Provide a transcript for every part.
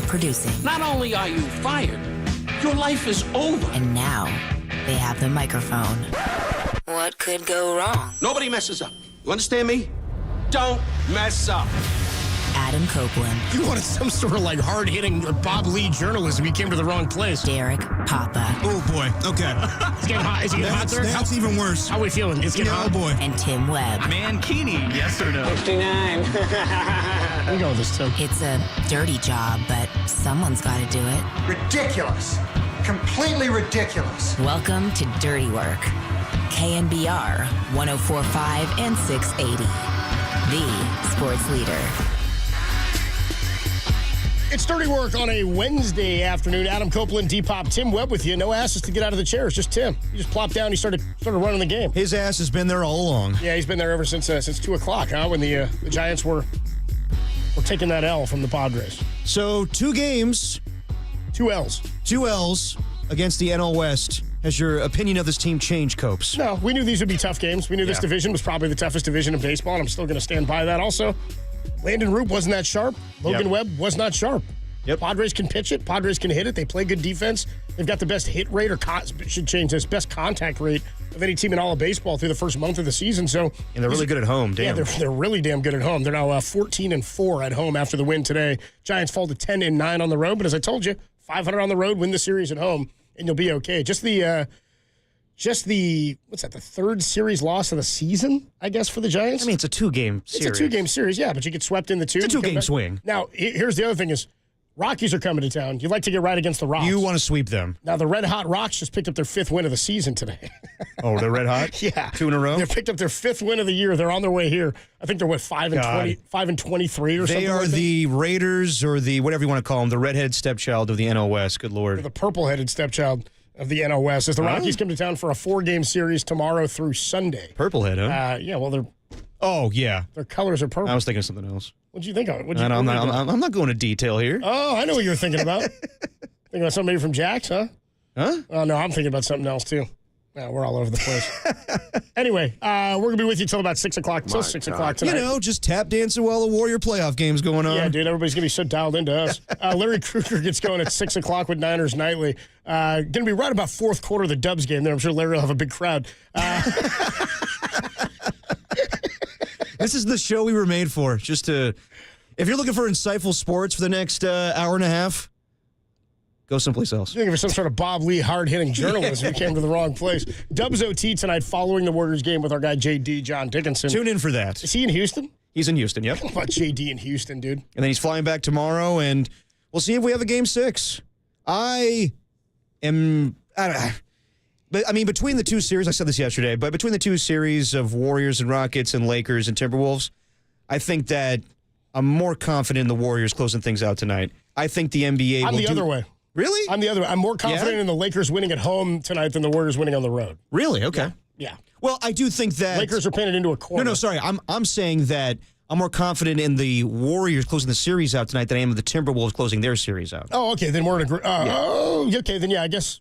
producing. Not only are you fired, your life is over. And now they have the microphone. What could go wrong? Nobody messes up. You understand me? Don't mess up. Adam Copeland. You wanted some sort of like hard-hitting Bob Lee journalism. You came to the wrong place. Derek Papa. Oh, boy. Okay. It's getting hot. Is it getting hot, sir? That's even worse. How are we feeling? It's getting hot. Oh, boy. And Tim Webb. Mankini, yes or no? 59. We go with this, Tim. It's a dirty job, but someone's got to do it. Ridiculous. Completely ridiculous. Welcome to Dirty Work. KNBR 104.5 and 680. The sports leader. It's Dirty Work on a Wednesday afternoon. Adam Copeland, D-Pop, Tim Webb with you. No asses to get out of the chair. It's just Tim. He just plopped down. He started running the game. His ass has been there all along. Yeah, he's been there ever since 2 o'clock, huh? When the Giants were taking that L from the Padres. So 2 games. 2 L's. 2 L's against the NL West. Has your opinion of this team changed, Copes? No, we knew these would be tough games. We knew this division was probably the toughest division in baseball, and I'm still going to stand by that also. Landon Root wasn't that sharp. Logan Webb was not sharp. Yep. Padres can pitch it. Padres can hit it. They play good defense. They've got the best hit rate, or should change this, best contact rate of any team in all of baseball through the first month of the season. So, and they're really good at home. Damn. Yeah, they're really damn good at home. They're now 14-4 at home after the win today. Giants fall to 10-9 on the road, but as I told you, 500 on the road, win the series at home, and you'll be okay. Just the what's that? The third series loss of the season, I guess, for the Giants. I mean, it's a 2-game series. It's a 2-game series, yeah, but you get swept in the 2. It's a 2-game swing. Now, here's the other thing is, Rockies are coming to town. You'd like to get right against the Rocks. You want to sweep them. Now, the Red Hot Rocks just picked up their 5th win of the season today. Oh, they're red hot? Yeah. 2 in a row? They picked up their 5th win of the year. They're on their way here. I think they're, 5-23 or something. They are like the Raiders, or the whatever you want to call them, the redheaded stepchild of the NL West. Good Lord. The purple-headed stepchild of the NL West. As the Rockies come to town for a 4-game series tomorrow through Sunday. Purple-head, huh? Yeah, well, Oh, yeah. their colors are purple. I was thinking of something else. What'd you think of it? I'm not going to detail here. Oh, I know what you were thinking about. Thinking about somebody from Jack's, huh? Huh? Oh, no, I'm thinking about something else, too. Yeah, we're all over the place. Anyway, we're going to be with you till about 6 o'clock. Till 6 o'clock tonight. You know, just tap dancing while the Warrior playoff game's going on. Yeah, dude, everybody's going to be so dialed into us. Larry Krueger gets going at 6 o'clock with Niners Nightly. Going to be right about fourth quarter of the Dubs game there. I'm sure Larry will have a big crowd. This is the show we were made for. Just to, if you're looking for insightful sports for the next hour and a half, go someplace else. You're looking for some sort of Bob Lee hard-hitting journalism. You came to the wrong place. Dubs OT tonight following the Warriors game with our guy JD, John Dickinson. Tune in for that. Is he in Houston? He's in Houston, yep. How about JD in Houston, dude? And then he's flying back tomorrow, and we'll see if we have a Game 6. But, I mean, between the 2 series, I said this yesterday, but between the 2 series of Warriors and Rockets and Lakers and Timberwolves, I think that I'm more confident in the Warriors closing things out tonight. I think the NBA I'm the other way. Really? I'm the other way. I'm more confident in the Lakers winning at home tonight than the Warriors winning on the road. Really? Okay. Yeah. Well, I do think that Lakers are painted into a corner. No, sorry. I'm saying that I'm more confident in the Warriors closing the series out tonight than I am of the Timberwolves closing their series out. Oh, okay. Then we're in agreement. Oh, okay. Then, yeah, I guess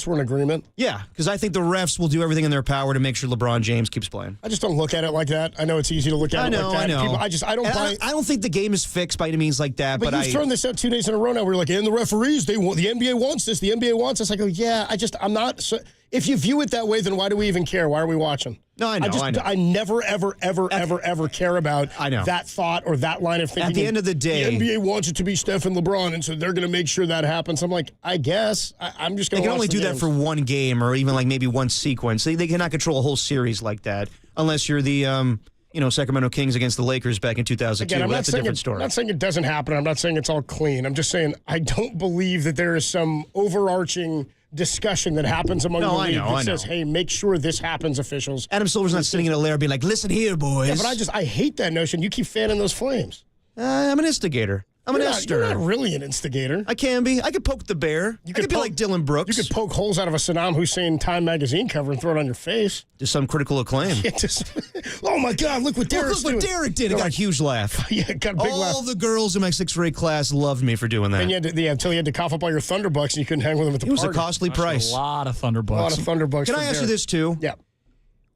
we're in agreement. Yeah, because I think the refs will do everything in their power to make sure LeBron James keeps playing. I just don't look at it like that. I know it's easy to look at it like that. I know. People, I don't buy. I don't think the game is fixed by any means like that. But you've thrown this out 2 days in a row now. We're like, and the referees, the NBA wants this. The NBA wants this. I go, yeah. I'm not. So, if you view it that way, then why do we even care? Why are we watching? No, I know. I never, ever care about that thought or that line of thinking. At the end of the day, the NBA wants it to be Steph and LeBron, and so they're going to make sure that happens. I'm like, I guess. I'm just going to. They can only do that for one game or even like maybe one sequence. They cannot control a whole series like that unless you're the Sacramento Kings against the Lakers back in 2002. Again, that's a different story. I'm not saying it doesn't happen. I'm not saying it's all clean. I'm just saying I don't believe that there is some overarching discussion that happens among the league that says, hey, make sure this happens, officials. Adam Silver's not sitting in a lair being like, listen here, boys. Yeah, but I hate that notion. You keep fanning those flames. I'm an instigator. I'm an Esther. You're not really an instigator. I can be. I could poke the bear. I could be like Dylan Brooks. You could poke holes out of a Saddam Hussein Time magazine cover and throw it on your face. To some critical acclaim. Oh, my God, look what Derek's doing. Look what Derek did. It got a huge laugh. Yeah, got a big laugh. All the girls in my 6th grade class loved me for doing that. And until you had to cough up all your Thunderbucks and you couldn't hang with them at the party. It was a costly price. A lot of Thunderbucks. Can I ask you this, too? Yeah.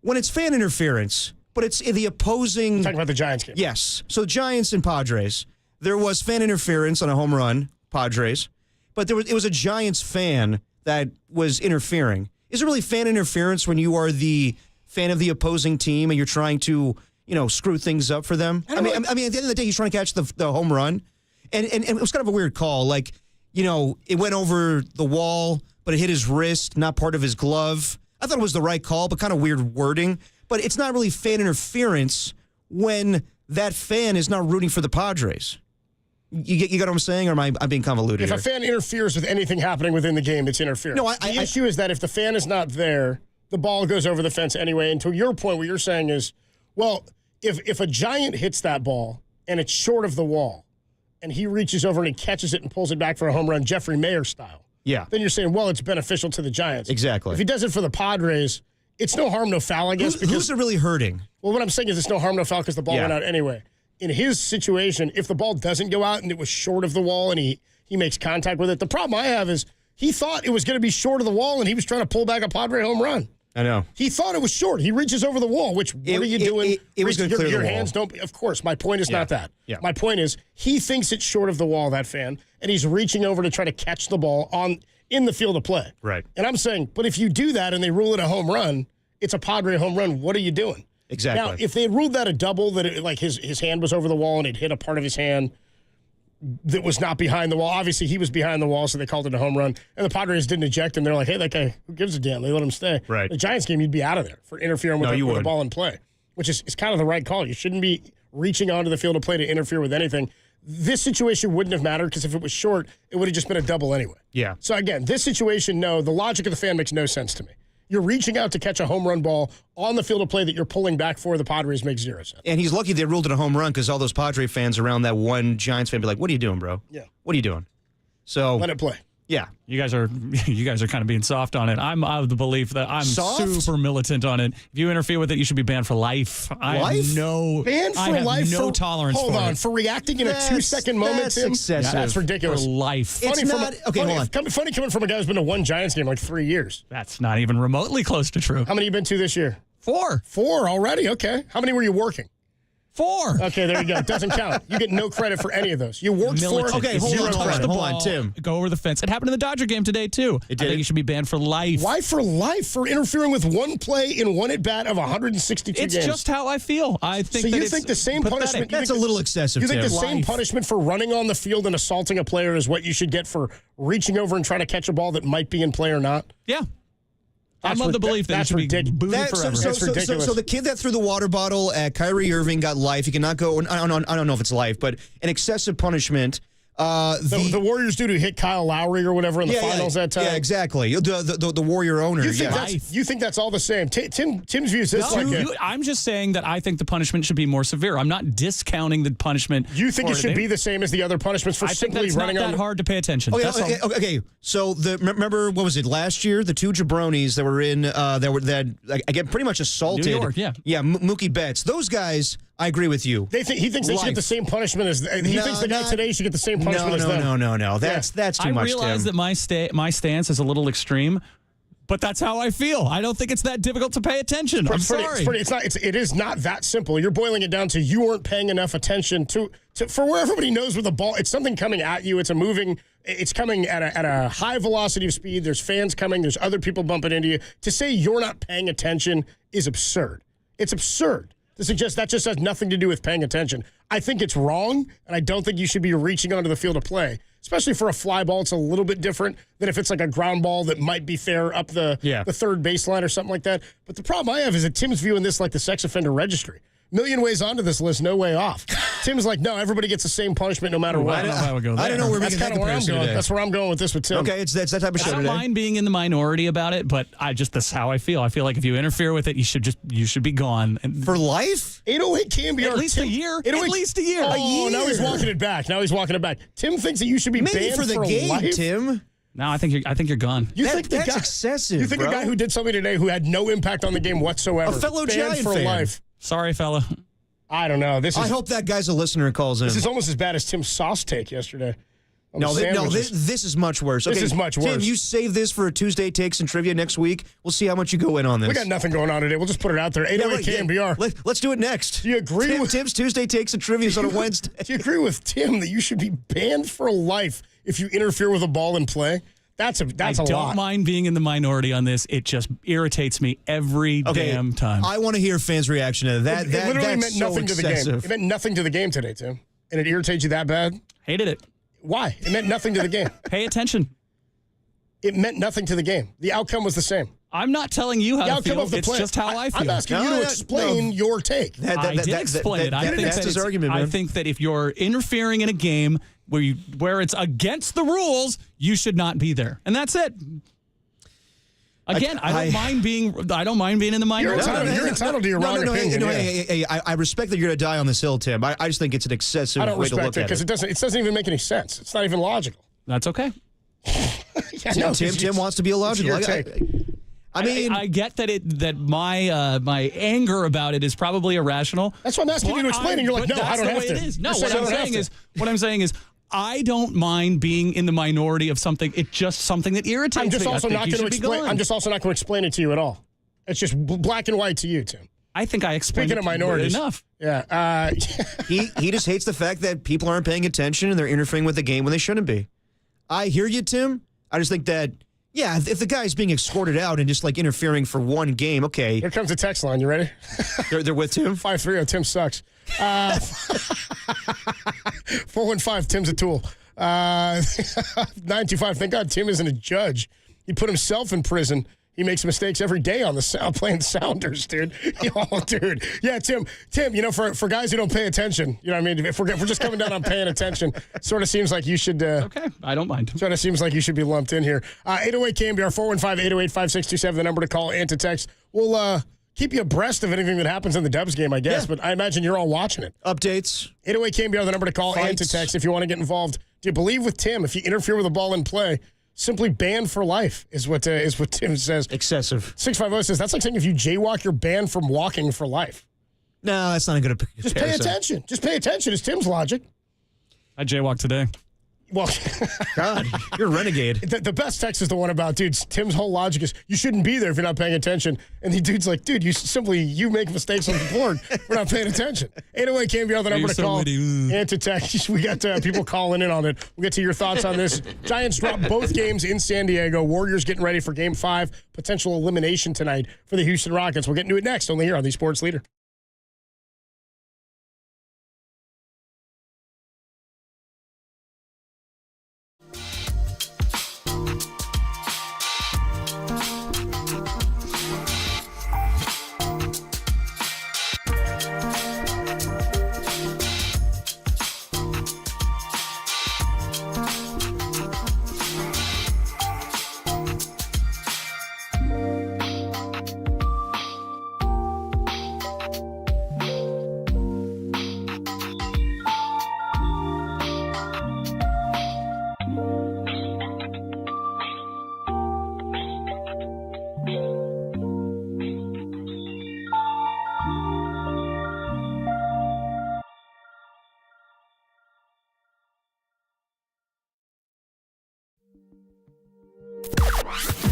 When it's fan interference, but it's in the opposing... You're talking about the Giants game. Yes. So Giants and Padres... There was fan interference on a home run Padres, but it was a Giants fan that was interfering. Is it really fan interference when you are the fan of the opposing team and you're trying to, screw things up for them? I mean, at the end of the day, he's trying to catch the home run, and it was kind of a weird call. Like, it went over the wall, but it hit his wrist, not part of his glove. I thought it was the right call, but kind of weird wording. But it's not really fan interference when that fan is not rooting for the Padres. You get what I'm saying, or am I being convoluted If here? a fan interferes with anything happening within the game, it's interference. No, the issue is that if the fan is not there, the ball goes over the fence anyway. And to your point, what you're saying is, well, if a Giant hits that ball and it's short of the wall, and he reaches over and he catches it and pulls it back for a home run, Jeffrey Mayer style, then you're saying, well, it's beneficial to the Giants. Exactly. If he does it for the Padres, it's no harm, no foul, I guess. Who's it really hurting? Well, what I'm saying is it's no harm, no foul because the ball went out anyway. In his situation, if the ball doesn't go out and it was short of the wall and he makes contact with it, the problem I have is he thought it was going to be short of the wall and he was trying to pull back a Padre home run. I know. He thought it was short. He reaches over the wall, which, what are you doing? It was going to clear your the wall. hands don't. Of course, my point is not that. Yeah. My point is he thinks it's short of the wall, that fan, and he's reaching over to try to catch the ball in the field of play. Right. And I'm saying, but if you do that and they rule it a home run, it's a Padre home run. What are you doing? Exactly. Now, if they had ruled that a double, that his hand was over the wall and it hit a part of his hand that was not behind the wall. Obviously, he was behind the wall, so they called it a home run. And the Padres didn't eject him. They're like, hey, that guy, who gives a damn? They let him stay. Right. The Giants game, you'd be out of there for interfering with the ball in play, which is kind of the right call. You shouldn't be reaching onto the field of play to interfere with anything. This situation wouldn't have mattered because if it was short, it would have just been a double anyway. Yeah. So, again, this situation, no, the logic of the fan makes no sense to me. You're reaching out to catch a home run ball on the field of play that you're pulling back for. The Padres make 0 sense. And he's lucky they ruled it a home run because all those Padre fans around that one Giants fan be like, what are you doing, bro? Yeah. What are you doing? So Let it play. Yeah. You guys are kind of being soft on it. I'm of the belief that I'm super militant on it. If you interfere with it, you should be banned for life. I have no tolerance Hold for on, it. for reacting in a 2-second moment, that's Tim. excessive. That's ridiculous. For life. It's not. Okay, hold on. Funny coming from a guy who's been to one Giants game in like 3 years. That's not even remotely close to true. How many you been to this year? 4. 4 already. Okay. How many were you working? 4. Okay, there you go. It doesn't count. You get no credit for any of those. You worked Militant. for it. Okay, If hold you on, touch hold on, the hold on, ball, Tim. Go over the fence. It happened in the Dodger game today, too. I think you should be banned for life. Why for life? For interfering with one play in one at-bat of 162 It's games. just how I feel. I think So that you it's think the same pathetic. punishment... That's a little excessive, You think Tim. the same Life. punishment for running on the field and assaulting a player is what you should get for reaching over and trying to catch a ball that might be in play or not? Yeah. I'm of the belief that that's you should be ridiculous. booted forever. That's ridiculous. So the kid that threw the water bottle at Kyrie Irving got life. He cannot go. I don't know if it's life, but an excessive punishment. The Warriors dude who hit Kyle Lowry or whatever in the finals that time. Yeah, exactly. The Warrior owner. You think that's all the same? Tim's views this like I'm just saying that I think the punishment should be more severe. I'm not discounting the punishment. You think it should be the same as the other punishments for I think simply that's running not on that hard to pay attention. Okay. So remember what was it last year? The 2 jabronis that were in that again pretty much assaulted. New York, yeah. Mookie Betts. Those guys. I agree with you. He thinks they should get the same punishment as he thinks the guy today should get the same punishment as them. No. That's too much. I realize that my stance is a little extreme, but that's how I feel. I don't think it's that difficult to pay attention. I'm sorry. It is not that simple. You're boiling it down to you weren't paying enough attention to for where everybody knows where the ball. It's something coming at you. It's It's coming at a high velocity of speed. There's fans coming. There's other people bumping into you. To say you're not paying attention is absurd. It's absurd to suggest that just has nothing to do with paying attention. I think it's wrong, and I don't think you should be reaching onto the field of play. Especially for a fly ball, it's a little bit different than if it's like a ground ball that might be fair up the third baseline or something like that. But the problem I have is that Tim's viewing this like the sex offender registry. Million ways onto this list, no way off. Tim's like, no, everybody gets the same punishment no matter what. I don't know where That's kind of where I'm going. That's where I'm going with this with Tim. Okay, it's that type of show I don't today. mind being in the minority about it, but that's how I feel. I feel like if you interfere with it, you should be gone. And for life? 808 KNBR. At least a year. At least a year. Oh, now he's walking it back. Tim thinks that you should be maybe banned for the game, life? Tim. No, I think you're gone. That's excessive. You think bro. a guy who did something today who had no impact on the game whatsoever, a fellow banned Giant for fan. Life? Sorry, fella. I don't know. I hope that guy's a listener and calls in. This is almost as bad as Tim's sauce take yesterday. This is much worse. Okay, this is much worse. Tim, you save this for a Tuesday Takes and Trivia next week. We'll see how much you go in on this. We got nothing going on today. We'll just put it out there. 808 KNBR. Let's do it next. Do you agree with Tim's Tuesday Takes and Trivia on a Wednesday? Do you agree with Tim that you should be banned for life if you interfere with a ball in play. That's a lot. I don't mind being in the minority on this. It just irritates me every damn time. I want to hear fans' reaction to that. It literally meant nothing to the game. It meant nothing to the game today, Tim. And it irritates you that bad? Hated it. Why? It meant nothing to the game. Pay attention. It meant nothing to the game. The outcome was the same. I'm not telling you how to feel. It's just how I feel. I'm asking you to explain your take. I did explain it. That's his argument, man. I think that if you're interfering in a game where it's against the rules, you should not be there, and that's it. Again, I don't mind being in the minority. You're entitled to your wrong opinion. Hey, I respect that you're going to die on this hill, Tim. I just think it's an excessive way to look at it. I don't respect it because it doesn't even make any sense. It's not even logical. That's okay. Tim wants to be illogical. I get that my anger about it is probably irrational. That's why I'm asking you to explain. And you're like, no, I don't have to. No, what I'm saying is, I don't mind being in the minority of something. It's just something that irritates me. I'm just also not going to explain it to you at all. It's just black and white to you, Tim. I think I explained Speaking of minorities, enough. Yeah. He just hates the fact that people aren't paying attention and they're interfering with the game when they shouldn't be. I hear you, Tim. I just think that, if the guy's being escorted out and just like interfering for one game, okay. Here comes the text line. You ready? They're with Tim? 530. Tim sucks. 415. Tim's a tool. 925. Thank God Tim isn't a judge. He put himself in prison. He makes mistakes every day on the playing Sounders, dude. Oh, dude. Yeah, Tim, for guys who don't pay attention, you know what I mean? If we're just coming down on paying attention, sort of seems like you should. Okay, I don't mind. Sort of seems like you should be lumped in here. 808 KNBR 415-808-5627, the number to call and to text. We'll keep you abreast of anything that happens in the Dubs game, I guess, but I imagine you're all watching it. Updates. 808 KNBR, the number to call and to text if you want to get involved. Do you believe with Tim, if you interfere with a ball in play, simply banned for life is what Tim says. Excessive. 650 says that's like saying if you jaywalk, you're banned from walking for life. No, that's not a good Just pay attention. Just pay attention is Tim's logic. I jaywalked today. Well, God, you're a renegade. The best text is the one about, dude, Tim's whole logic is you shouldn't be there if you're not paying attention. And the dude's like, dude, you make mistakes on the board. We're not paying attention. 808 KNBR, the number to call and to text. We got people calling in on it. We'll get to your thoughts on this. Giants drop both games in San Diego. Warriors getting ready for Game 5. Potential elimination tonight for the Houston Rockets. We'll get into it next, only here on the Sports Leader.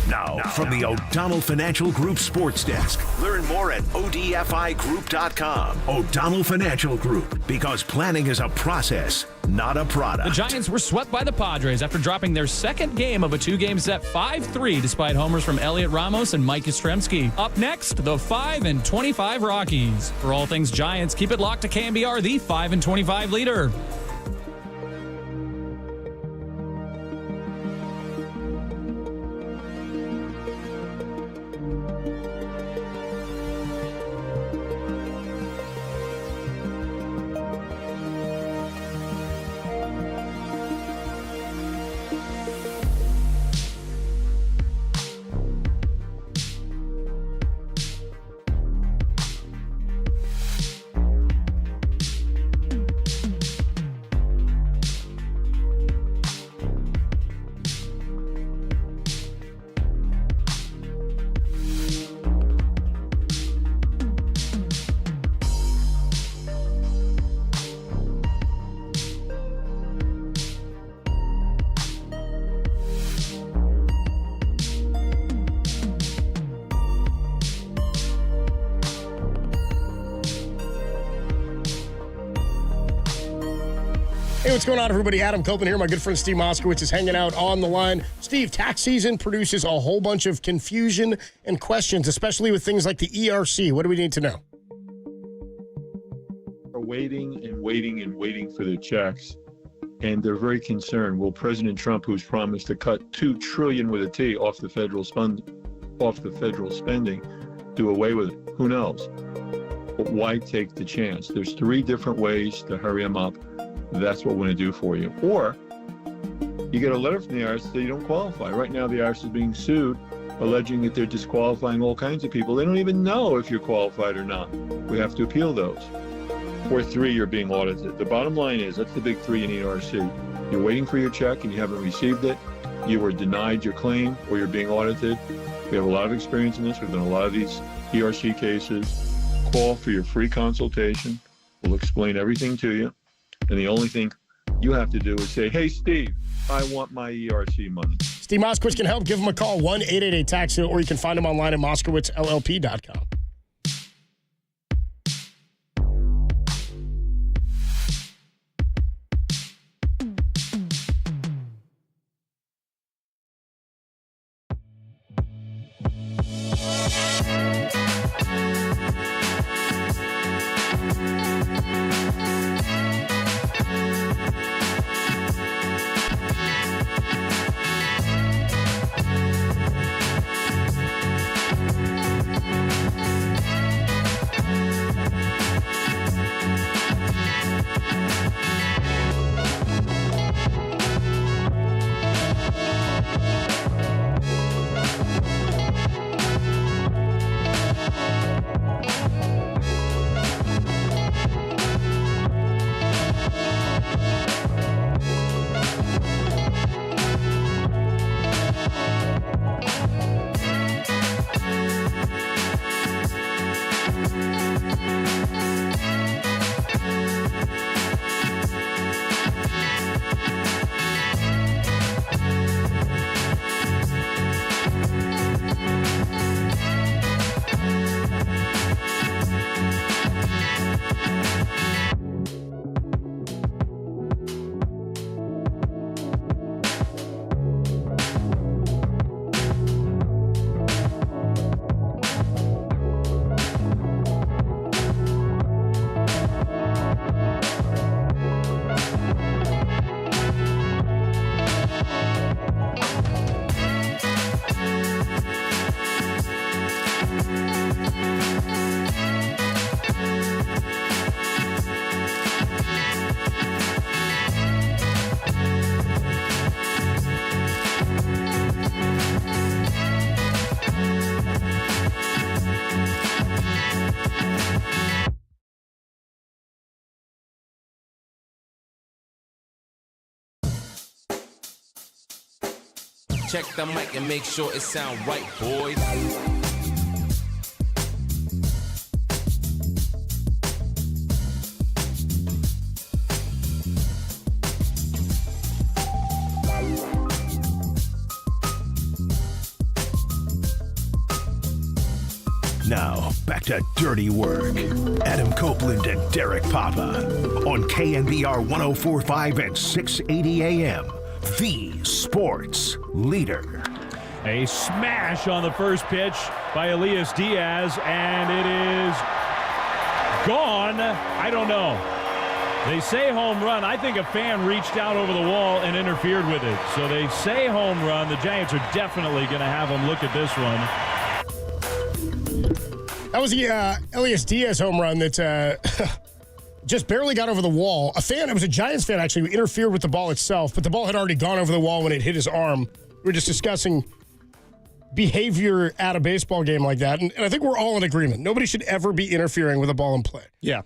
Now, from the O'Donnell Financial Group Sports Desk. Learn more at odfigroup.com. O'Donnell Financial Group, because planning is a process, not a product. The Giants were swept by the Padres after dropping their second game of a two-game set 5-3 despite homers from Elliot Ramos and Mike Yastrzemski. Up next, the 5-25 Rockies. For all things Giants, keep it locked to KNBR, the 5-25 leader. what's going on, everybody? Adam Copeland here. My good friend Steve Moskowitz is hanging out on the line. Steve, tax season produces a whole bunch of confusion and questions, especially with things like the ERC. What do we need to know? Are waiting and waiting and waiting for their checks, and they're very concerned. Will President Trump, who's promised to cut $2 trillion with a T off the federal spending, do away with it? Who knows? But why take the chance? There's 3 different ways to hurry them up. That's what we're going to do for you. Or you get a letter from the IRS that you don't qualify. Right now, the IRS is being sued, alleging that they're disqualifying all kinds of people. They don't even know if you're qualified or not. We have to appeal those. Or 3, you're being audited. The bottom line is, that's the big 3 in ERC. You're waiting for your check and you haven't received it. You were denied your claim, or you're being audited. We have a lot of experience in this. We've done a lot of these ERC cases. Call for your free consultation. We'll explain everything to you. And the only thing you have to do is say, hey, Steve, I want my ERC money. Steve Moskowitz can help. Give him a call, 1-888-TAX-IT, or you can find him online at moskowitzllp.com. Check the mic and make sure it sound right, boys. Now, back to Dirty Work. Adam Copeland and Derek Papa on KNBR 104.5 and 680 AM. The sports leader. A smash on the first pitch by Elias Diaz, and it is gone. I don't know. They say home run. I think a fan reached out over the wall and interfered with it. So they say home run. The Giants are definitely going to have them look at this one. That was the Elias Diaz home run that just barely got over the wall. It was a Giants fan, actually, who interfered with the ball itself, but the ball had already gone over the wall when it hit his arm. We were just discussing behavior at a baseball game like that, and I think we're all in agreement. Nobody should ever be interfering with a ball in play. Yeah.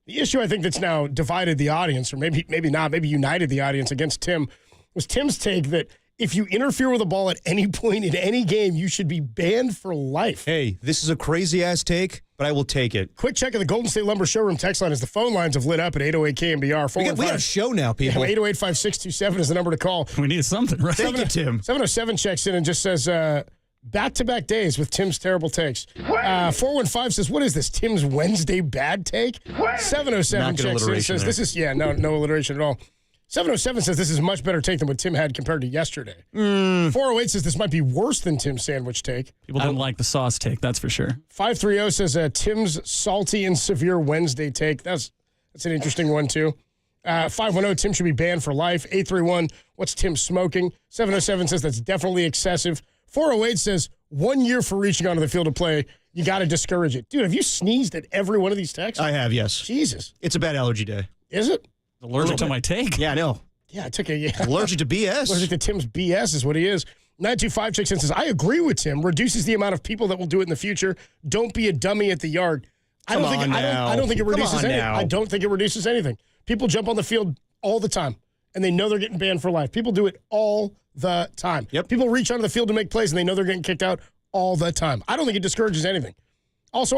The issue I think that's now divided the audience, or maybe not, maybe united the audience against Tim, was Tim's take that if you interfere with a ball at any point in any game, you should be banned for life. Hey, this is a crazy-ass take, but I will take it. Quick check of the Golden State Lumber Showroom text line as the phone lines have lit up at 808 KNBR. We got a show now, people. 808-5627 is the number to call. We need something, right? Thank you, Tim. 707 checks in and just says, back-to-back days with Tim's terrible takes. 415 says, what is this, Tim's Wednesday bad take? 707 checks in and says, this is, no alliteration at all. 707 says this is a much better take than what Tim had compared to yesterday. 408 says this might be worse than Tim's sandwich take. People don't like the sauce take, that's for sure. 530 says Tim's salty and severe Wednesday take. That's an interesting one, too. 510, Tim should be banned for life. 831, what's Tim smoking? 707 says that's definitely excessive. 408 says 1 year for reaching onto the field of play. You got to discourage it. Dude, have you sneezed at every one of these texts? I have, yes. Jesus. It's a bad allergy day. Is it? Allergic to my take. Yeah, I know. Yeah, I took a... Allergic to BS. Allergic to Tim's BS is what he is. 925 Chick says, I agree with Tim. Reduces the amount of people that will do it in the future. Don't be a dummy at the yard. I don't think it reduces anything. I don't think it reduces anything. People jump on the field all the time, and they know they're getting banned for life. People do it all the time. Yep. People reach onto the field to make plays, and they know they're getting kicked out all the time. I don't think it discourages anything. Also,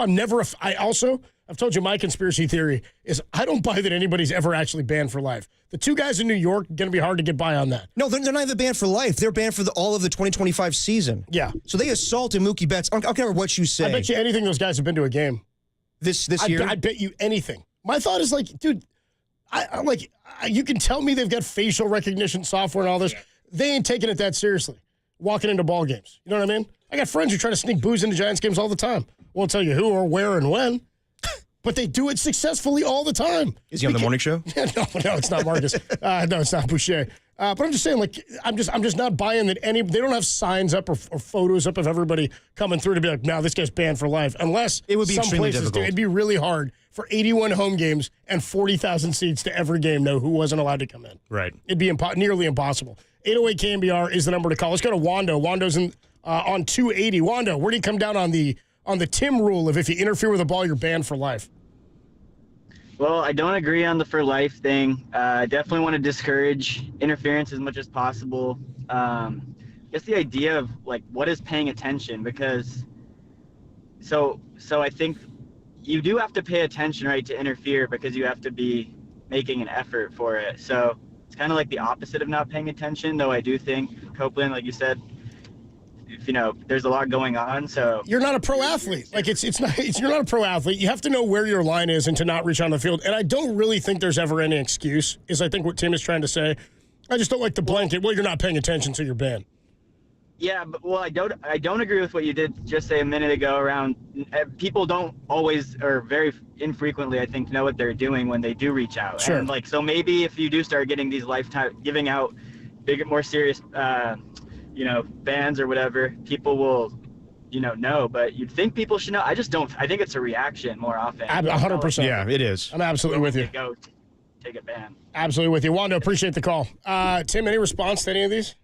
I've told you my conspiracy theory is I don't buy that anybody's ever actually banned for life. The two guys in New York, going to be hard to get by on that. No, they're not even banned for life. They're banned for all of the 2025 season. Yeah. So they assaulted Mookie Betts. I don't care what you say. I bet you anything those guys have been to a game. This year? I bet you anything. My thought is like, dude, you can tell me they've got facial recognition software and all this. They ain't taking it that seriously. Walking into ball games. You know what I mean? I got friends who try to sneak booze into Giants games all the time. Won't tell you who or where and when, but they do it successfully all the time. Is he on the morning show? No, it's not Marcus. No, it's not Boucher. But I'm just saying, like, I'm just not buying that they don't have signs up or photos up of everybody coming through to be like, no, this guy's banned for life. Unless it would be some extremely places difficult. it'd be really hard for 81 home games and 40,000 seats to every game know who wasn't allowed to come in. Right. It'd be nearly impossible. 808 KNBR is the number to call. Let's go to Wando. Wando's on 280. Wando, where do you come down on the Tim rule of if you interfere with a ball, you're banned for life? Well, I don't agree on the for life thing. I definitely want to discourage interference as much as possible. Just the idea of like what is paying attention, because so I think you do have to pay attention, right, to interfere, because you have to be making an effort for it. So it's kind of like the opposite of not paying attention, though I do think Copeland, like you said, there's a lot going on, so you're not a pro athlete. Like you're not a pro athlete. You have to know where your line is and to not reach on the field. And I don't really think there's ever any excuse, is I think what Tim is trying to say. I just don't like the blanket. Well, you're not paying attention, so you're banned. Yeah, but I don't agree with what you did just say a minute ago around people don't always, or very infrequently, I think, know what they're doing when they do reach out. Sure. And so maybe if you do start getting these giving out bigger, more serious bans or whatever, people will, know. But you'd think people should know. I just don't. I think it's a reaction more often. 100%. Yeah, it is. I'm absolutely with you. Go take a ban. Absolutely with you. Wando, appreciate the call. Tim, any response to any of these?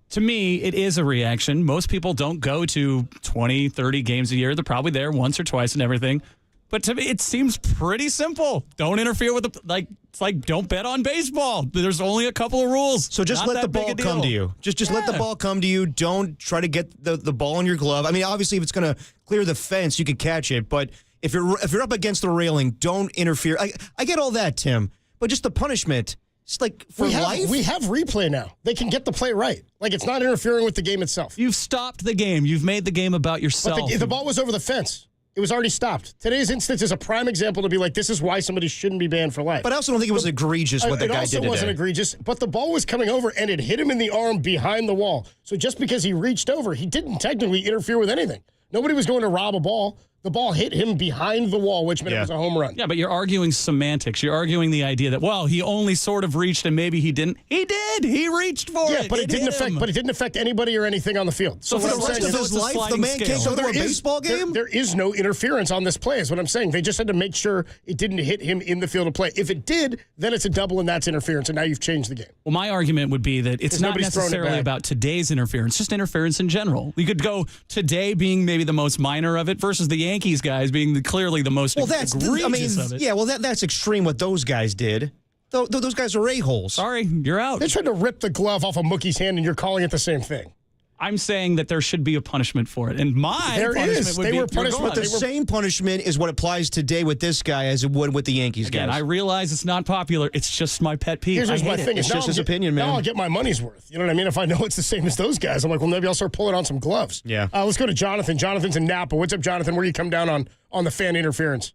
To me, it is a reaction. Most people don't go to 20, 30 games a year. They're probably there once or twice and everything. But to me, it seems pretty simple. Don't interfere with it's like don't bet on baseball. There's only a couple of rules. So just let the ball come to you. Just let the ball come to you. Don't try to get the ball in your glove. I mean, obviously, if it's going to clear the fence, you can catch it. But if you're up against the railing, don't interfere. I get all that, Tim. But just the punishment. It's like for life. We have replay now. They can get the play right. Like it's not interfering with the game itself. You've stopped the game. You've made the game about yourself. But the ball was over the fence. It was already stopped. Today's instance is a prime example to be like, this is why somebody shouldn't be banned for life. But I also don't think it was egregious what the guy did today. It also wasn't egregious, but the ball was coming over and it hit him in the arm behind the wall. So just because he reached over, he didn't technically interfere with anything. Nobody was going to rob a ball. The ball hit him behind the wall, which meant it was a home run. Yeah, but you're arguing semantics. You're arguing the idea that, well, he only sort of reached and maybe he didn't. He did. He reached for it. Yeah, but it didn't affect anybody or anything on the field. So for the rest of his life, the man can't go to a baseball game? There is no interference on this play, is what I'm saying. They just had to make sure it didn't hit him in the field of play. If it did, then it's a double and that's interference, and now you've changed the game. Well, my argument would be that it's not necessarily about today's interference, just interference in general. You could go today being maybe the most minor of it versus the Yankees guys being clearly the most egregious of it. Yeah, well, that's extreme what those guys did. Those guys are a-holes. Sorry, you're out. They tried to rip the glove off of Mookie's hand, and you're calling it the same thing. I'm saying that there should be a punishment for it. And my punishment would be the same punishment is what applies today with this guy as it would with the Yankees guys. Again, I realize it's not popular. It's just my pet peeve. Here's my thing. It's just his opinion, man. Now I'll get my money's worth. You know what I mean? If I know it's the same as those guys, I'm like, well, maybe I'll start pulling on some gloves. Yeah. Let's go to Jonathan. Jonathan's in Napa. What's up, Jonathan? Where do you come down on the fan interference?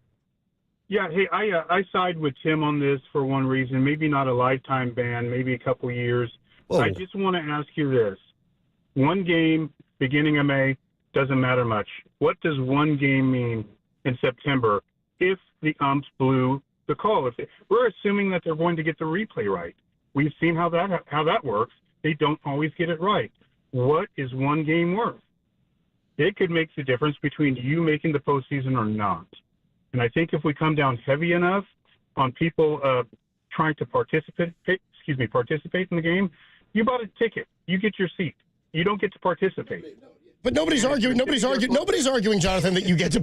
Yeah, hey, I side with Tim on this for one reason. Maybe not a lifetime ban, maybe a couple years. Whoa. I just want to ask you this. One game, beginning of May, doesn't matter much. What does one game mean in September if the umps blew the call? We're assuming that they're going to get the replay right. We've seen how that works. They don't always get it right. What is one game worth? It could make the difference between you making the postseason or not. And I think if we come down heavy enough on people trying to participate in the game, you bought a ticket. You get your seat. You don't get to participate. But nobody's arguing, Jonathan, that you get to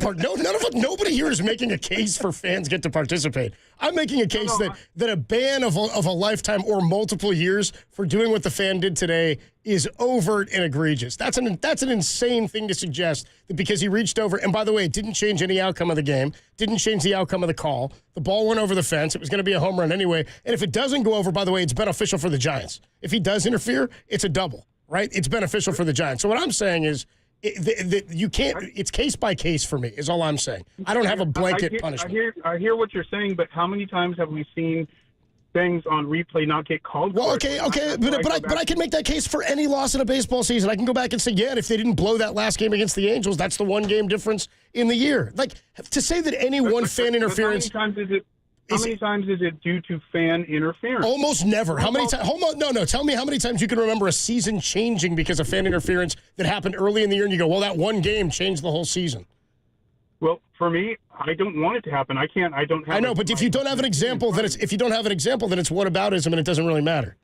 nobody here is making a case for fans get to participate. I'm making a case that a ban of a lifetime or multiple years for doing what the fan did today is overt and egregious. That's an insane thing to suggest that because he reached over, and by the way, it didn't change any outcome of the game, didn't change the outcome of the call. The ball went over the fence. It was going to be a home run anyway. And if it doesn't go over, by the way, it's beneficial for the Giants. If he does interfere, it's a double. Right? It's beneficial for the Giants. So what I'm saying is you can't – it's case by case for me is all I'm saying. I don't have a blanket punishment. I hear what you're saying, but how many times have we seen things on replay not get called? Well, okay, but I can make that case for any loss in a baseball season. I can go back and say, yeah, if they didn't blow that last game against the Angels, that's the one game difference in the year. Like, to say that any one fan interference – How many times is it due to fan interference? Almost never. How many times? No. Tell me how many times you can remember a season changing because of fan interference that happened early in the year, and you go, "Well, that one game changed the whole season." Well, for me, I don't want it to happen. I can't. I don't have. I know, but if you don't have an example, then it's whataboutism, and it doesn't really matter.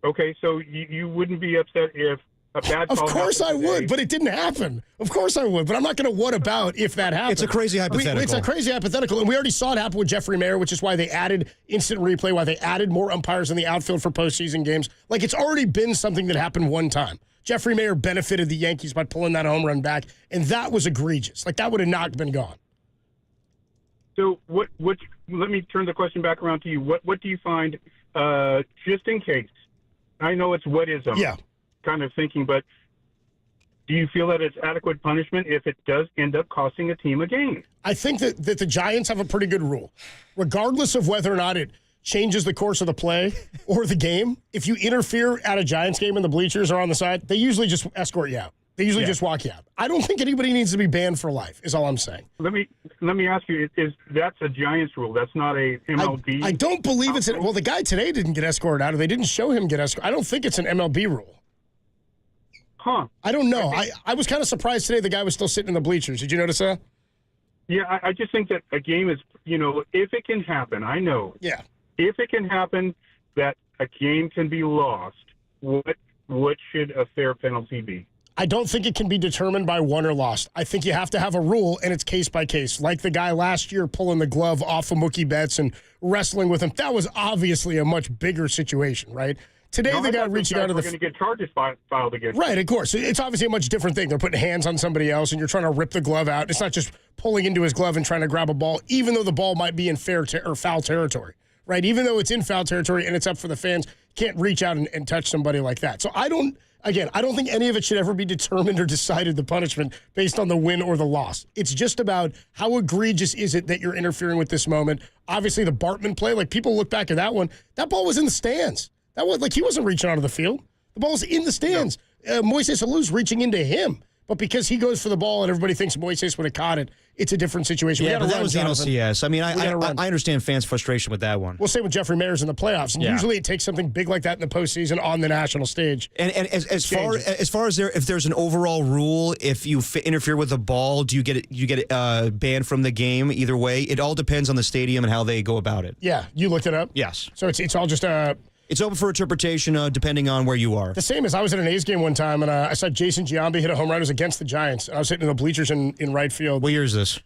Okay, so you wouldn't be upset if a bad call. Of course I would, but it didn't happen. Of course I would, but I'm not going to what about if that happened. It's a crazy hypothetical. It's a crazy hypothetical, and we already saw it happen with Jeffrey Mayer, which is why they added instant replay, why they added more umpires in the outfield for postseason games. Like, it's already been something that happened one time. Jeffrey Mayer benefited the Yankees by pulling that home run back, and that was egregious. Like, that would have not been gone. So let me turn the question back around to you. What do you find, just in case? I know it's whatism. Yeah. Kind of thinking, but do you feel that it's adequate punishment if it does end up costing a team a game? I think that the Giants have a pretty good rule. Regardless of whether or not it changes the course of the play or the game, if you interfere at a Giants game and the bleachers are on the side, they usually just escort you out. They usually just walk you out. I don't think anybody needs to be banned for life, is all I'm saying. Let me ask you, that's a Giants rule. That's not a MLB? I don't believe it's – well, the guy today didn't get escorted out, or they didn't show him get escorted. I don't think it's an MLB rule. Huh. I don't know. I was kind of surprised today the guy was still sitting in the bleachers. Did you notice that? Yeah, I just think that a game is, if it can happen, I know. Yeah. If it can happen that a game can be lost, what should a fair penalty be? I don't think it can be determined by won or lost. I think you have to have a rule, and it's case by case. Like the guy last year pulling the glove off of Mookie Betts and wrestling with him. That was obviously a much bigger situation, right? Today, the guy reaching out to the... We're going to get charges filed against Right, of course. It's obviously a much different thing. They're putting hands on somebody else, and you're trying to rip the glove out. It's not just pulling into his glove and trying to grab a ball, even though the ball might be in or foul territory, right? Even though it's in foul territory and it's up for the fans, can't reach out and touch somebody like that. So I don't think any of it should ever be determined or decided, the punishment, based on the win or the loss. It's just about how egregious is it that you're interfering with this moment. Obviously, the Bartman play, like, people look back at that one. That ball was in the stands. That was like, he wasn't reaching out of the field. The ball was in the stands. No. Moises Alou's reaching into him. But because he goes for the ball and everybody thinks Moises would have caught it, it's a different situation. Yeah, but that was the NLCS. I mean, I understand fans' frustration with that one. We'll say with Jeffrey Mayer's in the playoffs. And usually it takes something big like that in the postseason on the national stage. And as far as if there's an overall rule, if you interfere with the ball, do you get banned from the game either way? It all depends on the stadium and how they go about it. Yeah, you looked it up? Yes. So it's all just it's open for interpretation depending on where you are. The same as I was at an A's game one time, and I saw Jason Giambi hit a home run. It was against the Giants. And I was sitting in the bleachers in right field. What year is this?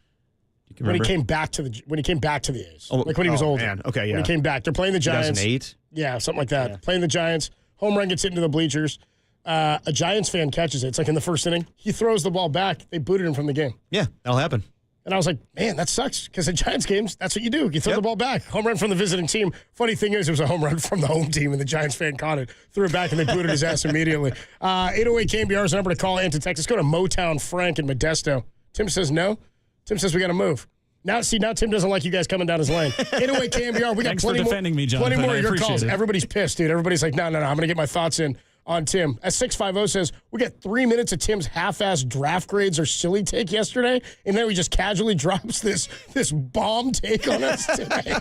When he came back to the A's. Like when he was older. Man. Okay, yeah. When he came back. They're playing the Giants. 2008? Yeah, something like that. Yeah. Playing the Giants. Home run gets hit into the bleachers. A Giants fan catches it. It's like in the first inning. He throws the ball back. They booted him from the game. Yeah, that'll happen. And I was like, man, that sucks. Because in Giants games, that's what you do. You throw the ball back. Home run from the visiting team. Funny thing is, it was a home run from the home team, and the Giants fan caught it, threw it back, and they booted his ass immediately. 808 KNBR is the number to call into Texas. Go to Motown Frank in Modesto. Tim says no. Tim says we got to move. Now Tim doesn't like you guys coming down his lane. Anyway, KNBR, we got Thanks for defending me, plenty Jonathan. more I of your appreciate calls. it. Everybody's pissed, dude. Everybody's like, no, I'm going to get my thoughts in on Tim. As 650 says, we got 3 minutes of Tim's half-ass draft grades or silly take yesterday, and then he just casually drops this bomb take on us today.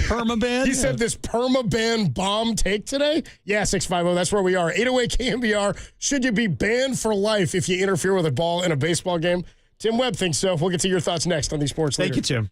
Permaban? He said this permaban bomb take today? Yeah, 650, that's where we are. 808 KNBR, should you be banned for life if you interfere with a ball in a baseball game? Tim Webb thinks so. We'll get to your thoughts next on the Sports Leader. Thank you, Tim.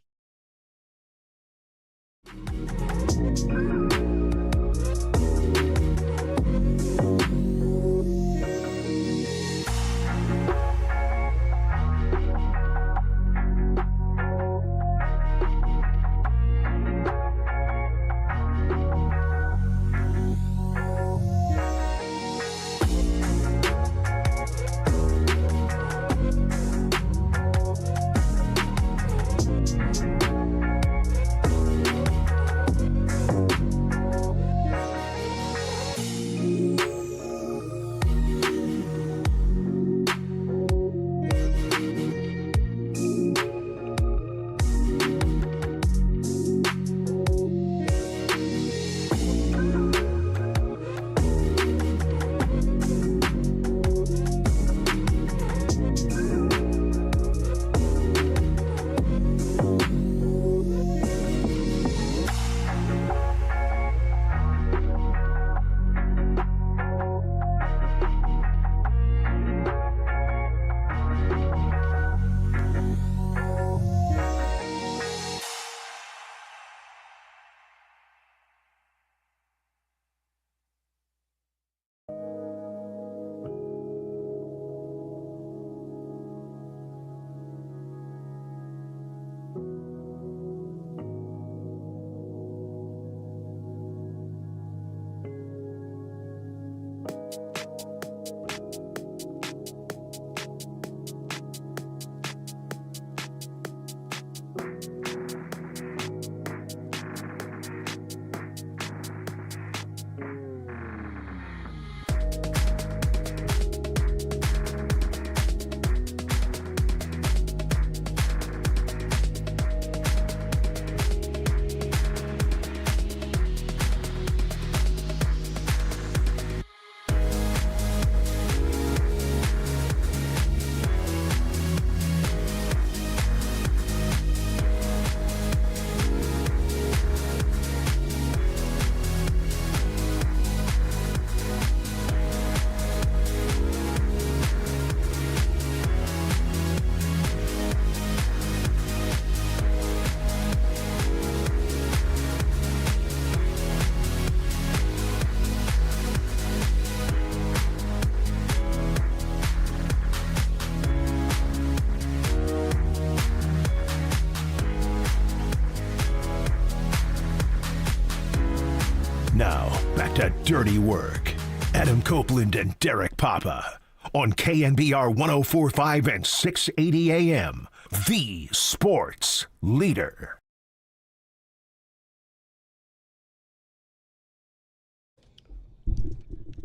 Now, back to Dirty Work. Adam Copeland and Derek Papa on KNBR 104.5 and 680 AM, the Sports Leader.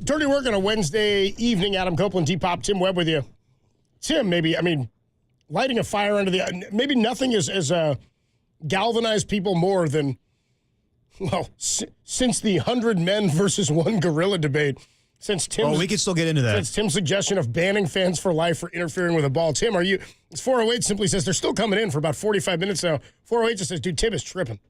Dirty Work on a Wednesday evening. Adam Copeland, D-Pop, Tim Webb with you. Tim, lighting a fire under the... Maybe nothing has galvanized people more than... Well, since the 100 men versus 1 gorilla debate, since Tim's... we can still get into that. Since Tim's suggestion of banning fans for life for interfering with a ball. Tim, are you... 408 simply says they're still coming in for about 45 minutes now. 408 just says, dude, Tim is tripping.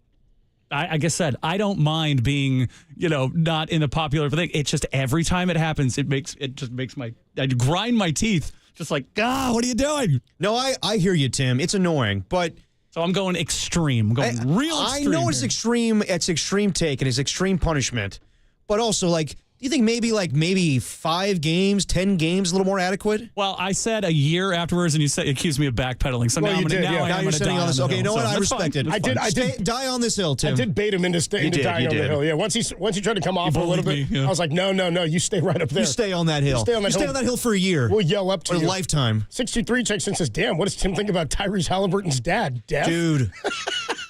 I guess I don't mind being, not in the popular thing. It's just every time it happens, I grind my teeth. Just like, what are you doing? No, I hear you, Tim. It's annoying, but... So I'm going extreme. I'm going real extreme. I know it's extreme. It's extreme take and it's extreme punishment. But also, do you think maybe 5 games, 10 games, a little more adequate? Well, I said a year afterwards, and you accused me of backpedaling. So now I'm going you're sitting on this. Okay, you know what? I respect it. I did die on this hill, Tim. I did bait him into dying on the hill. Yeah, once he tried to come off a little bit, I was like, no, you stay right up there. You stay on that hill. You stay on that hill for a year. We'll yell up to you. A lifetime. 623 checks in and says, damn, what does Tim think about Tyrese Halliburton's dad? Death? Dude.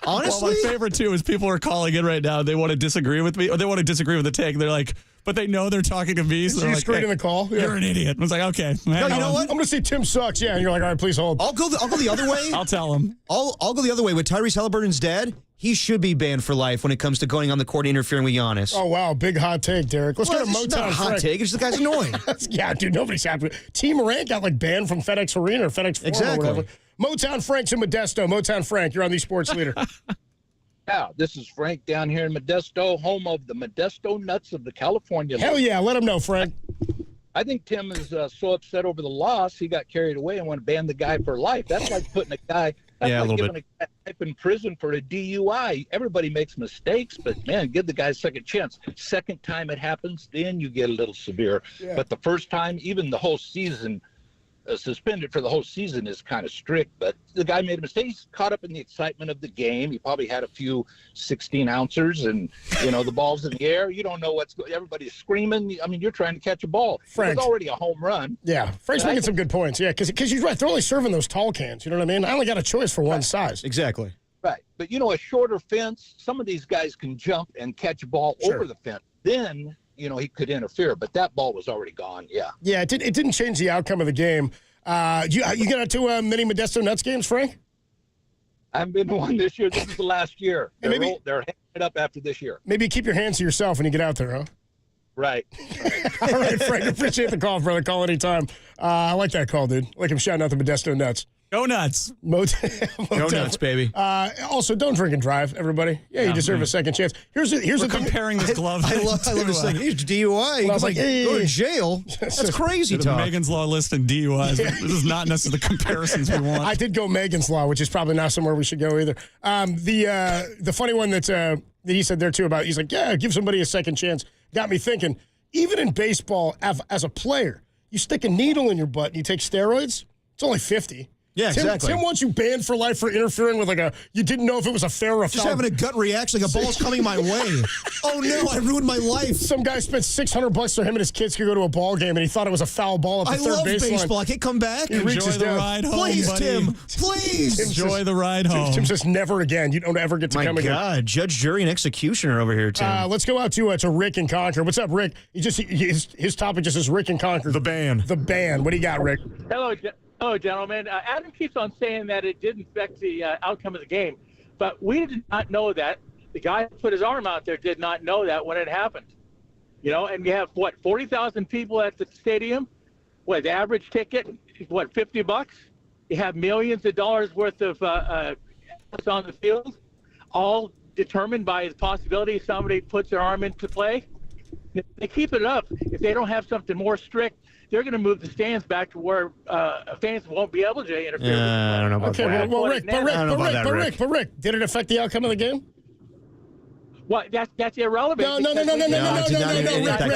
Honestly? Well, my favorite, too, is people are calling in right now. They want to disagree with me, or they want to disagree with the take. They're like, but they know they're talking to me. So you're like, screening the call. You're an idiot. I was like, okay. No, you know what? I'm going to say Tim sucks. Yeah, and you're like, all right, please hold. I'll go the other way. I'll tell him. I'll go the other way with Tyrese Halliburton's dad. He should be banned for life when it comes to going on the court and interfering with Giannis. Oh, wow. Big hot take, Derek. Let's go to Motown. It's not a hot Frank. take. It's just the guy's annoying. Yeah, dude, nobody's happy. T. Morant got banned from FedEx Arena or FedEx Forum Exactly. or whatever. Motown Frank's in Modesto. Motown Frank, you're on the Sports Leader. Yeah, this is Frank down here in Modesto, home of the Modesto Nuts of the California League. Hell yeah, let him know, Frank. I think Tim is so upset over the loss, he got carried away and want to ban the guy for life. That's like putting a guy, that's Yeah, a like little giving a guy life in prison for a DUI. Everybody makes mistakes, but man, give the guy a second chance. Second time it happens, then you get a little severe. Yeah. But the first time, even the whole season, suspended for the whole season is kind of strict, but the guy made a mistake. He's caught up in the excitement of the game. He probably had a few 16-ouncers and, the ball's in the air. You don't know what's going on. Everybody's screaming. I mean, you're trying to catch a ball. Frank. It was already a home run. Yeah, Frank's making some good points. Yeah, because he's right. They're only serving those tall cans. You know what I mean? I only got a choice for one size. Exactly. Right. But, a shorter fence, some of these guys can jump and catch a ball over the fence. Then he could interfere, but that ball was already gone. Yeah. Yeah, it didn't change the outcome of the game. You got to many Modesto Nuts games, Frank? I haven't been to one this year. This is the last year. Hey, They're hanging it up after this year. Maybe keep your hands to yourself when you get out there, huh? Right. All right, Frank. Appreciate the call, brother. Call anytime. I like that call, dude. I like him shouting out the Modesto Nuts. Go nuts. Go nuts, baby. Also, don't drink and drive, everybody. Yeah, you deserve a second chance. Here's We're the comparing this glove. I love this thing. He's DUI. I was like, hey. Go to jail. That's crazy The talk. Megan's Law list and DUIs. This is not necessarily the comparisons we want. I did go Megan's Law, which is probably not somewhere we should go either. The funny one that he said there too about, he's like, yeah, give somebody a second chance. Got me thinking, even in baseball, as a player, you stick a needle in your butt and you take steroids, it's only 50. Yeah, exactly. Tim wants you banned for life for interfering with you didn't know if it was a fair or a Just foul. having a gut reaction, like a ball's coming my way. Oh no, I ruined my life. Some guy spent $600 so him and his kids could go to a ball game, and he thought it was a foul ball at the I third love baseline. baseball. I can't come back. Enjoy the ride home, Please, buddy. Tim. Please. Enjoy the ride home. Tim says never again. You don't ever get to My come God, again. judge, jury, and executioner over here, Tim. Let's go out to Rick in Concord. What's up, Rick? His topic just says Rick in Concord. The ban. The ban. What do you got, Rick? Hello, gentlemen. Adam keeps on saying that it didn't affect the outcome of the game, but we did not know that. The guy who put his arm out there did not know that when it happened. And you have, 40,000 people at the stadium? The average ticket, $50? You have millions of dollars worth of on the field, all determined by the possibility somebody puts their arm into play. If they keep it up, if they don't have something more strict, they're going to move the stands back to where fans won't be able to interfere. I don't know about that. Well, Rick, Rick, did it affect the outcome of the game? Well, that's irrelevant. No,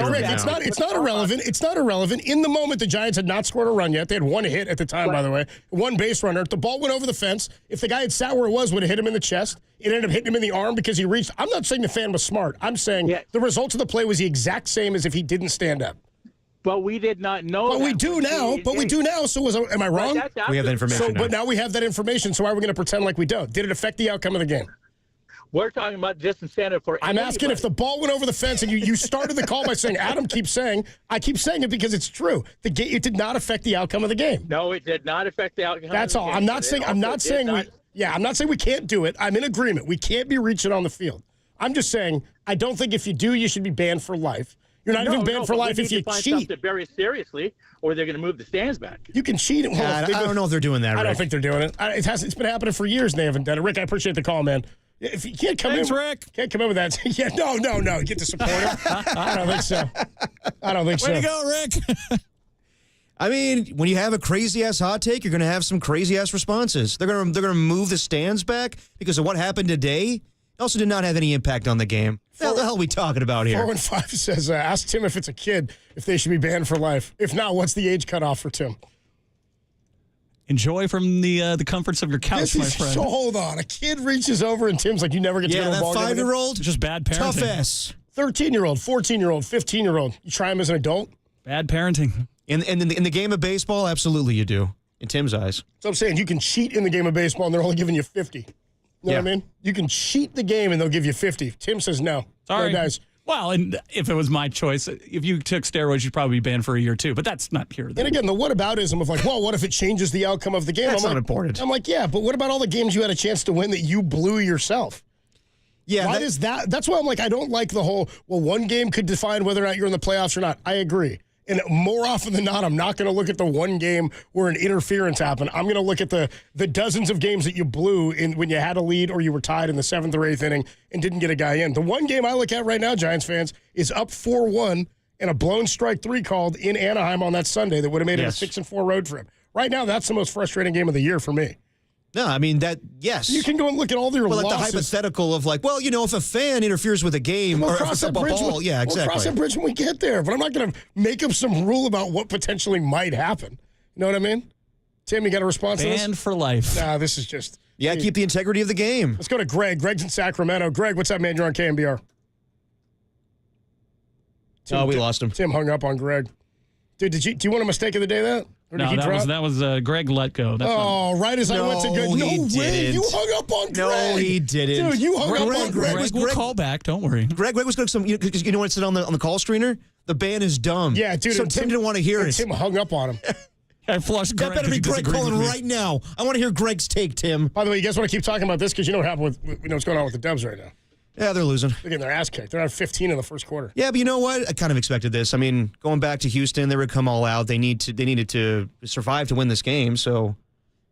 Rick. It's not irrelevant. It's not irrelevant. In the moment, the Giants had not scored a run yet. They had one hit at the time, by the way. One base runner. The ball went over the fence. If the guy had sat where it was, would have hit him in the chest. It ended up hitting him in the arm because he reached. I'm not saying the fan was smart. I'm saying the result of the play was the exact same as if he didn't stand up. But we did not know. But we do now. So am I wrong? We have that information. But now we have that information. So why are we going to pretend like we don't? Did it affect the outcome of the game? We're talking about distance standard for. I'm asking if the ball went over the fence, and you started the call by saying Adam keeps saying. I keep saying it because it's true. It did not affect the outcome of the game. No, it did not affect the outcome. That's all. I'm not saying. I'm not saying we can't do it. I'm in agreement. We can't be reaching on the field. I'm just saying I don't think if you do, you should be banned for life. You're not even banned for life if you cheat. Very seriously, or they're going to move the stands back. You can cheat. Well, I don't know if they're doing that. I don't think they're doing it. It's been happening for years, and they haven't done it. Rick, I appreciate the call, man. If you can't come Rick. Can't come in with that. Yeah, no. Get the support. I don't think so. Way to go, Rick. I mean, when you have a crazy-ass hot take, you're going to have some crazy-ass responses. They're going to move the stands back because of what happened today. It also did not have any impact on the game. What the hell are we talking about here? 415 says, ask Tim if it's a kid, if they should be banned for life. If not, what's the age cutoff for Tim? Enjoy from the comforts of your couch, my friend. So hold on. A kid reaches over and Tim's like, you never get to go to a ball game. Yeah, that 5-year-old. Just bad parenting. Tough ass. 13-year-old, 14-year-old, 15-year-old. You try him as an adult? Bad parenting. In the game of baseball, absolutely you do. In Tim's eyes. So I'm saying you can cheat in the game of baseball and they're only giving you 50. You know what I mean? You can cheat the game and they'll give you 50. Tim says no. Sorry. No, guys. Well, and if it was my choice, if you took steroids, you'd probably be banned for a year too. But that's not here. And again, the whataboutism of like, well, what if it changes the outcome of the game? That's not important. I'm like, yeah, but what about all the games you had a chance to win that you blew yourself? Yeah, why is that? That's why I'm like, I don't like the whole, well, one game could define whether or not you're in the playoffs or not. I agree. And more often than not, I'm not going to look at the one game where an interference happened. I'm going to look at the dozens of games that you blew in when you had a lead or you were tied in the 7th or 8th inning and didn't get a guy in. The one game I look at right now, Giants fans, is up 4-1 and a blown strike 3 called in Anaheim on that Sunday that would have made it a 6-4 road trip. Right now, that's the most frustrating game of the year for me. No, I mean, yes. You can go and look at all your losses. Like the hypothetical of like, well, if a fan interferes with a game or if it's a ball, yeah, exactly. We'll cross that bridge when we get there, but I'm not going to make up some rule about what potentially might happen. You know what I mean? Tim, you got a response to this? Banned for life. Nah, this is just... Yeah, keep the integrity of the game. Let's go to Greg. Greg's in Sacramento. Greg, what's up, man? You're on KNBR. We lost him. Tim hung up on Greg. Dude, do you want a mistake of the day that? No, that was Greg Letko. Right as I went to go. No way. You hung up on Greg. No, he didn't. Dude, you hung up on Greg. Greg will call back. Don't worry. Greg was going to you know what it said on the call screener? The ban is dumb. Yeah, dude. So Tim didn't want to hear it. Tim hung up on him. I flushed Greg. That better be Greg calling right now. I want to hear Greg's take, Tim. By the way, you guys want to keep talking about this because you know what happened what's going on with the Dubs right now. Yeah, they're losing. They're getting their ass kicked. They're on 15 in the first quarter. Yeah, but you know what? I kind of expected this. I mean, going back to Houston, they would come all out. They needed to survive to win this game. So,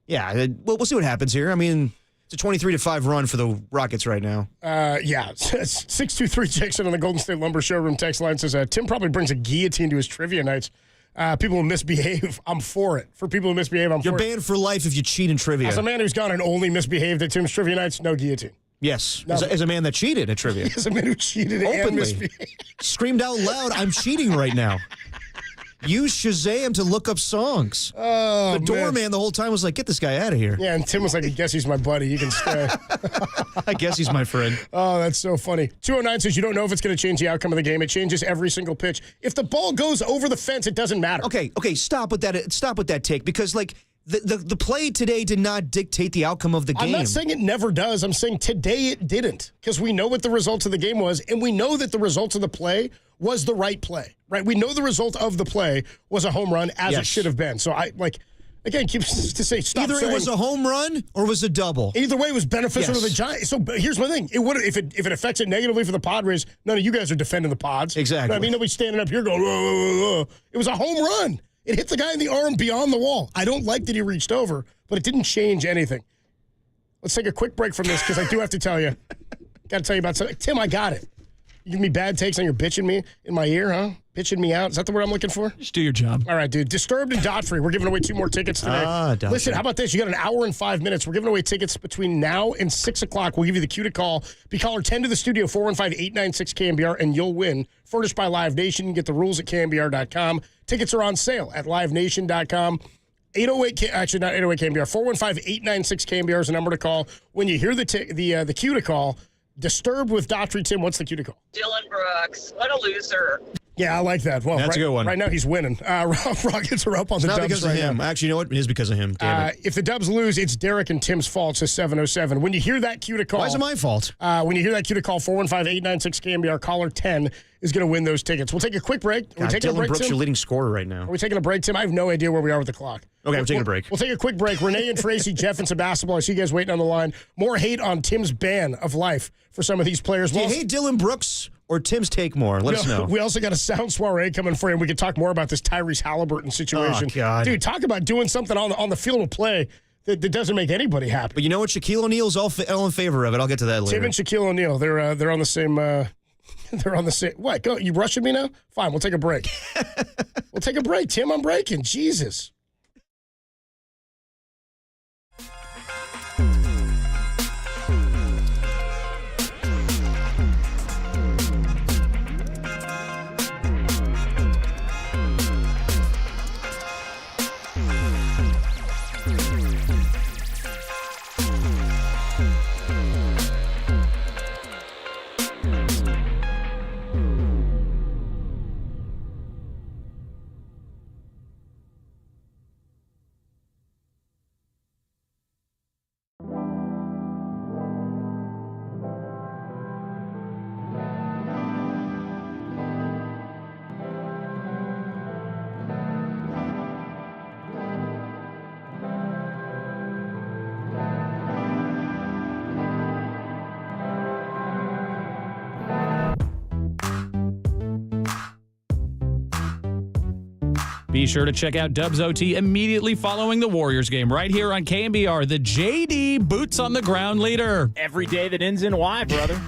yeah, we'll see what happens here. I mean, it's a 23-5 run for the Rockets right now. Yeah, 623 Jackson on the Golden State Lumber Showroom text line says, Tim probably brings a guillotine to his trivia nights. People who misbehave, I'm for it. For people who misbehave, I'm for it. You're banned for life if you cheat in trivia. As a man who's gone and only misbehaved at Tim's trivia nights, no guillotine. Yes, as a man that cheated at trivia. As a man who cheated openly, and misbehaved. Screamed out loud, "I'm cheating right now." Use Shazam to look up songs. Oh, the doorman the whole time was like, "Get this guy out of here." Yeah, and Tim was like, "I guess he's my buddy. He can stay." I guess he's my friend. Oh, that's so funny. 209 says you don't know if it's going to change the outcome of the game. It changes every single pitch. If the ball goes over the fence, it doesn't matter. Okay, stop with that. Stop with that take because like. The play today did not dictate the outcome of the game. I'm not saying it never does. I'm saying today it didn't because we know what the results of the game was, and we know that the results of the play was the right play, right? We know the result of the play was a home run as it should have been. So again, keeps to say stop Either saying, it was a home run or it was a double. Either way, it was beneficial to the Giants. So here's my thing. It would if it affects it negatively for the Padres, none of you guys are defending the Pods. Exactly. I mean, nobody's standing up here going, whoa, whoa, whoa, whoa. It was a home run. It hit the guy in the arm beyond the wall. I don't like that he reached over, but it didn't change anything. Let's take a quick break from this because I do have to tell you. Got to tell you about something. Tim, I got it. You give me bad takes and you're bitching me in my ear, huh? Bitching me out. Is that the word I'm looking for? Just do your job. All right, dude. Disturbed and Dot Free. We're giving away 2 more tickets today. Listen, how about this? You got an hour and 5 minutes. We're giving away tickets between now and 6 o'clock. We'll give you the cue to call. Be caller 10 to the studio, 415-896-KNBR, and you'll win. Furnished by Live Nation. You can get the rules at KNBR.com. Tickets are on sale at LiveNation.com. 808, actually not 808 KNBR, 415-896-KNBR is the number to call. When you hear the cue to call, Disturbed with Daughtry. Tim, what's the cue to call? Dylan Brooks. What a loser. Yeah, I like that. Well, that's a good one. Right now he's winning. Rockets are up on the Dubs. Not because of him. Actually, you know what? It is because of him. Damn it. If the Dubs lose, it's Derek and Tim's fault, says 707. When you hear that cue to call. Why is it my fault? When you hear that cue to call, 415-896-KNBR, caller 10 is going to win those tickets. We'll take a quick break. God, Dylan Brooks, your leading scorer right now. Are we taking a break, Tim? I have no idea where we are with the clock. Okay, we're taking a break. We'll take a quick break. Renee and Tracy, Jeff and some basketball. I see you guys waiting on the line. More hate on Tim's ban of life for some of these players. Do you hate Dylan Brooks or Tim's take more? Let us know. We also got a sound soiree coming for you, and we can talk more about this Tyrese Halliburton situation. Oh, God. Dude, talk about doing something on the field of play that doesn't make anybody happy. But you know what? Shaquille O'Neal's all in favor of it. I'll get to that later. Tim and Shaquille O'Neal, they're on the same... they're on the same... What? Go, you rushing me now? Fine, we'll take a break. We'll take a break, Tim. I'm breaking. Jesus. Be sure to check out Dubs OT immediately following the Warriors game right here on KNBR, the JD Boots on the Ground leader. Every day that ends in Y, brother.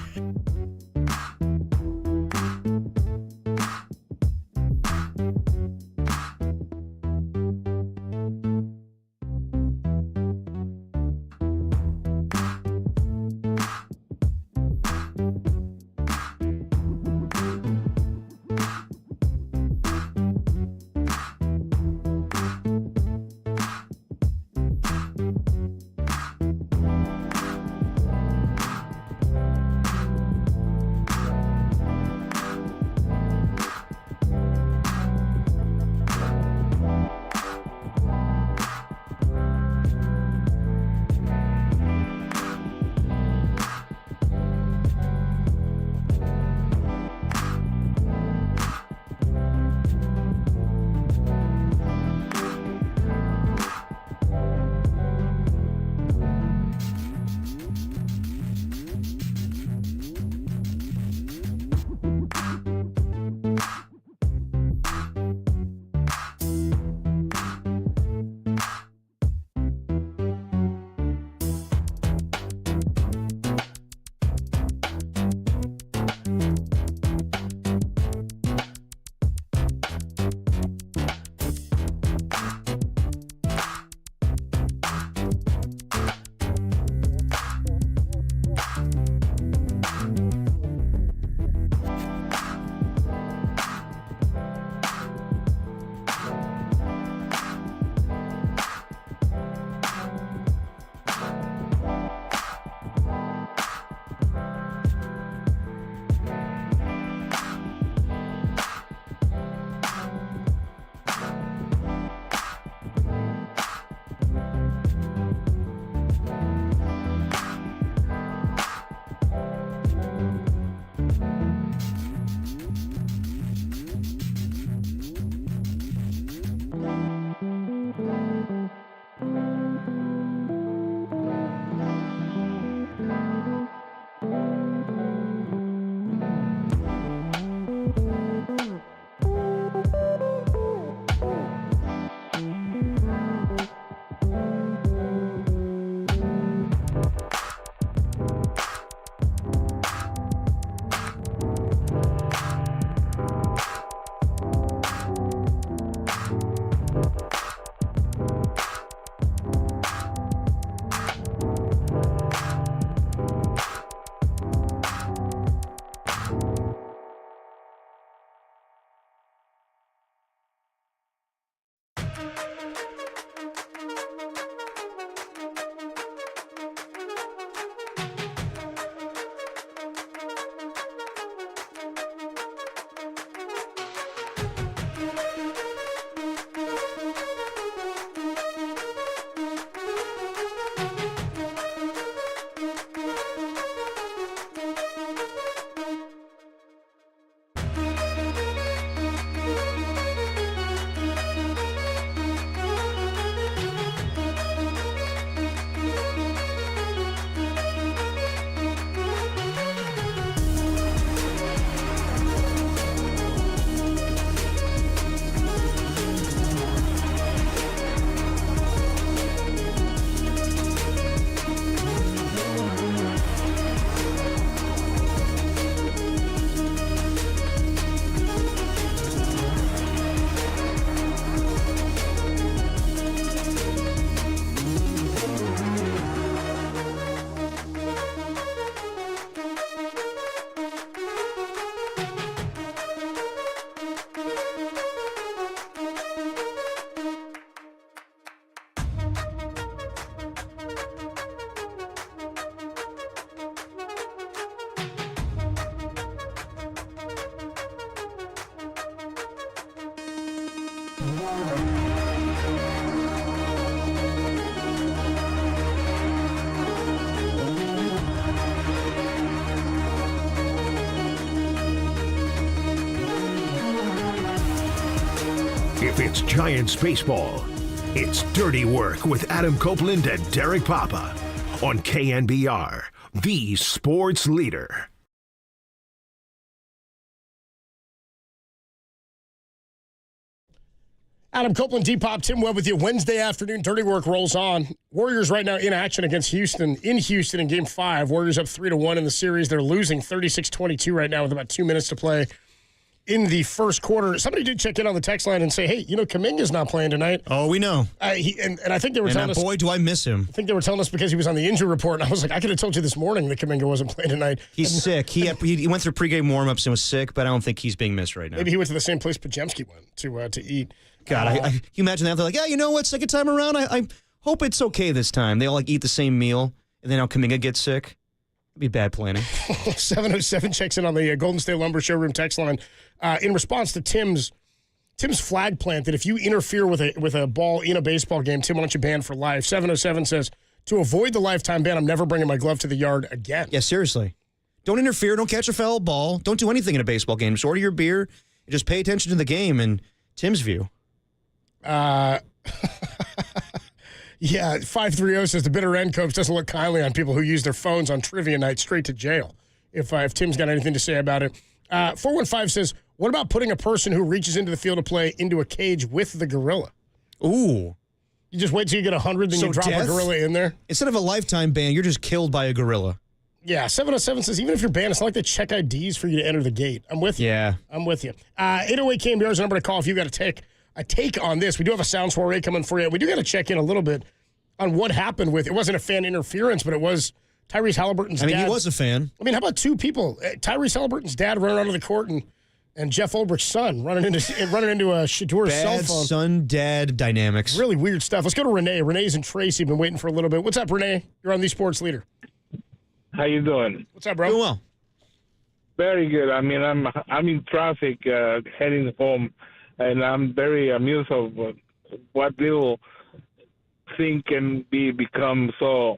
If it's Giants baseball, it's Dirty Work with Adam Copeland and Derek Papa on KNBR, the sports leader. Adam Copeland, Depop, Tim Webb with you. Wednesday afternoon, Dirty Work rolls on. Warriors right now in action against Houston, in Game 5. Warriors up 3-1 in the series. They're losing 36-22 right now with about 2 minutes to play in the first quarter. Somebody did check in on the text line and say, hey, Kuminga's not playing tonight. Oh, we know. And I think they were telling us. Boy, do I miss him. I think they were telling us because he was on the injury report. And I was like, I could have told you this morning that Kuminga wasn't playing tonight. He's sick. He went through pregame warm-ups and was sick, but I don't think he's being missed right now. Maybe he went to the same place Pajemski went to eat. God, can you imagine that? They're like, yeah, you know what? Second time around, I hope it's okay this time. They all eat the same meal, and then now Kuminga gets sick. It'd be bad planning. 707 checks in on the Golden State Lumber Showroom text line in response to Tim's flag plant that if you interfere with a ball in a baseball game, Tim wants you banned for life. 707 says, to avoid the lifetime ban, I'm never bringing my glove to the yard again. Yeah, seriously. Don't interfere. Don't catch a foul ball. Don't do anything in a baseball game. Just order your beer and just pay attention to the game. And Tim's view. Yeah, 530 says the bitter end coach doesn't look kindly on people who use their phones on trivia night straight to jail. If Tim's got anything to say about it. 415 says, what about putting a person who reaches into the field of play into a cage with the gorilla? Ooh. You just wait till you get 100, then you drop a gorilla in there? Instead of a lifetime ban, you're just killed by a gorilla. Yeah, 707 says, even if you're banned, it's not like they check IDs for you to enter the gate. I'm with you. Yeah. I'm with you. 808 KNBR is the number to call if you got a take on this. We do have a sound soiree coming for you. We do got to check in a little bit on what happened with, it wasn't a fan interference, but it was Tyrese Halliburton's dad. He was a fan. How about two people? Tyrese Halliburton's dad running onto the court and Jeff Ulbricht's son running into a Shadur's cell phone. Bad son-dad dynamics. Really weird stuff. Let's go to Renee. Renee's in Tracy. Been waiting for a little bit. What's up, Renee? You're on the Sports Leader. How you doing? What's up, bro? Doing well. Very good. I'm in traffic heading home, and I'm very amused of what little thing can become so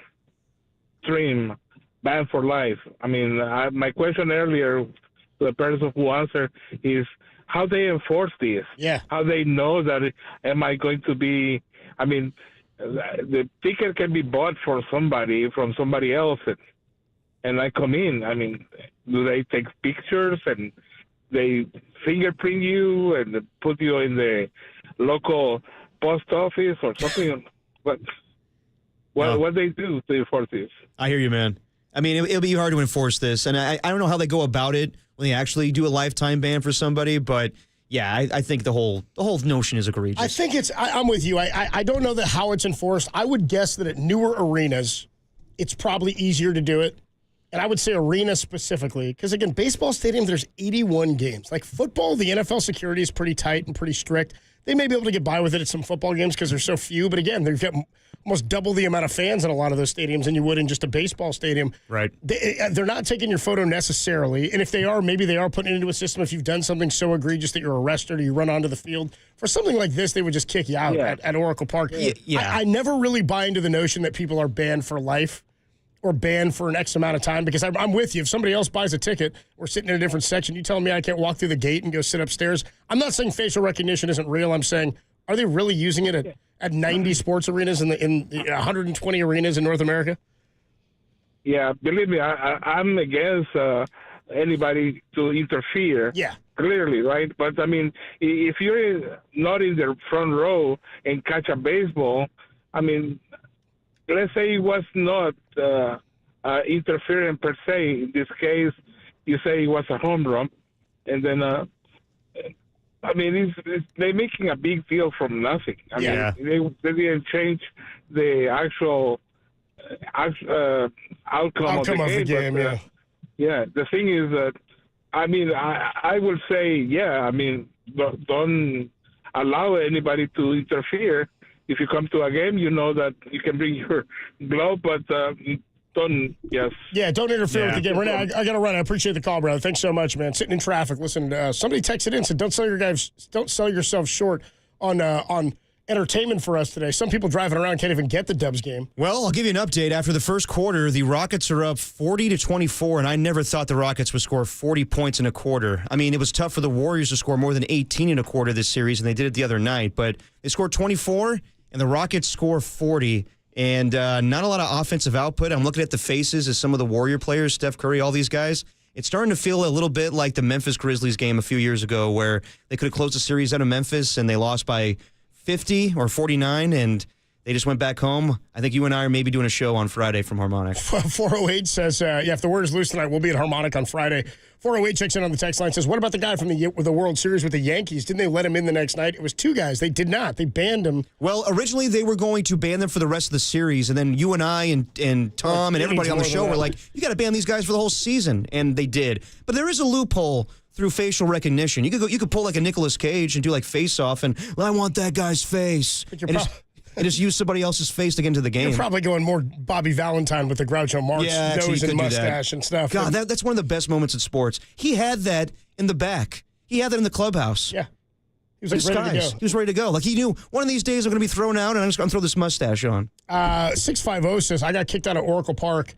extreme, banned for life. My question earlier to the person who answered is how they enforce this. Yeah. How they know that am I going to be? The ticket can be bought from somebody else. And I come in. Do they take pictures and they fingerprint you and put you in the local post office or something? What they do to enforce this? I hear you, man. It'll be hard to enforce this, and I don't know how they go about it when they actually do a lifetime ban for somebody. But yeah, I think the whole notion is egregious. I think I'm with you. I don't know how it's enforced. I would guess that at newer arenas, it's probably easier to do it. And I would say arena specifically, because again, baseball stadiums, there's 81 games. Like football, the NFL security is pretty tight and pretty strict. They may be able to get by with it at some football games because there's so few. But again, they've got almost double the amount of fans in a lot of those stadiums than you would in just a baseball stadium. Right. They're not taking your photo necessarily. And if they are, maybe they are putting it into a system if you've done something so egregious that you're arrested or you run onto the field. For something like this, they would just kick you out at Oracle Park. Yeah. I never really buy into the notion that people are banned for life or banned for an X amount of time, because I'm with you. If somebody else buys a ticket, we're sitting in a different section, you telling me I can't walk through the gate and go sit upstairs? I'm not saying facial recognition isn't real. I'm saying, are they really using it at 90 sports arenas in 120 arenas in North America? Yeah, believe me, I'm against anybody to interfere. Yeah. Clearly, right? But, if you're not in the front row and catch a baseball, let's say it was not interference per se. In this case, you say it was a home run, and then they're making a big deal from nothing. They didn't change the actual outcome of the game. The thing is that I would say don't allow anybody to interfere. If you come to a game, you know that you can bring your glove, but don't, Yeah, don't interfere with the game. Renee, I got to run. I appreciate the call, brother. Thanks so much, man. Sitting in traffic. Listen, somebody texted in and said, don't sell yourself short on entertainment for us today. Some people driving around can't even get the Dubs game. Well, I'll give you an update. After the first quarter, the Rockets are up 40-24, and I never thought the Rockets would score 40 points in a quarter. It was tough for the Warriors to score more than 18 in a quarter this series, and they did it the other night. But they scored 24, and the Rockets score 40, and not a lot of offensive output. I'm looking at the faces of some of the Warrior players, Steph Curry, all these guys. It's starting to feel a little bit like the Memphis Grizzlies game a few years ago where they could have closed the series out of Memphis, and they lost by 50 or 49, and they just went back home. I think you and I are maybe doing a show on Friday from Harmonic. 408 says, if the Warriors lose tonight, we'll be at Harmonic on Friday. 408 checks in on the text line, says, what about the guy from the World Series with the Yankees? Didn't they let him in the next night? It was 2 guys. They did not. They banned him. Well, originally they were going to ban them for the rest of the series, and then you and I and Tom and everybody on the show were like, you got to ban these guys for the whole season, and they did. But there is a loophole through facial recognition. You could pull like a Nicolas Cage and do like face off, and I want that guy's face. And just use somebody else's face to get into the game. You're probably going more Bobby Valentine with the Groucho Marx nose and mustache and stuff. God, that's one of the best moments in sports. He had that in the back. He had that in the clubhouse. Yeah. He was like ready to go. He was ready to go. Like he knew one of these days I'm going to be thrown out and I'm just going to throw this mustache on. 650 says, I got kicked out of Oracle Park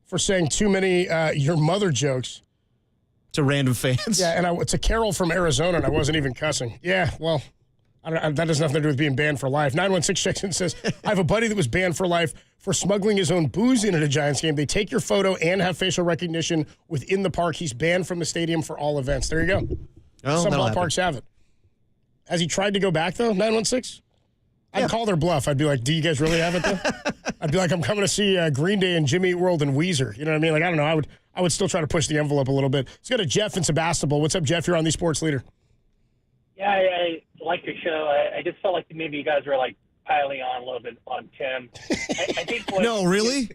for saying too many your mother jokes. To random fans. Yeah, and it's a Carol from Arizona, and I wasn't even cussing. Yeah, well, that has nothing to do with being banned for life. 916 checks in says, I have a buddy that was banned for life for smuggling his own booze in at a Giants game. They take your photo and have facial recognition within the park. He's banned from the stadium for all events. There you go. Oh, some ballparks have it. Has he tried to go back, though, 916? I'd call their bluff. I'd be like, do you guys really have it, though? I'd be like, I'm coming to see Green Day and Jimmy Eat World and Weezer. You know what I mean? Like, I don't know. I would still try to push the envelope a little bit. Let's go to Jeff in Sebastopol. What's up, Jeff? You're on the Sports Leader. Yeah, I like your show. I just felt like maybe you guys were like piling on a little bit on Tim. I think no, really?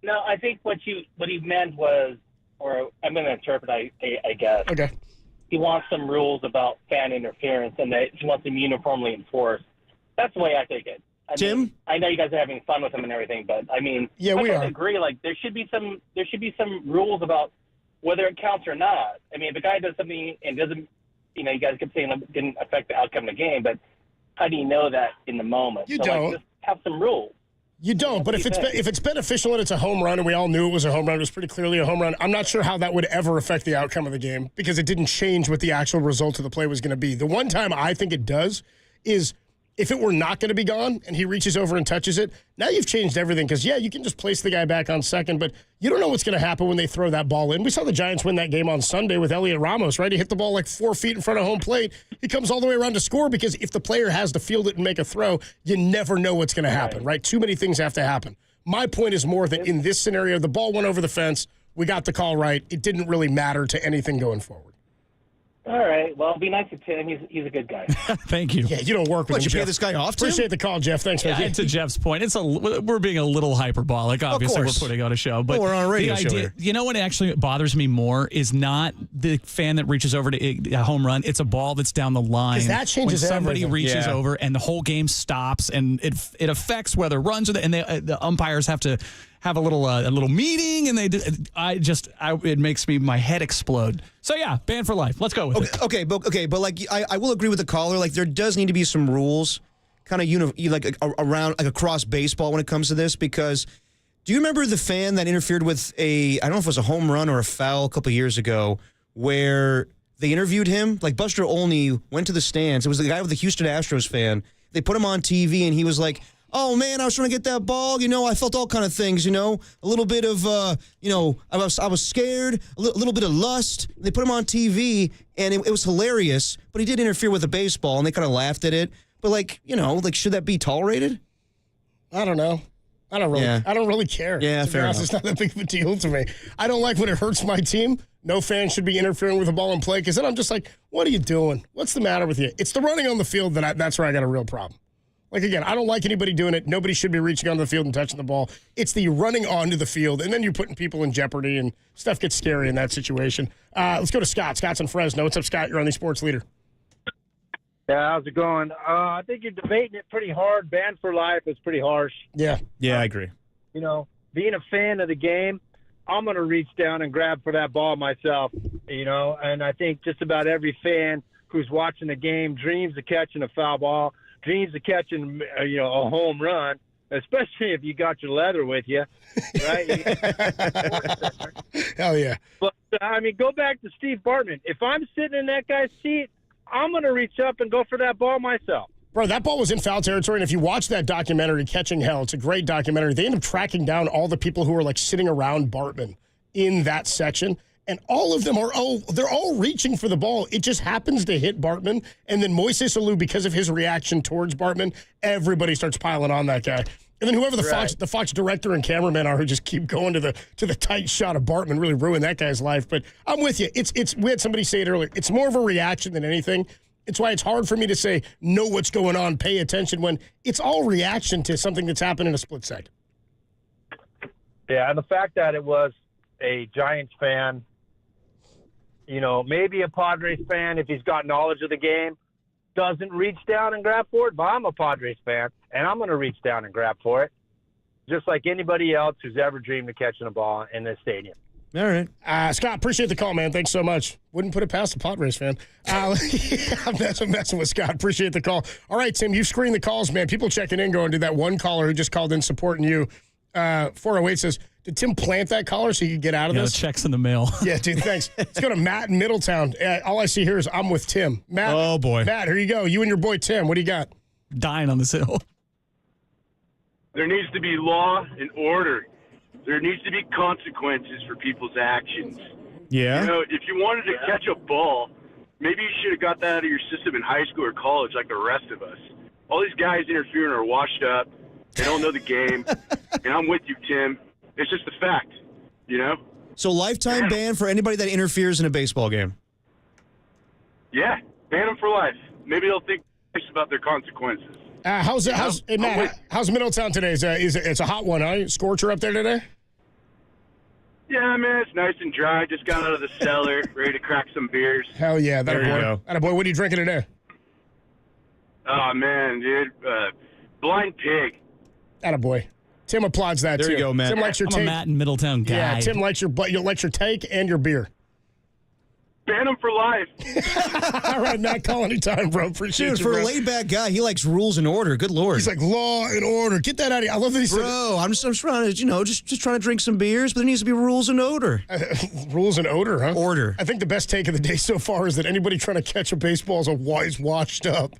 No, I think what he meant was, or I'm going to interpret, I guess. Okay. He wants some rules about fan interference and that he wants them uniformly enforced. That's the way I take it. Tim? I know you guys are having fun with him and everything, but I mean, yeah, we are. I agree. Like there should be some rules about whether it counts or not. I mean, if a guy does something and doesn't, you guys kept saying it didn't affect the outcome of the game, but how do you know that in the moment? You don't. Just have some rules. You don't, but if it's beneficial and it's a home run, and we all knew it was a home run, it was pretty clearly a home run, I'm not sure how that would ever affect the outcome of the game because it didn't change what the actual result of the play was going to be. The one time I think it does is if it were not going to be gone and he reaches over and touches it, now you've changed everything because, yeah, you can just place the guy back on second, but you don't know what's going to happen when they throw that ball in. We saw the Giants win that game on Sunday with Elliot Ramos, right? He hit the ball like 4 feet in front of home plate. He comes all the way around to score because if the player has to field it and make a throw, you never know what's going to happen, right? Too many things have to happen. My point is more that in this scenario, the ball went over the fence. We got the call right. It didn't really matter to anything going forward. All right. Well, be nice to Tim. He's a good guy. Thank you. Yeah, you don't work with him, you pay Jeff. this guy off, Tim? Appreciate the call, Jeff. Thanks, man. And to Jeff's point, we're being a little hyperbolic. Obviously, we're putting on a show, but we're on a radio the show idea, here. you know what actually bothers me more is not the fan that reaches over to a home run. It's a ball that's down the line. 'Cause that changes when somebody everything. reaches Yeah. over and the whole game stops, and it affects whether runs or and the umpires have to have a little meeting, and it makes my head explode. So yeah, ban for life. Let's go with it. Okay, but like I will agree with the caller. Like there does need to be some rules, kind of around like across baseball when it comes to this. Because do you remember the fan that interfered with I don't know if it was a home run or a foul a couple years ago, where they interviewed him? Like Buster Olney went to the stands. It was the guy with the Houston Astros fan. They put him on TV, and he was like, oh, man, I was trying to get that ball. I felt all kind of things, a little bit of, I was scared, a little bit of lust. They put him on TV, and it was hilarious, but he did interfere with the baseball, and they kind of laughed at it. But, should that be tolerated? I don't know. I don't really care. Yeah, fair enough. It's not that big of a deal to me. I don't like when it hurts my team. No fan should be interfering with the ball in play because then I'm just like, what are you doing? What's the matter with you? It's the running on the field that's where I got a real problem. Like, again, I don't like anybody doing it. Nobody should be reaching onto the field and touching the ball. It's the running onto the field, and then you're putting people in jeopardy, and stuff gets scary in that situation. Let's go to Scott. Scott's in Fresno. What's up, Scott? You're on the Sports Leader. Yeah, how's it going? I think you're debating it pretty hard. Banned for life is pretty harsh. Yeah. Yeah, I agree. Being a fan of the game, I'm going to reach down and grab for that ball myself, and I think just about every fan who's watching the game dreams of catching a foul ball, dreams of catching, a home run, especially if you got your leather with you, right? Hell yeah. But, go back to Steve Bartman. If I'm sitting in that guy's seat, I'm going to reach up and go for that ball myself. Bro, that ball was in foul territory, and if you watch that documentary, Catching Hell, it's a great documentary. They end up tracking down all the people who were, sitting around Bartman in that section, and all of them they're all reaching for the ball. It just happens to hit Bartman, and then Moises Alou, because of his reaction towards Bartman, everybody starts piling on that guy. And then whoever the Fox director and cameraman are who just keep going to the tight shot of Bartman really ruined that guy's life. But I'm with you. We had somebody say it earlier. It's more of a reaction than anything. It's why it's hard for me to say, know what's going on, pay attention, when it's all reaction to something that's happened in a split second. Yeah, and the fact that it was a Giants fan, maybe a Padres fan if he's got knowledge of the game, doesn't reach down and grab for it, but I'm a Padres fan, and I'm going to reach down and grab for it, just like anybody else who's ever dreamed of catching a ball in this stadium. All right. Scott, appreciate the call, man. Thanks so much. Wouldn't put it past a Padres fan. I'm messing with Scott. Appreciate the call. All right, Tim, you screen the calls, man. People checking in going to that one caller who just called in supporting you. 408 says, did Tim plant that caller so you could get out of this? The check's in the mail. Yeah, dude, thanks. Let's go to Matt in Middletown. All I see here is I'm with Tim. Matt. Oh, boy. Matt, here you go. You and your boy Tim. What do you got? Dying on this hill. There needs to be law and order. There needs to be consequences for people's actions. Yeah. If you wanted to catch a ball, maybe you should have got that out of your system in high school or college like the rest of us. All these guys interfering are washed up. They don't know the game. And I'm with you, Tim. It's just a fact, So lifetime ban for anybody that interferes in a baseball game. Yeah, ban them for life. Maybe they'll think twice about their consequences. How's Middletown today? It's a hot one, huh? Scorcher up there today? Yeah, man, it's nice and dry. Just got out of the cellar, ready to crack some beers. Hell yeah, There you go. Attaboy. What are you drinking today? Oh, man, dude. Blind Pig. Attaboy. Tim applauds that, too. There you go, Matt. Tim likes your I'm take. a Matt in Middletown guy. Yeah, Tim likes your take and your beer. Ban them for life. All right, Matt, call anytime, bro. Appreciate Dude, you, for bro. a laid-back guy, he likes rules and order. Good Lord. He's like, law and order. Get that out of here. I love that he said Bro, I'm just trying to, just trying to drink some beers, but there needs to be rules and order. rules and odor, huh? Order. I think the best take of the day so far is that anybody trying to catch a baseball is washed up.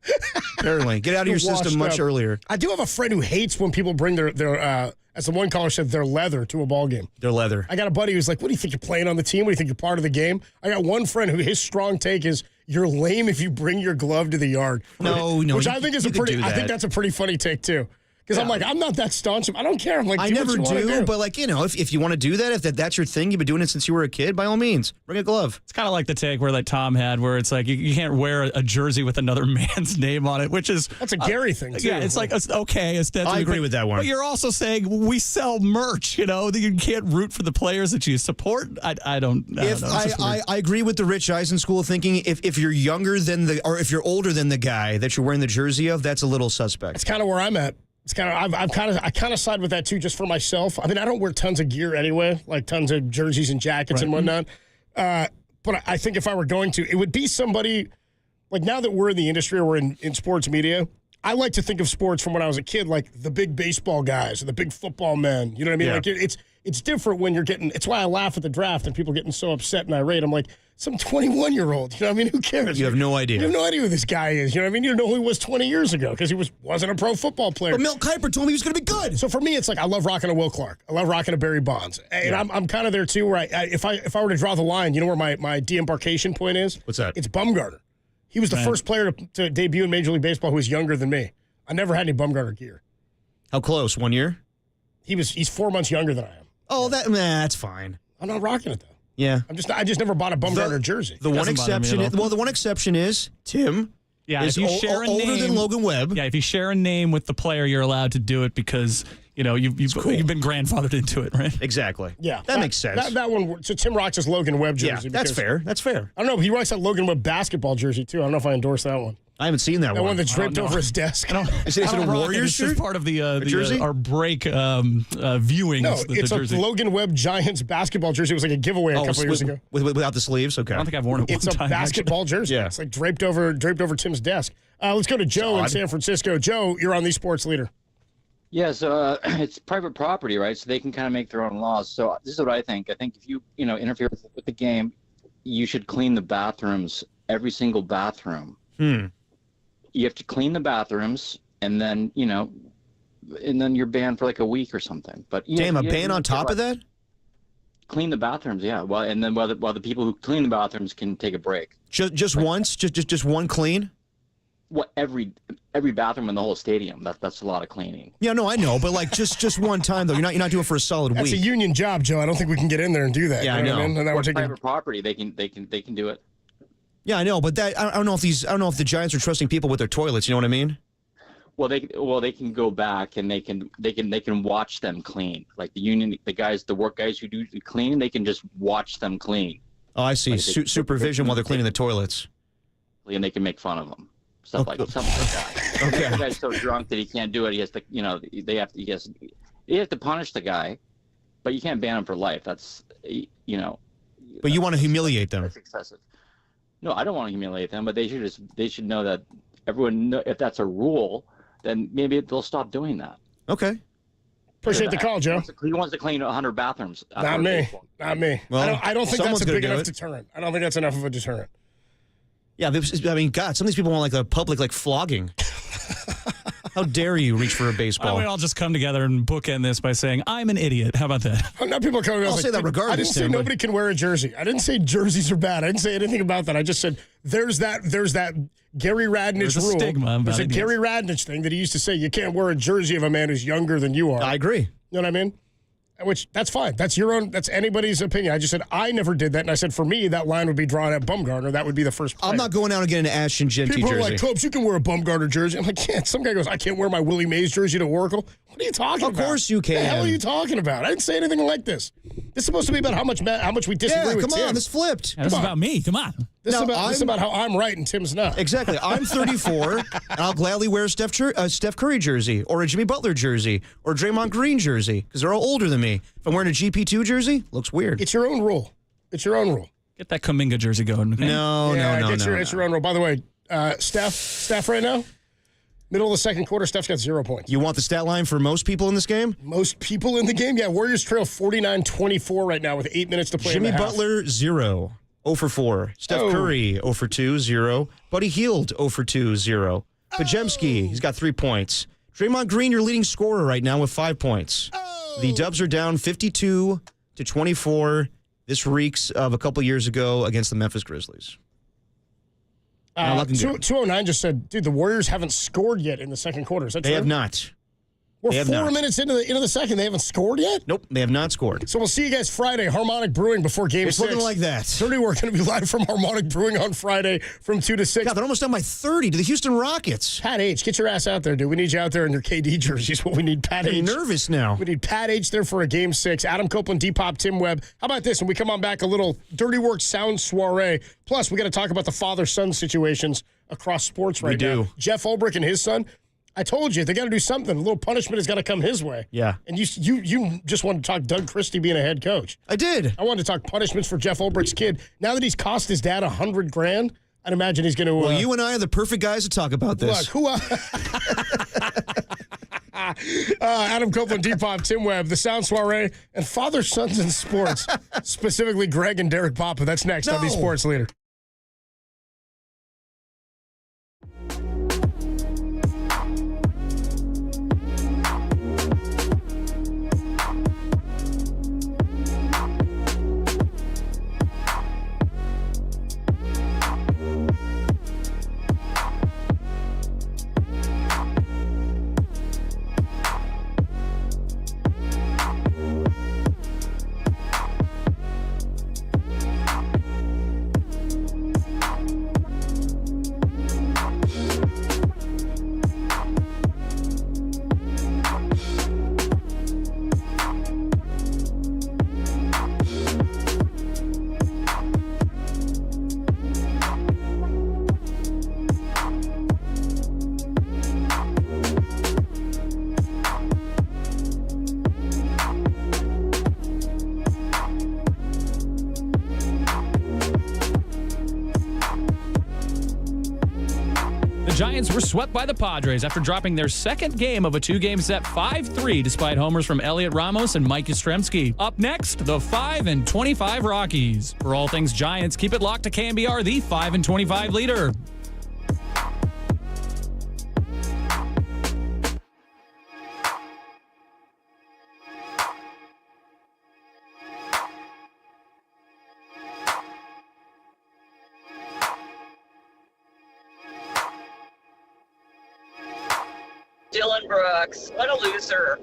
Apparently. Get out of your system much earlier. I do have a friend who hates when people bring their as the one caller said, their leather to a ball game. Their leather. I got a buddy who's like, what do you think, you're playing on the team? What do you think, you're part of the game? I got one friend who his strong take is, you're lame if you bring your glove to the yard. No. Which I think is I think that's a pretty funny take, too. Because I'm like, I'm not that staunch. I don't care. I'm like, I do never what you do, but like, if you want to do that, if that's your thing, you've been doing it since you were a kid, by all means, bring a glove. It's kind of like the take where Tom had, where it's like you can't wear a jersey with another man's name on it, which is that's a Gary thing too. Yeah, it's like okay, I agree with that one. But you're also saying we sell merch. That you can't root for the players that you support. I don't know. I agree with the Rich Eisen school of thinking. If you're younger than or if you're older than the guy that you're wearing the jersey of, that's a little suspect. It's kind of where I'm at. It's kind of I kind of side with that too, just for myself. I mean, I don't wear tons of gear anyway, like tons of jerseys and jackets and whatnot. But I think if I were going to, it would be somebody like, now that we're in the industry or we're in sports media, I like to think of sports from when I was a kid, like the big baseball guys or the big football men. You know what I mean? Yeah. Like it's different when you're getting. It's why I laugh at the draft and people getting so upset and irate. I'm like, some 21-year-old. You know what I mean? Who cares? You have no idea. You have no idea who this guy is. You know what I mean? You don't know who he was 20 years ago because he wasn't a pro football player. But Milt Kiper told me he was going to be good. So for me, it's like I love rocking a Will Clark. I love rocking a Barry Bonds. And I'm kind of there too. Where if I were to draw the line, you know where my deembarkation point is? What's that? It's Bumgarner. He was the first player to debut in Major League Baseball who was younger than me. I never had any Bumgarner gear. How close? 1 year? He's 4 months younger than I am. Oh, that's fine. I'm not rocking it though. Yeah. I just never bought a Bumgarner jersey. The one exception is Tim. Yeah, is if you share a older name, than Logan Webb. Yeah, if you share a name with the player, you're allowed to do it because you've been grandfathered into it, right? Exactly. Yeah, that makes sense. That one. So Tim rocks his Logan Webb jersey. Yeah, that's fair. That's fair. I don't know. He rocks that Logan Webb basketball jersey too. I don't know if I endorse that one. I haven't seen that one. That one that's draped over his desk. Is it a Warriors shirt? It's part of the jersey? Our break viewing. No, the it's jersey. a Logan Webb Giants basketball jersey. It was like a giveaway a couple years ago. Without the sleeves? Okay. I don't think I've worn it It's one a time. basketball jersey. Yeah. It's like draped over Tim's desk. Let's go to Joe in San Francisco. Joe, you're on the Sports Leader. Yeah, so it's private property, right? So they can kind of make their own laws. So this is what I think. I think if you interfere with the game, you should clean the bathrooms, every single bathroom. You have to clean the bathrooms, and then you're banned for like a week or something. But Damn, a ban on top of that? Clean the bathrooms, yeah. Well, and then while the people who clean the bathrooms can take a break. Just once? Just one clean? What every bathroom in the whole stadium? That's a lot of cleaning. Yeah, no, I know, but like just one time though. You're not doing it for a solid That's week. a union job, Joe. I don't think we can get in there and do that. Yeah, you know I know. what I mean? And now we're Or taking private property, they can do it. Yeah, I know, but I don't know if the Giants are trusting people with their toilets. You know what I mean? Well, they can go back and they can watch them clean. Like the work guys who do the cleaning, they can just watch them clean. Oh, I see. Like Supervision while they're cleaning the toilets. And they can make fun of them. Stuff like that. Okay. The guy's so drunk that he can't do it. He has to, you have to punish the guy, but you can't ban him for life. That's, But you want to humiliate them. That's excessive. No, I don't want to humiliate them, but they should know that everyone if that's a rule, then maybe they'll stop doing that. Okay. Appreciate the call, Joe. He wants to clean 100 bathrooms. Not me. Not me. Well, I don't think that's a someone's big gonna do enough it. deterrent. I don't think that's enough of a deterrent. Yeah, I mean, God, some of these people want like a public flogging. How dare you reach for a Why don't baseball? we all just come together and bookend this by saying, I'm an idiot. How about that? Now people are coming. I'll say that regardless, I didn't say Tim, but- nobody can wear a jersey. I didn't say jerseys are bad. I didn't say anything about that. I just said there's that Gary Radnich There's a rule. stigma about There's a it, Gary Radnich thing that he used to say you can't wear a jersey of a man who's younger than you are. I agree. You know what I mean? Which, that's fine. That's your own. That's anybody's opinion. I just said I never did that, and I said for me that line would be drawn at Bumgarner. That would be the first player. I'm not going out and getting an Ashton Genty People jersey. are like, Cobes, you can wear a Bumgarner jersey. I'm like, yeah. Some guy goes, I can't wear my Willie Mays jersey to Oracle. What are you talking about? Of course you What the hell can. are you talking about? I didn't say anything like this. This is supposed to be about how much we disagree Yeah, with come Tim. on, this flipped. Yeah, this is about me. Come on. This is Now, about how I'm right and Tim's not. Exactly. I'm 34, and I'll gladly wear a Steph Curry jersey, or a Jimmy Butler jersey, or a Draymond Green jersey, because they're all older than me. If I'm wearing a GP2 jersey, looks weird. It's your own rule. It's your own rule. Get that Kuminga jersey going. Okay? No. It's your own rule. By the way, Steph right now, middle of the second quarter, Steph's got 0 points. You want the stat line for most people in this game? Most people in the game? Yeah, Warriors trail 49-24 right now with 8 minutes to play Jimmy in the half. Butler, 0. 0 for 4. Steph Curry, 0 for 2, 0. Buddy Hield, 0 for 2, 0. Pajemski, he's got 3 points. Draymond Green, your leading scorer right now with 5 points. The Dubs are down 52-24. This reeks of a couple years ago against the Memphis Grizzlies. 209 just said, dude, the Warriors haven't scored yet in the second quarter. Is that They true? have not. We're They have 4 not. minutes into the second. They haven't scored yet? Nope, they have not scored. So we'll see you guys Friday, Harmonic Brewing before Game 6. It's looking like that. 30, we're going to be live from Harmonic Brewing on Friday from 2 to 6. God, they're almost down by 30 to the Houston Rockets. Pat H, get your ass out there, dude. We need you out there in your KD jerseys. What we need, Pat I'm H. nervous now. We need Pat H there for a Game 6. Adam Copeland, Depop, Tim Webb. How about this? When we come on back, a little Dirty Work Sound Soiree. Plus, we got to talk about the father-son situations across sports right now. do. Jeff Ulbrich and his son. I told you, they got to do something. A little punishment has got to come his way. Yeah. And you just wanted to talk Doug Christie being a head coach. I did. I wanted to talk punishments for Jeff Ulbricht's kid. Now that he's cost his dad $100,000, I'd imagine he's going to. Well, you and I are the perfect guys to talk about this. Look, Adam Copeland, Depop, Tim Webb, the Sound Soiree, and Father Sons in Sports, specifically Greg and Derek Papa. That's next on the Sports Leader. The Giants were swept by the Padres after dropping their second game of a 2-game set 5-3 despite homers from Elliot Ramos and Mike Yastrzemski. Up next, the 5-25 Rockies. For all things Giants, keep it locked to KNBR, the 5-25 leader. Dylan Brooks, what a loser.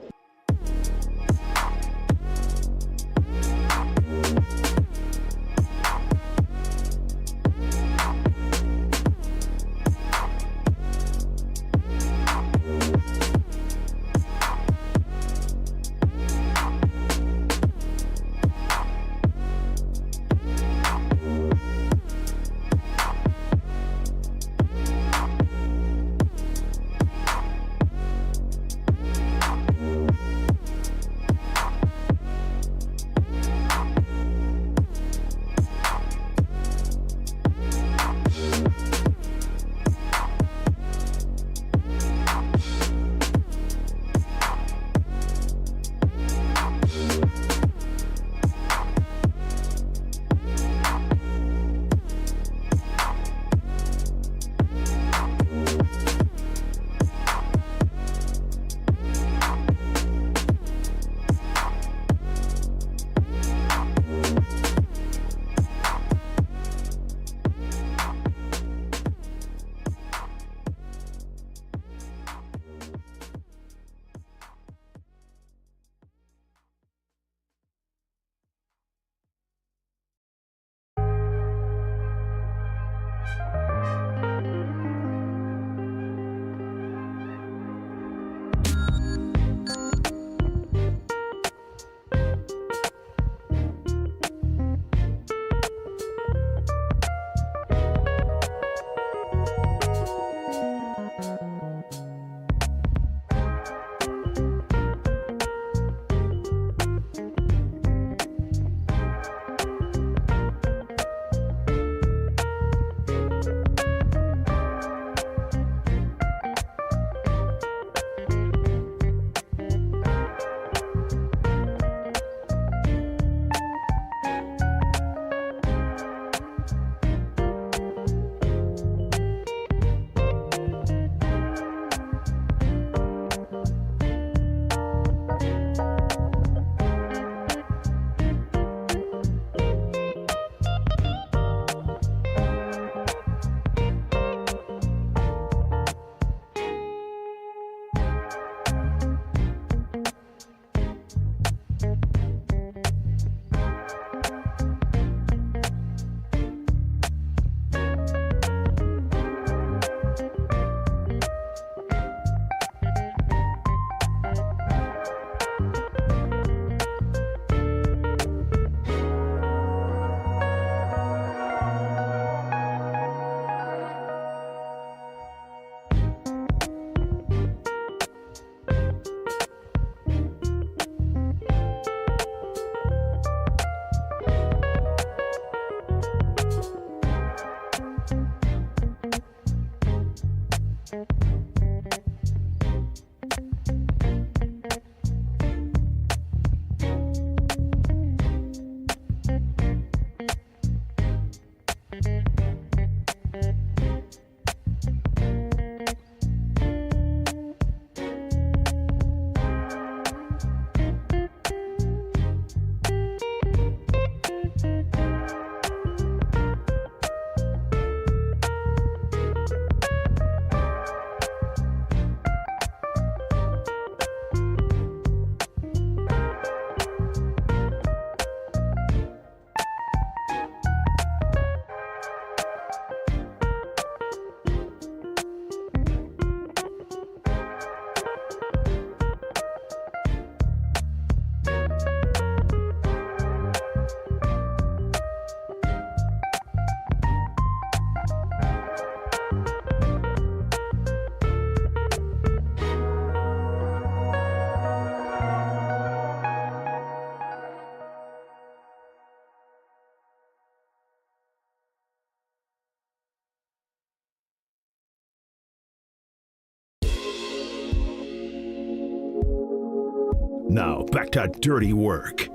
Now, back to dirty work.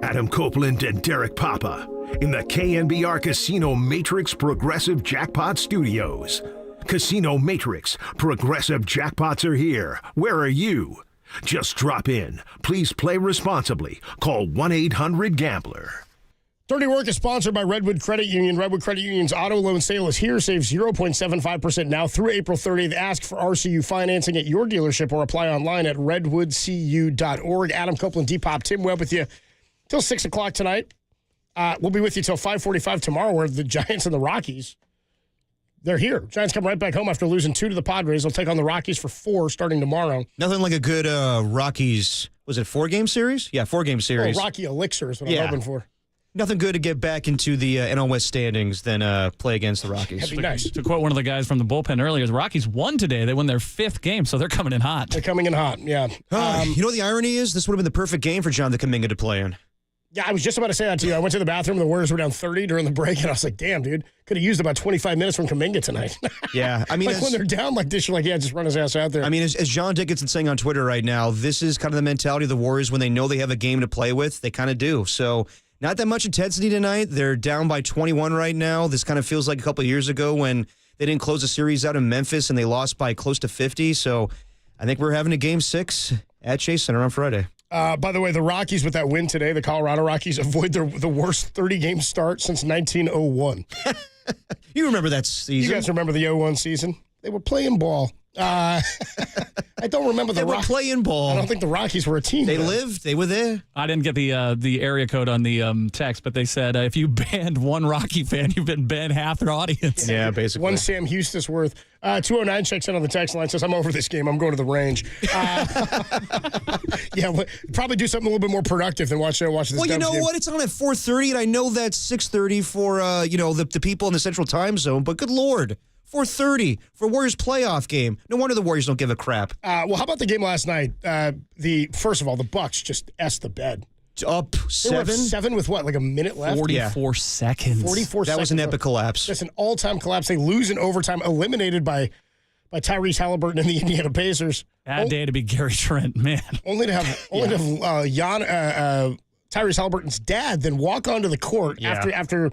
Adam Copeland and Derek Papa in the KNBR Casino Matrix Progressive Jackpot Studios. Casino Matrix Progressive Jackpots are here. Where are you? Just drop in. Please play responsibly. Call 1-800-GAMBLER. Dirty Work is sponsored by Redwood Credit Union. Redwood Credit Union's auto loan sale is here. Save 0.75% now through April 30th. Ask for RCU financing at your dealership or apply online at redwoodcu.org. Adam Copeland, Depop, Tim Webb with you till 6 o'clock tonight. We'll be with you till 5:45 tomorrow, where the Giants and the Rockies, they're here. Giants come right back home after losing 2 to the Padres. They'll take on the Rockies for 4 starting tomorrow. Nothing like a good Rockies, was it 4-game series? Yeah, 4-game series. Rocky Elixir is what I'm hoping for. Nothing good to get back into the NL West standings than play against the Rockies. That'd be nice. To quote one of the guys from the bullpen earlier, the Rockies won today. They won their 5th game, so they're coming in hot. They're coming in hot, yeah. You know what the irony is? This would have been the perfect game for Jonathan Kuminga to play in. Yeah, I was just about to say that to you. I went to the bathroom, the Warriors were down 30 during the break, and I was like, damn, dude, could have used about 25 minutes from Kuminga tonight. Yeah, I mean, like when they're down like this, you're like, yeah, just run his ass out there. I mean, as John Dickinson's saying on Twitter right now, this is kind of the mentality of the Warriors when they know they have a game to play with. They kind of do. So not that much intensity tonight. They're down by 21 right now. This kind of feels like a couple of years ago when they didn't close the series out in Memphis and they lost by close to 50. So I think we're having a Game 6 at Chase Center on Friday. By the way, the Rockies with that win today, the Colorado Rockies avoid the worst 30-game start since 1901. You remember that season? You guys remember the 01 season? They were playing ball. I don't remember They were playing ball. I don't think the Rockies were a team. They then. lived. They were there. I didn't get the area code on the text, but they said if you banned one Rocky fan, you've been banned half their audience. Yeah, basically. One Sam Houston's worth. 209 checks in on the text line, says, I'm over this game. I'm going to the range. Yeah, probably do something a little bit more productive than watch this Well, you know game. what? It's on at 4:30, and I know that's 6:30 for the people in the Central Time Zone, but good Lord. 4:30 for Warriors playoff game. No wonder the Warriors don't give a crap. Well, how about the game last night? First of all, the Bucks just S the bed. Up 7? They were up 7 with what, like a minute left? 44 seconds. 44 seconds. That was an epic collapse. That's an all-time collapse. They lose in overtime, eliminated by Tyrese Halliburton and the Indiana Pacers. Bad day to be Gary Trent, man. Only to have Tyrese Halliburton's dad then walk onto the court after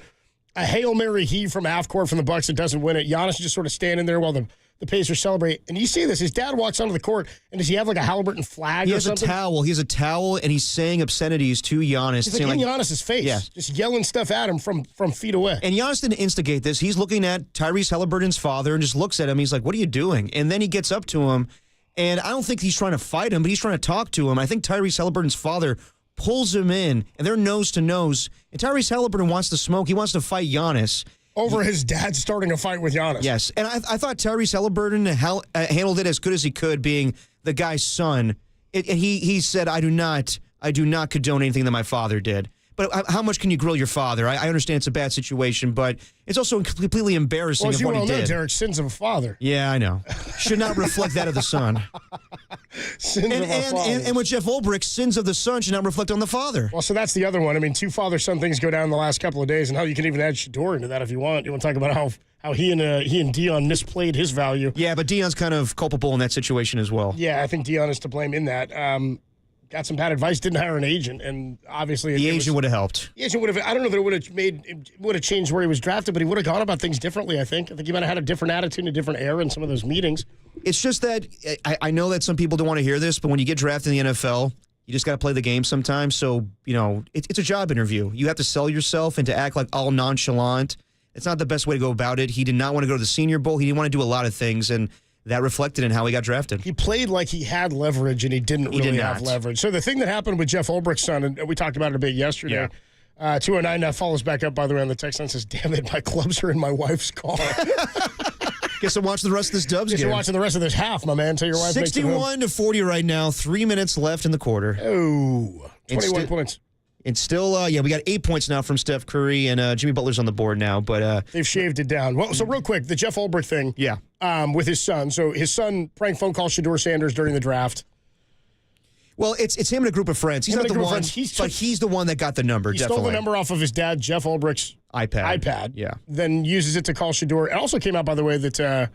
a Hail Mary heave from half court from the Bucks that doesn't win it. Giannis just sort of standing there while the Pacers celebrate. And you see this. His dad walks onto the court, and does he have like a Halliburton flag or something? He has a towel, and he's saying obscenities to Giannis. He's like in Giannis's face. Yeah. Just yelling stuff at him from feet away. And Giannis didn't instigate this. He's looking at Tyrese Halliburton's father and just looks at him. He's like, what are you doing? And then he gets up to him, and I don't think he's trying to fight him, but he's trying to talk to him. I think Tyrese Halliburton's father pulls him in, and they're nose to nose. And Tyrese Halliburton wants to smoke. He wants to fight Giannis. Over his dad starting a fight with Giannis. Yes, and I thought Tyrese Halliburton handled it as good as he could, being the guy's son. And he said, I do not condone anything that my father did. But how much can you grill your father? I understand it's a bad situation, but it's also completely embarrassing of what he did. Well, as you well know, Derek, sins of a father. Yeah, I know. Should not reflect that of the son. Sins of a father. And with Jeff Ulbrich, sins of the son should not reflect on the father. Well, so that's the other one. I mean, 2 father-son things go down the last couple of days, and how you can even add Shador into that if you want. You want to talk about how he and Dion misplayed his value. Yeah, but Dion's kind of culpable in that situation as well. Yeah, I think Dion is to blame in that. Got some bad advice, didn't hire an agent, and obviously the agent would have helped. The agent would have. I don't know that it would have changed where he was drafted, but he would have gone about things differently. I think he might have had a different attitude, a different air in some of those meetings. It's just that I know that some people don't want to hear this, but when you get drafted in the NFL, you just got to play the game sometimes. So it's a job interview. You have to sell yourself and to act like all nonchalant. It's not the best way to go about it. He did not want to go to the Senior Bowl. He didn't want to do a lot of things, and that reflected in how he got drafted. He played like he had leverage, and he didn't really have leverage. So the thing that happened with Jeff Ulbricht's son, and we talked about it a bit yesterday, 209 now follows back up, by the way, on the text line, says, damn it, my clubs are in my wife's car. Guess I'm watching the rest of this Dubs game. Guess you're watching the rest of this half, my man, until your wife makes it home. 61-40 right now, 3 minutes left in the quarter. Oh, 21 points. It's still, we got 8 points now from Steph Curry, and Jimmy Butler's on the board now. But they've shaved it down. Well, so real quick, the Jeff Ulbrich thing. Yeah. With his son. So his son prank phone called Shador Sanders during the draft. Well, it's him and a group of friends. He's not the one, but he's the one that got the number, he definitely. Stole the number off of his dad, Jeff Ulbricht's iPad. Yeah. Then uses it to call Shador. It also came out, by the way, that,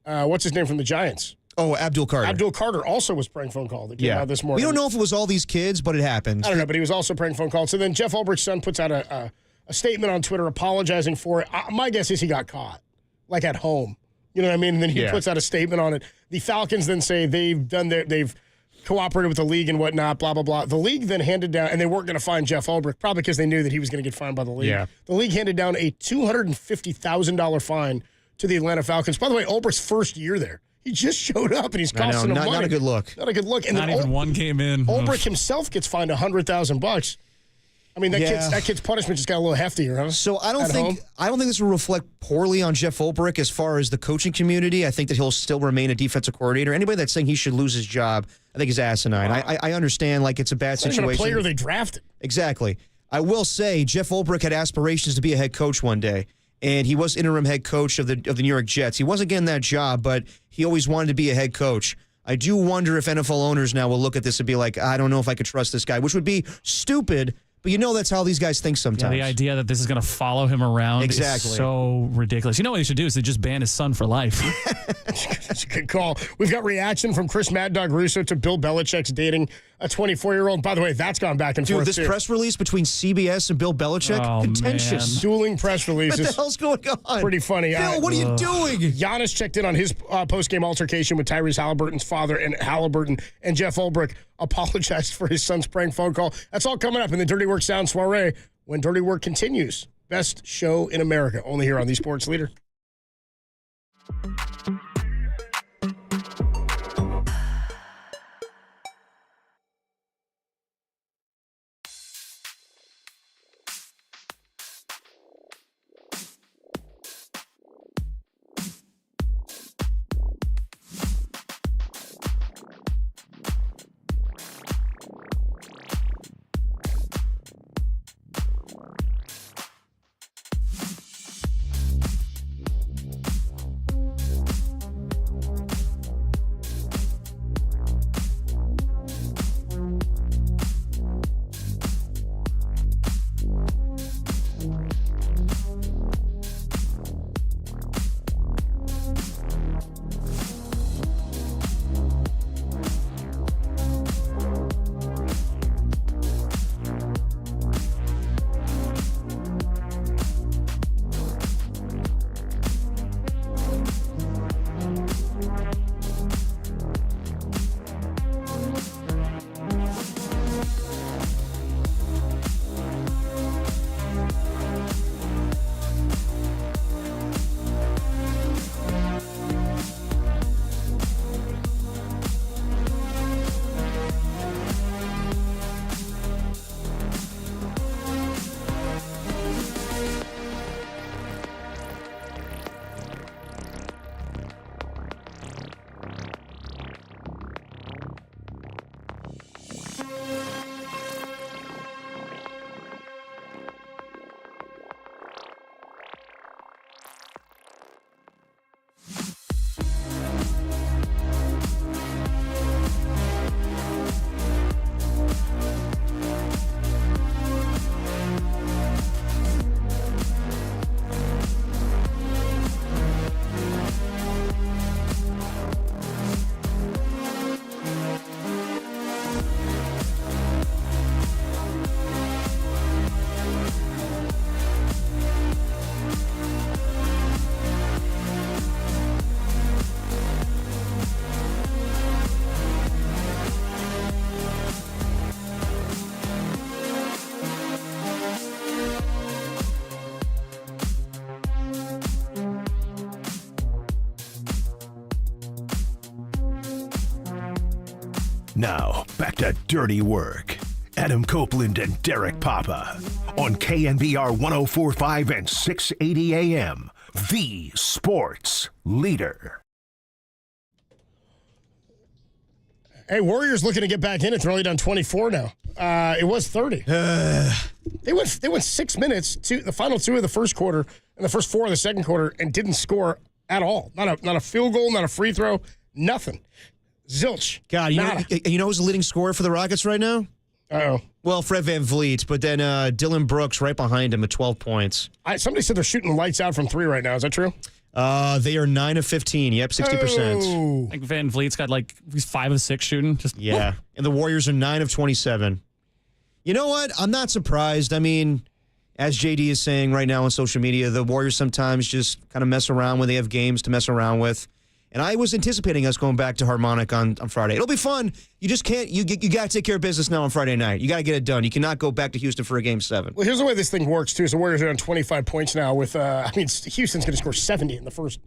what's his name from the Giants? Oh, Abdul Carter. Abdul Carter also was prank phone call that came out this morning. We don't know if it was all these kids, but it happened. I don't know, but he was also prank phone called. So then Jeff Ulbricht's son puts out a statement on Twitter apologizing for it. My guess is he got caught, like at home. You know what I mean? And then he puts out a statement on it. The Falcons then say they've cooperated with the league and whatnot, blah, blah, blah. The league then handed down, and they weren't going to fine Jeff Ulbrich, probably because they knew that he was going to get fined by the league. Yeah. The league handed down a $250,000 fine to the Atlanta Falcons. By the way, Ulbrich's first year there. He just showed up, and he's costing them money. Not a good look. Not a good look. And Not then even one game in. Ulbrich himself gets fined $100,000. I mean, that kid's punishment just got a little heftier, huh? So I don't think this will reflect poorly on Jeff Ulbrich as far as the coaching community. I think that he'll still remain a defensive coordinator. Anybody that's saying he should lose his job, I think is asinine. I understand it's a bad situation. Not even a player they drafted. Exactly. I will say Jeff Ulbrich had aspirations to be a head coach one day, and he was interim head coach of the New York Jets. He wasn't getting that job, but he always wanted to be a head coach. I do wonder if NFL owners now will look at this and be like, I don't know if I could trust this guy, which would be stupid. But that's how these guys think sometimes. Yeah, the idea that this is going to follow him around is so ridiculous. You know what they should do is they just ban his son for life. That's a good call. We've got reaction from Chris Mad Dog Russo to Bill Belichick's dating a 24-year-old. By the way, that's gone back and forth. Dude, this press release between CBS and Bill Belichick, contentious. Man. Dueling press releases. What the hell's going on? Pretty funny. Bill, what are you doing? Giannis checked in on his post-game altercation with Tyrese Halliburton's father, and Halliburton and Jeff Ulbrich apologized for his son's prank phone call. That's all coming up in the Dirty Work Sound Soiree when Dirty Work continues. Best show in America, only here on the Sports Leader. Now, back to Dirty Work. Adam Copeland and Derek Papa on KNBR 104.5 and 680 AM, the sports leader. Hey, Warriors looking to get back in it. They're only down 24 now. It was 30. They went 6 minutes to the final two of the first quarter and the first four of the second quarter and didn't score at all. Not a field goal, not a free throw, nothing. Zilch. God, you know who's the leading scorer for the Rockets right now? Uh-oh. Well, Fred VanVleet, but then Dylan Brooks right behind him at 12 points. Somebody said they're shooting lights out from three right now. Is that true? They are 9 of 15. Yep, 60%. Oh. I think Van Vliet's got he's 5 of 6 shooting. Yeah, and the Warriors are 9 of 27. You know what? I'm not surprised. I mean, as JD is saying right now on social media, the Warriors sometimes just kind of mess around when they have games to mess around with. And I was anticipating us going back to Harmonic on Friday. It'll be fun. You just can't. You got to take care of business now on Friday night. You got to get it done. You cannot go back to Houston for a Game 7. Well, here's the way this thing works, too. So the Warriors are on 25 points now with, Houston's going to score 70 in the first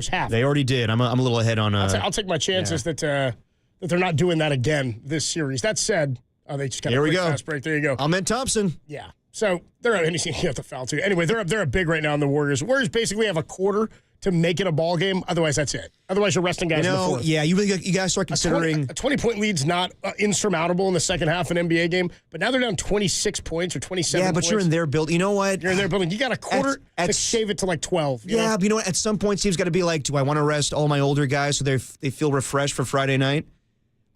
half. They already did. I'm a little ahead on. I'll take my chances that they're not doing that again this series. That said, they just got a quick fast break. There you go. Ahmed Thompson. Yeah. So they're up. You have to foul, too. Anyway, they're up big right now on the Warriors. Warriors basically have a quarter to make it a ball game. Otherwise, that's it. Otherwise, you're resting guys in the fourth. Yeah, you got to start considering. A 20-point lead's not insurmountable in the second half of an NBA game, but now they're down 26 points or 27 Yeah, but points. you're in their build. You know what? You're in their building. You got a quarter to shave it to like 12. Yeah, but you know what? At some point, Steve's got to be like, do I want to rest all my older guys so they feel refreshed for Friday night?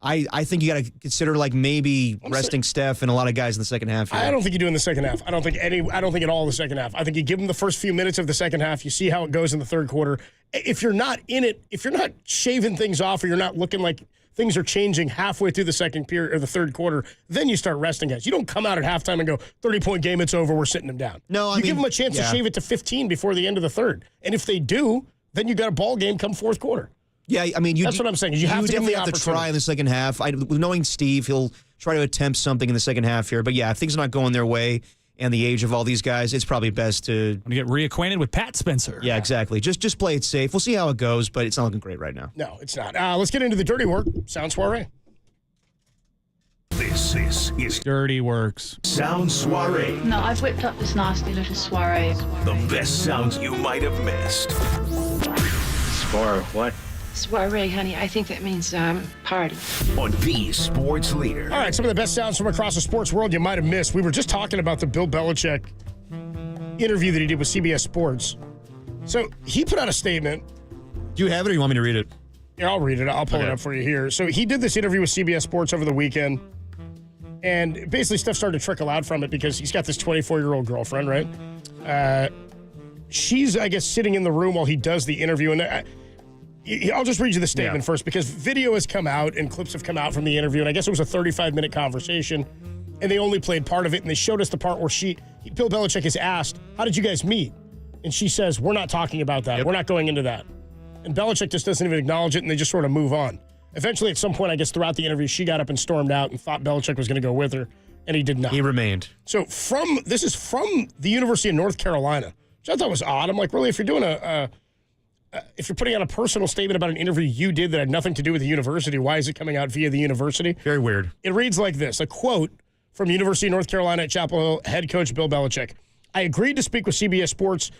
I think you got to consider like maybe resting Steph and a lot of guys in the second half. Here. I don't think you do in the second half. I don't think at all in the second half. I think you give them the first few minutes of the second half. You see how it goes in the third quarter. If you're not in it, if you're not shaving things off, or you're not looking like things are changing halfway through the second period or the third quarter, then you start resting guys. You don't come out at halftime and go 30-point game, it's over, we're sitting them down. No, give them a chance to shave it to 15 before the end of the third. And if they do, then you got a ball game come fourth quarter. Yeah, I mean, that's what I'm saying. You have to definitely have to try in the second half. Knowing Steve, he'll try to attempt something in the second half here. But yeah, if things are not going their way and the age of all these guys, it's probably best to get reacquainted with Pat Spencer. Yeah, exactly. Just play it safe. We'll see how it goes, but it's not looking great right now. No, it's not. Let's get into the dirty work. Sound Soiree. This is Dirty Works. Sound Soiree. No, I've whipped up this nasty little soiree. The best sounds you might have missed. Soiree, what? Soiree, honey. I think that means party. On the sports leader. All right, some of the best sounds from across the sports world you might have missed. We were just talking about the Bill Belichick interview that he did with CBS Sports. So he put out a statement. Do you have it or you want me to read it? Yeah, I'll read it. I'll pull it up for you here. So he did this interview with CBS Sports over the weekend. And basically stuff started to trickle out from it because he's got this 24-year-old girlfriend, right? She's, I guess, sitting in the room while he does the interview. And I'll just read you the statement first because video has come out and clips have come out from the interview. And I guess it was a 35-minute conversation. And they only played part of it. And they showed us the part where Bill Belichick is asked, how did you guys meet? And she says, we're not talking about that. We're not going into that. And Belichick just doesn't even acknowledge it. And they just sort of move on. Eventually, at some point, I guess throughout the interview, she got up and stormed out and thought Belichick was going to go with her. And he did not. He remained. So this is from the University of North Carolina, which I thought was odd. I'm like, really, if you're doing if you're putting out a personal statement about an interview you did that had nothing to do with the university, why is it coming out via the university? Very weird. It reads like this, a quote from University of North Carolina at Chapel Hill head coach Bill Belichick. I agreed to speak with CBS Sports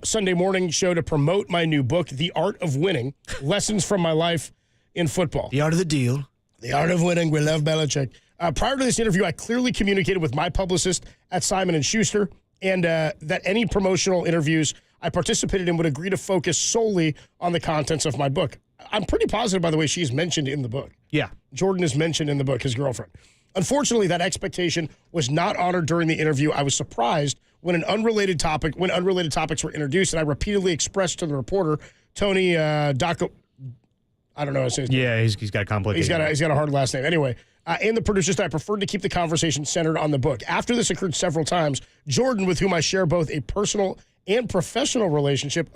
Sunday morning show to promote my new book, The Art of Winning, Lessons from My Life in Football. The Art of the Deal. The Art of Winning. We love Belichick. Prior to this interview, I clearly communicated with my publicist at Simon & Schuster and that any promotional interviews I participated in would agree to focus solely on the contents of my book. I'm pretty positive, by the way, she's mentioned in the book. Yeah. Jordan is mentioned in the book, his girlfriend. Unfortunately, that expectation was not honored during the interview. I was surprised when unrelated topics were introduced, and I repeatedly expressed to the reporter, Tony Daco. I don't know how to say his name. Yeah, he's got a complicated. He's got a hard last name. Anyway, and the producers that I preferred to keep the conversation centered on the book. After this occurred several times, Jordan, with whom I share both a personal and professional relationship,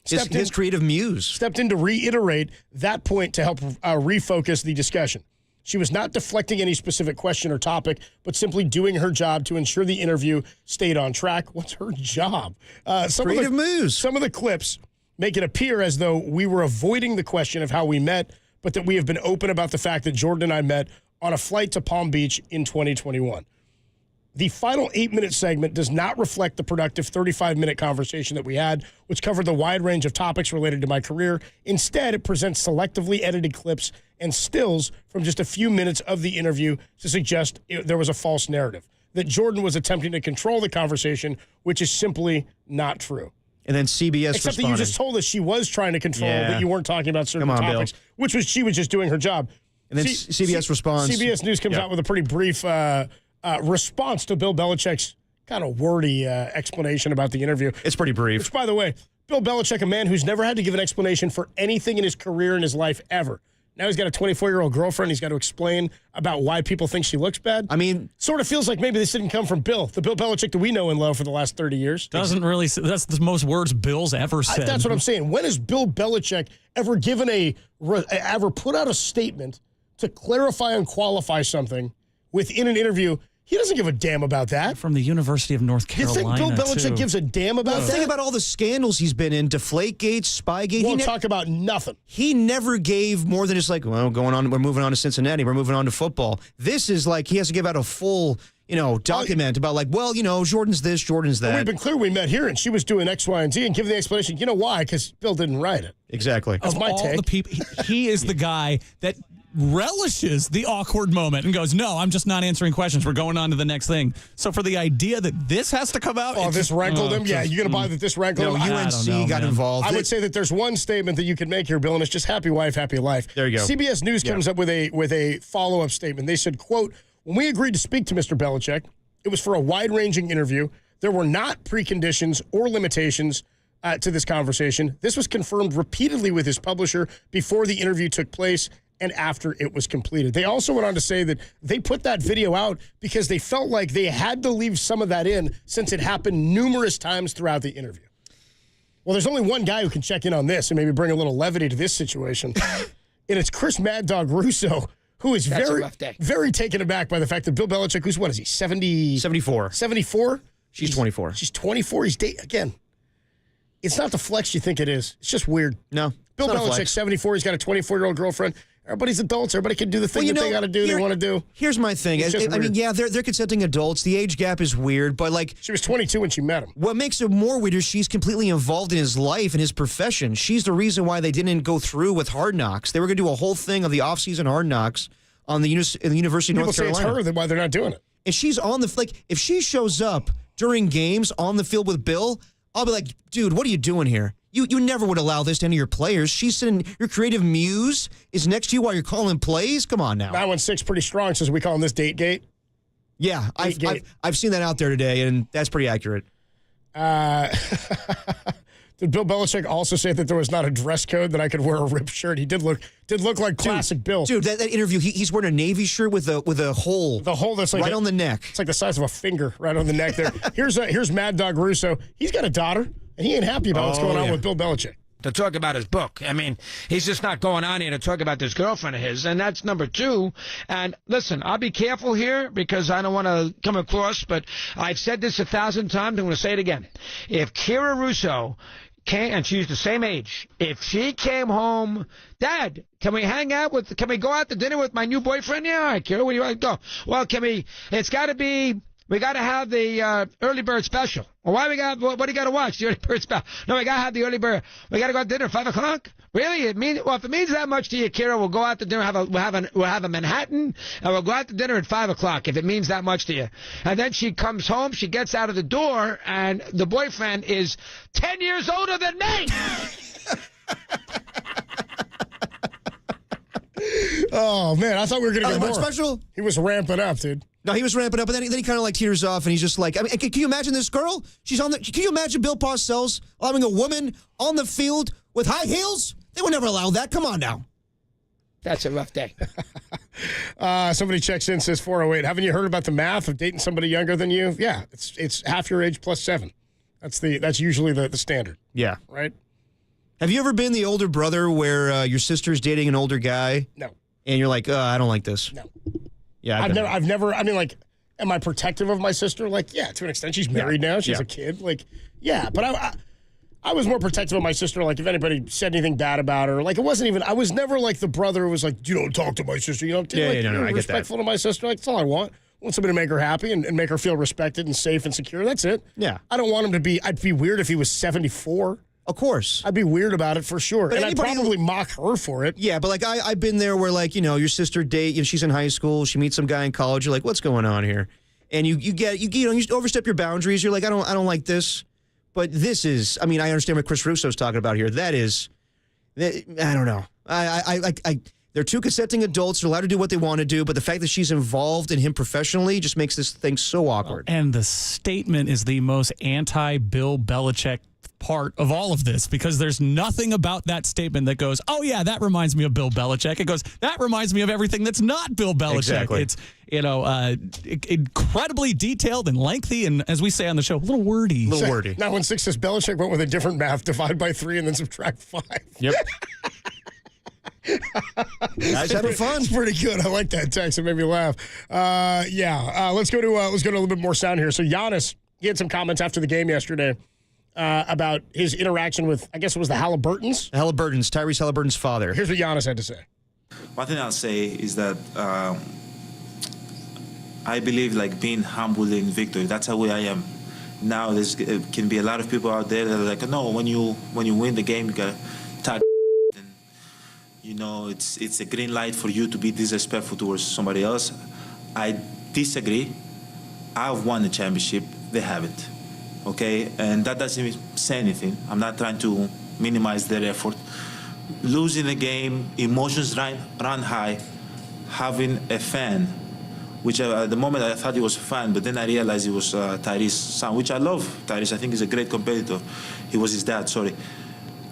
his creative muse, stepped in to reiterate that point to help refocus the discussion. She was not deflecting any specific question or topic, but simply doing her job to ensure the interview stayed on track. What's her job? Creative muse. Some of the clips make it appear as though we were avoiding the question of how we met, but that we have been open about the fact that Jordan and I met on a flight to Palm Beach in 2021. The final 8-minute segment does not reflect the productive 35-minute conversation that we had, which covered the wide range of topics related to my career. Instead, it presents selectively edited clips and stills from just a few minutes of the interview to suggest there was a false narrative, that Jordan was attempting to control the conversation, which is simply not true. And then CBS Except responded. that you just told us she was trying to control, that you weren't talking about certain topics, she was just doing her job. And then CBS responds. CBS News comes out with a pretty brief response to Bill Belichick's kind of wordy explanation about the interview. It's pretty brief. Which, by the way, Bill Belichick, a man who's never had to give an explanation for anything in his career and his life ever, Now he's got a 24-year-old girlfriend. He's got to explain about why people think she looks bad. I mean, sort of feels like maybe this didn't come from Bill, the Bill Belichick that we know and love for the last 30 years. Doesn't really. That's the most words Bill's ever said. That's what I'm saying. When has Bill Belichick ever ever put out a statement to clarify and qualify something within an interview? He doesn't give a damn about that. From the University of North Carolina. You think Bill Belichick gives a damn about that? Think about all the scandals he's been in, Deflategate, Spygate. Won't talk about nothing. He never gave more than just like, well, we're moving on to Cincinnati, we're moving on to football. This is like he has to give out a full, document about like, well, Jordan's this, Jordan's that. We've been clear we met here, and she was doing X, Y, and Z, and giving the explanation. You know why? Because Bill didn't write it. Exactly. That's my take. The people, he is the guy that relishes the awkward moment and goes, no, I'm just not answering questions. We're going on to the next thing. So for the idea that this has to come out. Oh, this rankled him? Yeah, you going to buy that this rankled him? UNC got involved. I would say that there's one statement that you can make here, Bill, and it's just happy wife, happy life. There you go. CBS News comes up with a follow-up statement. They said, quote, when we agreed to speak to Mr. Belichick, it was for a wide-ranging interview. There were not preconditions or limitations to this conversation. This was confirmed repeatedly with his publisher before the interview took place and after it was completed. They also went on to say that they put that video out because they felt like they had to leave some of that in since it happened numerous times throughout the interview. Well, there's only one guy who can check in on this and maybe bring a little levity to this situation, and it's Chris Mad Dog Russo, who is very taken aback by the fact that Bill Belichick, who's what is he, 74. 74? She's 24. She's 24. He's again, it's not the flex you think it is. It's just weird. No. Bill Belichick, 74. He's got a 24-year-old girlfriend. Everybody's adults. Everybody can do the thing that they got to do, they want to do. Here's my thing. I mean, yeah, they're consenting adults. The age gap is weird, but like... She was 22 when she met him. What makes it more weird is she's completely involved in his life and his profession. She's the reason why they didn't go through with Hard Knocks. They were going to do a whole thing of the offseason Hard Knocks on the University of North Carolina. People say it's her, then why they're not doing it. And she's on the... Like, if she shows up during games on the field with Bill, I'll be like, dude, what are you doing here? You never would allow this to any of your players. She's sitting, your creative muse is next to you while you're calling plays. Come on now. 916 pretty strong, says we call this date gate. Yeah, I've seen that out there today, and that's pretty accurate. Did Bill Belichick also say that there was not a dress code that I could wear a ripped shirt? He did look like classic Bill. Dude, that interview, he's wearing a Navy shirt with a hole. The hole that's like right on the neck. It's like the size of a finger right on the neck there. Here's Mad Dog Russo. He's got a daughter, and he ain't happy about what's going on with Bill Belichick. To talk about his book. I mean, he's just not going on here to talk about this girlfriend of his, and that's number two. And listen, I'll be careful here because I don't want to come across, but I've said this 1,000 times. I'm going to say it again. If Kira Russo came, and she's the same age, if she came home, Dad, can we go out to dinner with my new boyfriend? Yeah, all right, Kira, where do you want to go? Well, we got to have the early bird special. Well, what do you got to watch? The early bird special. No, we got to have the early bird. We got to go to dinner at 5 o'clock? Really? If it means that much to you, Kira, we'll go out to dinner, we'll have a Manhattan, and we'll go out to dinner at 5 o'clock if it means that much to you. And then she comes home, she gets out of the door, and the boyfriend is 10 years older than me. Oh, man, I thought we were going to get more. Special? He was ramping up, dude. No, he was ramping up, and then he kind of like teeters off, and he's just like, I mean, can you imagine this girl? She's on the. Can you imagine Bill Parcells allowing a woman on the field with high heels? They would never allow that. Come on now. That's a rough day. Somebody checks in, says 408. Haven't you heard about the math of dating somebody younger than you? Yeah, it's half your age plus 7. That's usually the standard. Yeah. Right. Have you ever been the older brother where your sister's dating an older guy? No. And you're like, I don't like this. No. Yeah, I've never. I mean, like, am I protective of my sister? Like, yeah, to an extent. She's married now. She has a kid. Like, yeah, but I was more protective of my sister. Like, if anybody said anything bad about her, like, it wasn't even. I was never like the brother who was like, you don't talk to my sister. You know, I get respectful to my sister. Like, that's all I want. I want somebody to make her happy and make her feel respected and safe and secure. That's it. Yeah. I don't want him to be. I'd be weird if he was 74. Of course. I'd be weird about it for sure. But and I'd probably mock her for it. Yeah, but like I've been there where like, your sister she's in high school, she meets some guy in college, you're like, what's going on here? And you overstep your boundaries, you're like, I don't like this. But this is, I mean, I understand what Chris Russo's talking about here. I don't know. They're two consenting adults, they're allowed to do what they want to do, but the fact that she's involved in him professionally just makes this thing so awkward. And the statement is the most anti-Bill Belichick best part of all of this because there's nothing about that statement that goes, oh, yeah, that reminds me of Bill Belichick. It goes, that reminds me of everything that's not Bill Belichick. Exactly. It's, incredibly detailed and lengthy and, as we say on the show, a little wordy. Now, when 6 says Belichick went with a different math, divide by 3 and then subtract 5. Yep. Guys having fun. It's pretty good. I like that text. It made me laugh. Let's go to a little bit more sound here. So Giannis, he had some comments after the game yesterday about his interaction with, I guess it was the Halliburtons. Tyrese Halliburton's father. Here's what Giannis had to say. One thing I'll say is that I believe like being humble in victory. That's how I am. Now there can be a lot of people out there that are like, no, when you win the game, you gotta talk. It's a green light for you to be disrespectful towards somebody else. I disagree. I've won the championship. They haven't. Okay? And that doesn't say anything. I'm not trying to minimize their effort. Losing the game, emotions run high. Having a fan, which at the moment I thought he was a fan, but then I realized it was Tyrese's son, which I love. Tyrese, I think, is a great competitor. He was his dad, sorry.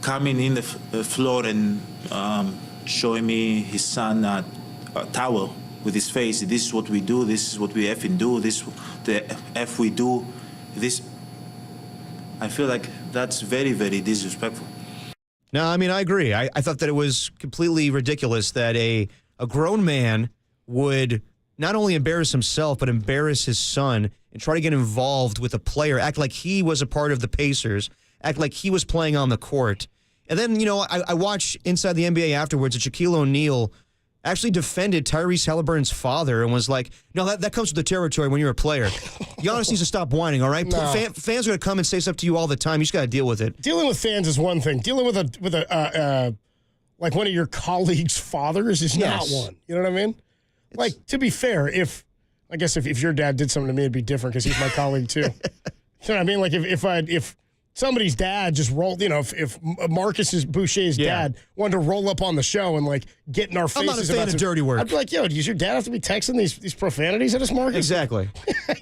Coming in the floor and showing me his son a towel with his face. This is what we do. This is what we effing do. This the F we do. This. I feel like that's very, very disrespectful. No, I mean, I agree. I thought that it was completely ridiculous that a grown man would not only embarrass himself, but embarrass his son and try to get involved with a player, act like he was a part of the Pacers, act like he was playing on the court. And then, I watched Inside the NBA afterwards, and Shaquille O'Neal actually defended Tyrese Halliburton's father and was like, no, that comes with the territory when you're a player. Giannis needs to stop whining, all right? No. Fans are going to come and say stuff to you all the time. You just got to deal with it. Dealing with fans is one thing. Dealing with like one of your colleagues' fathers is not one. You know what I mean? Like, to be fair, if your dad did something to me, it'd be different because he's my colleague too. You know what I mean? Like if somebody's dad just rolled, if Marcus Boucher's dad wanted to roll up on the show and like get in our faces. I'm not a fan of dirty work. I'd be like, yo, does your dad have to be texting these profanities at us, Marcus? Exactly.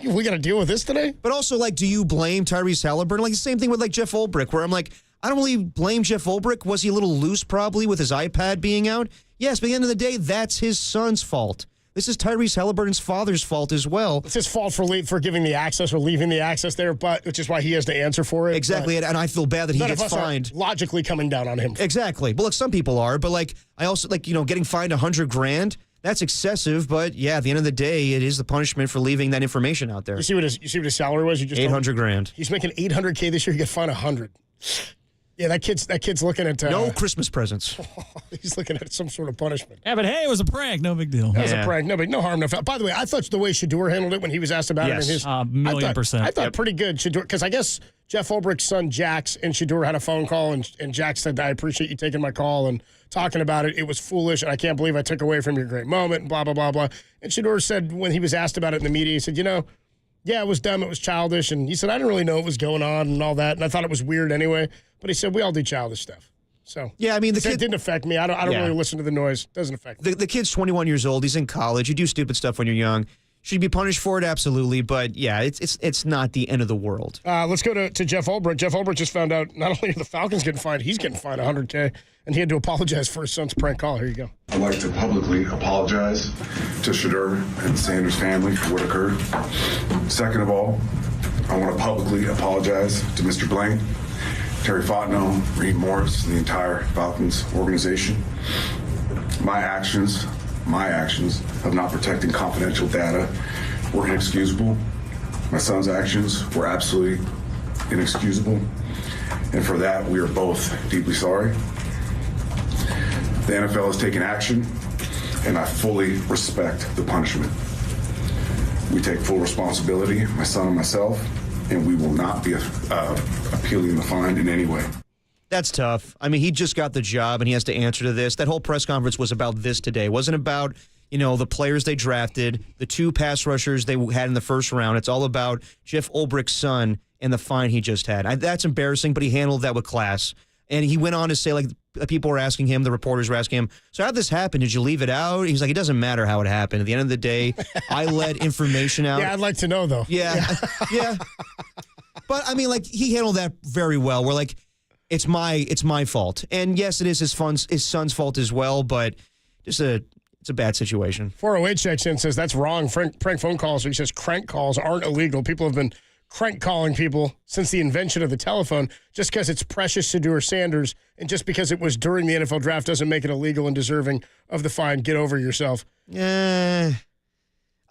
We got to deal with this today? But also, like, do you blame Tyrese Halliburton? Like, the same thing with, like, Jeff Ulbrich, where I'm like, I don't really blame Jeff Ulbrich. Was he a little loose probably with his iPad being out? Yes, but at the end of the day, that's his son's fault. This is Tyrese Halliburton's father's fault as well. It's his fault for giving the access or leaving the access there, which is why he has to answer for it. Exactly, and I feel bad that he gets fined. Logically coming down on him. Exactly. Well, look, some people are, but like I also getting fined $100,000. That's excessive, but yeah, at the end of the day, it is the punishment for leaving that information out there. You see what his salary was? You just $800,000. He's making $800K this year. He got fined $100,000. Yeah, that kid's looking at no Christmas presents. He's looking at some sort of punishment. Yeah, but hey, it was a prank. No big deal. It was a prank. No harm, no foul. By the way, I thought the way Shedeur handled it when he was asked about it in his %1,000,000. I thought pretty good, Shedeur, because I guess Jeff Ulbricht's son Jax and Shedeur had a phone call, and Jax said, "I appreciate you taking my call and talking about it. It was foolish, and I can't believe I took away from your great moment." And blah blah blah blah. And Shedeur said when he was asked about it in the media, he said, yeah, it was dumb, it was childish, and he said, I didn't really know what was going on and all that, and I thought it was weird anyway. But he said, we all do childish stuff. So yeah, I mean, it didn't affect me. I don't really listen to the noise. It doesn't affect me. The kid's 21 years old. He's in college. You do stupid stuff when you're young. Should he be punished for it? Absolutely. But yeah, it's not the end of the world. Let's go to Jeff Ulbrich. Jeff Ulbrich just found out not only are the Falcons getting fined, he's getting fined $100K, and he had to apologize for his son's prank call. Here you go. I'd like to publicly apologize to Shedeur and Sanders' family for what occurred. Second of all, I want to publicly apologize to Mr. Blaine, Terry Fontenot, Reed Morris, and the entire Falcons organization. My actions of not protecting confidential data were inexcusable. My son's actions were absolutely inexcusable. And for that, we are both deeply sorry. The NFL has taken action, and I fully respect the punishment. We take full responsibility, my son and myself, and we will not be appealing the fine in any way. That's tough. I mean, he just got the job, and he has to answer to this. That whole press conference was about this today. It wasn't about, the players they drafted, the 2 pass rushers they had in the first round. It's all about Jeff Ulbricht's son and the fine he just had. That's embarrassing, but he handled that with class. And he went on to say, like, people were asking him, the reporters were asking him, so how'd this happen? Did you leave it out? He's like, it doesn't matter how it happened. At the end of the day, I let information out. Yeah, I'd like to know, though. Yeah. But I mean, like, he handled that very well. We're like, it's my fault. And yes, it is his son's fault as well, but it's a bad situation. 408 checks in, says that's wrong. Prank phone calls, or he says crank calls aren't illegal. People have been crank calling people since the invention of the telephone. Just because it's Precious Shedeur Sanders and just because it was during the NFL draft doesn't make it illegal and deserving of the fine. Get over yourself. I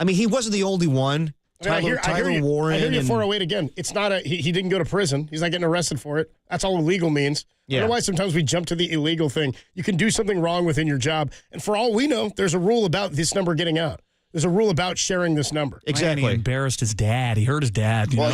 mean, he wasn't the only one. Tyler Warren. I hear you 408 again. It's not he didn't go to prison. He's not getting arrested for it. That's all illegal means. I don't know why sometimes we jump to the illegal thing. You can do something wrong within your job. And for all we know, there's a rule about this number getting out. There's a rule about sharing this number. Exactly. He embarrassed his dad. He hurt his dad. Well,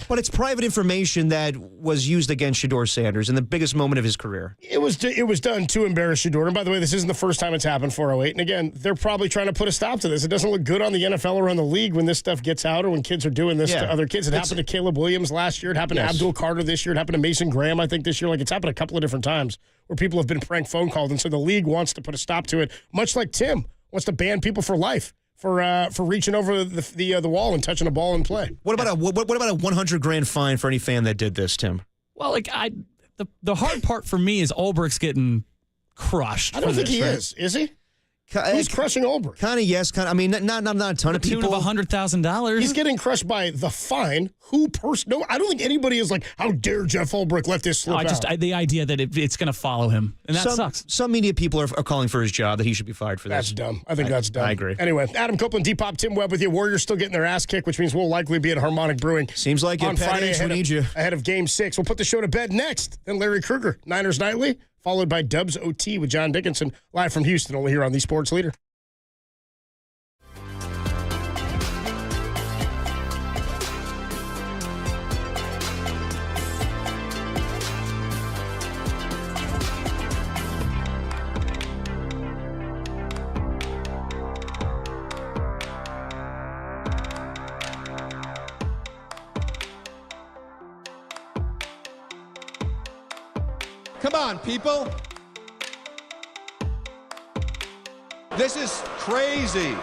but it's private information that was used against Shedeur Sanders in the biggest moment of his career. It was done to embarrass Shedeur. And by the way, this isn't the first time it's happened, 408. And again, they're probably trying to put a stop to this. It doesn't look good on the NFL or on the league when this stuff gets out or when kids are doing this to other kids. It happened to Caleb Williams last year. It happened to Abdul Carter this year. It happened to Mason Graham, I think, this year. Like, it's happened a couple of different times where people have been prank phone called. And so the league wants to put a stop to it, much like Tim wants to ban people for life. For reaching over the wall and touching a ball in play. What about a $100,000 fine for any fan that did this, Tim? Well, like the hard part for me is Ulbricht's getting crushed. I don't think he is. Is he? Who's crushing Ulbricht? Kind of yes. Kind of. I mean, not a ton of people. To the tune of $100,000. He's getting crushed by the fine. No, I don't think anybody is like, how dare Jeff Ulbricht let this slip out? The idea that it's going to follow him, and that sucks. Some media people are calling for his job, that he should be fired for this. That's dumb. I think that's dumb. I agree. Anyway, Adam Copeland, Depop, Tim Webb with you. Warriors still getting their ass kicked, which means we'll likely be at Harmonic Brewing. Seems like on it. Friday we need you. ahead of Game 6. We'll put the show to bed next. Then Larry Krueger, Niners Nightly, followed by Dubs OT with John Dickinson, live from Houston, only here on the Sports Leader. Come on, people. This is crazy.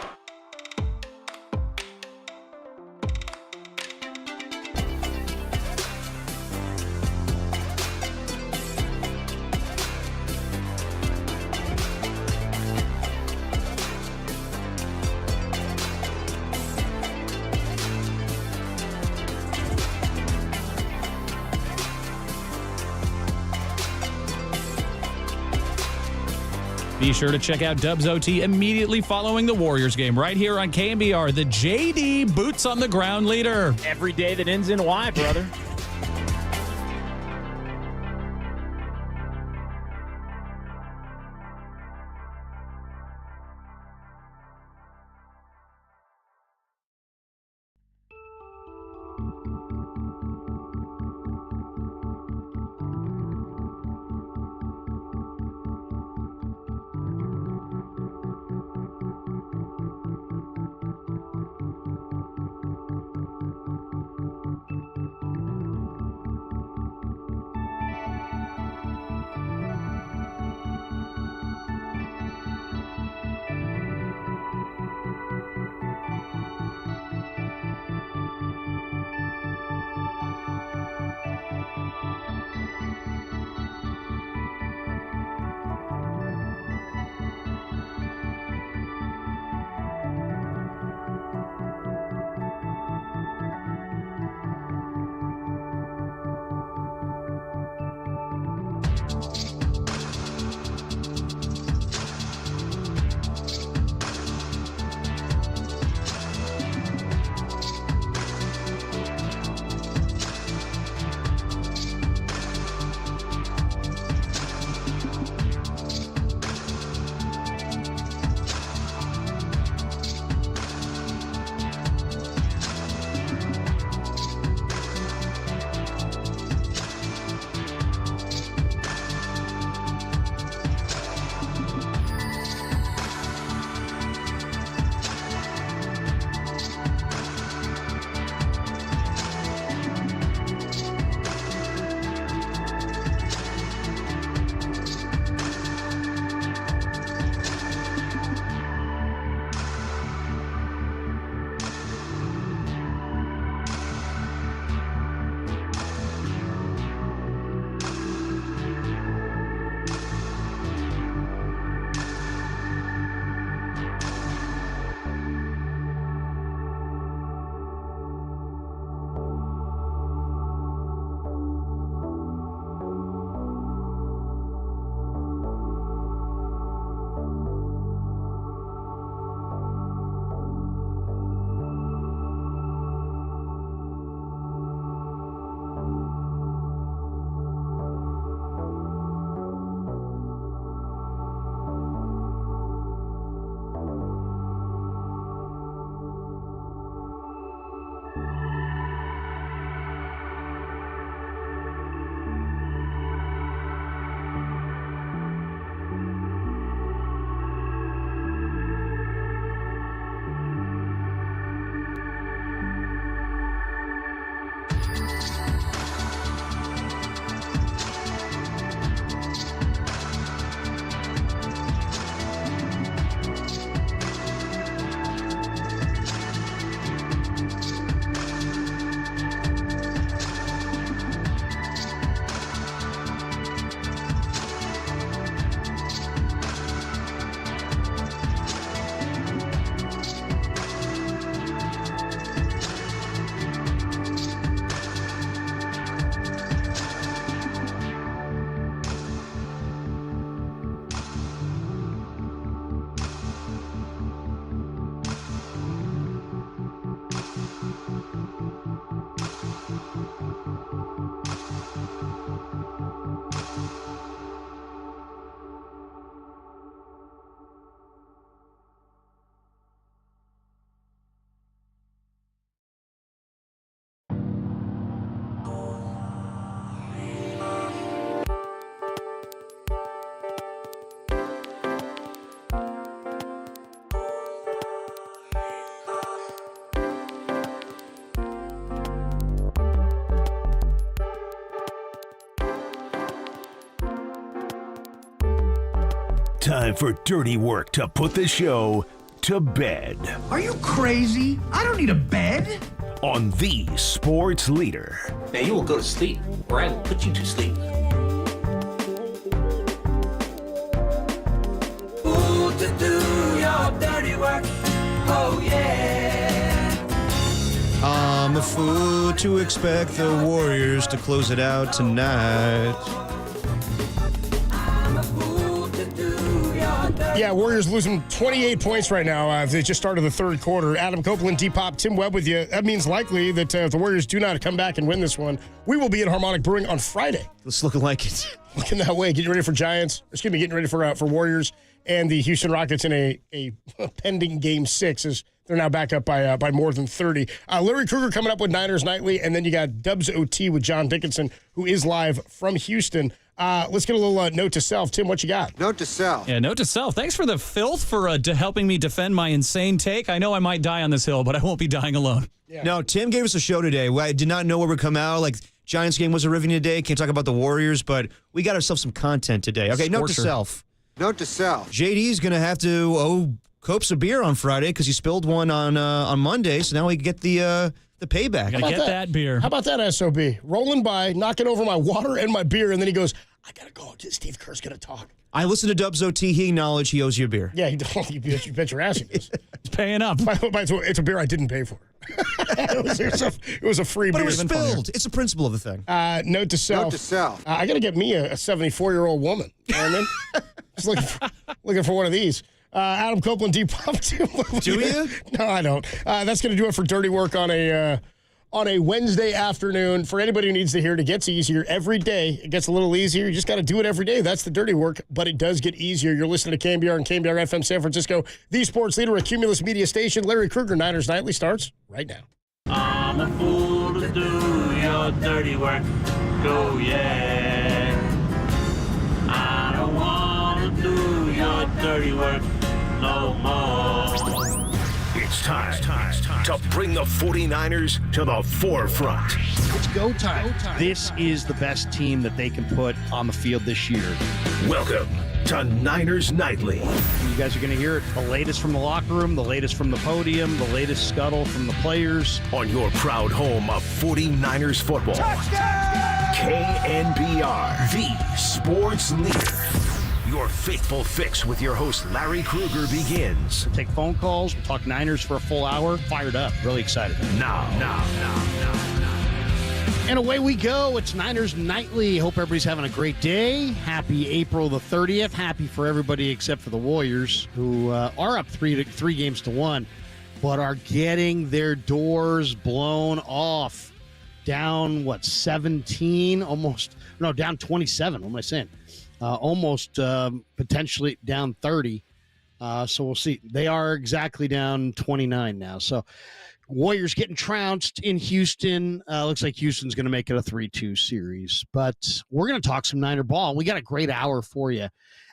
Be sure to check out Dubs OT immediately following the Warriors game right here on KNBR, the JD Boots on the Ground leader. Every day that ends in Y, brother. time for dirty work to put the show to bed. Are you crazy? I don't need a bed. On the sports leader. Now you will go to sleep, or I will put you to sleep. Ooh, to do your dirty work. Oh, yeah. I'm a fool to expect the Warriors to close it out tonight. Yeah, Warriors losing 28 points right now. They just started the third quarter. Adam Copeland, D-Pop, Tim Webb with you. That means likely that if the Warriors do not come back and win this one, we will be at Harmonic Brewing on Friday. It's looking like it. Looking that way. Getting ready for getting ready for Warriors and the Houston Rockets in a pending Game 6 as they're now back up by more than 30. Larry Krueger coming up with Niners Nightly, and then you got Dubs OT with John Dickinson, who is live from Houston. Let's get a little note to self. Tim, what you got? Note to self. Yeah, note to self. Thanks for the filth for helping me defend my insane take. I know I might die on this hill, but I won't be dying alone. Yeah. No, Tim gave us a show today. I did not know what would come out. Like, Giants game was a riveting today. Can't talk about the Warriors, but we got ourselves some content today. Okay, note to self. Note to self. JD's going to have to owe Copes a beer on Friday because he spilled one on Monday, so now we get the payback. Gotta get that beer. How about that, SOB? Rolling by, knocking over my water and my beer, and then he goes, I got to go. Steve Kerr's going to talk. I listened to Dubs OT. He acknowledged he owes you a beer. Yeah, you bet your ass he does. It's paying up. It's a beer I didn't pay for. it was a free beer. But it was spilled. It's the principle of the thing. Note to self. Note to self. I got to get me a 74-year-old woman. You know what I mean? Just looking for one of these. Adam Copeland, D-Pop. Do you? No, I don't. That's going to do it for Dirty Work on a Wednesday afternoon. For anybody who needs to hear it, it gets easier every day. It gets a little easier. You just got to do it every day. That's the dirty work, but it does get easier. You're listening to KNBR and KNBR FM San Francisco, the sports leader, a Cumulus Media station. Larry Krueger, Niners Nightly starts right now. I'm a fool to do your dirty work. Go, yeah. I don't want to do your dirty work no more. It's time to bring the 49ers to the forefront. It's go time. This is the best team that they can put on the field this year. Welcome to Niners Nightly. You guys are going to hear it. The latest from the locker room, the latest from the podium, the latest scuttle from the players. On your proud home of 49ers football. Touchdown! KNBR, the sports leader. Your faithful fix with your host, Larry Krueger, begins. We'll take phone calls. We'll talk Niners for a full hour. Fired up. Really excited. Now. And away we go. It's Niners Nightly. Hope everybody's having a great day. Happy April the 30th. Happy for everybody except for the Warriors, who are up 3-1, but are getting their doors blown off. Down, 17? Down 27. What am I saying? Almost potentially down 30. So we'll see. They are exactly down 29 now. So Warriors getting trounced in Houston. Looks like Houston's going to make it a 3-2 series. But we're going to talk some Niner ball. We got a great hour for you,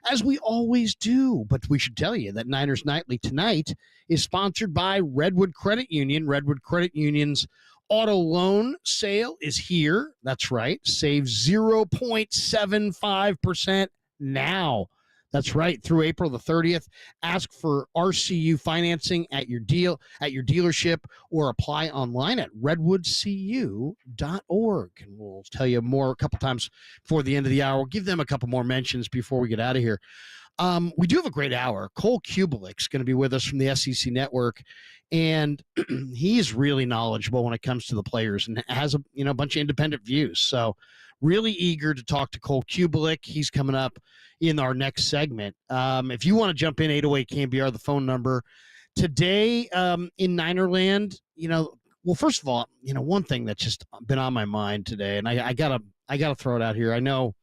as we always do. But we should tell you that Niners Nightly tonight is sponsored by Redwood Credit Union. Redwood Credit Union's auto loan sale is here. That's right. Save 0.75% now. That's right. Through April the 30th. Ask for RCU financing at your dealership, or apply online at redwoodcu.org. And we'll tell you more a couple times before the end of the hour. We'll give them a couple more mentions before we get out of here. We do have a great hour. Cole Kubelik's going to be with us from the SEC Network, and he's really knowledgeable when it comes to the players and has a bunch of independent views. So really eager to talk to Cole Kubelik. He's coming up in our next segment. If you want to jump in, 808 KNBR, the phone number. Today in Ninerland, well, first of all, one thing that's just been on my mind today, and I gotta throw it out here. I know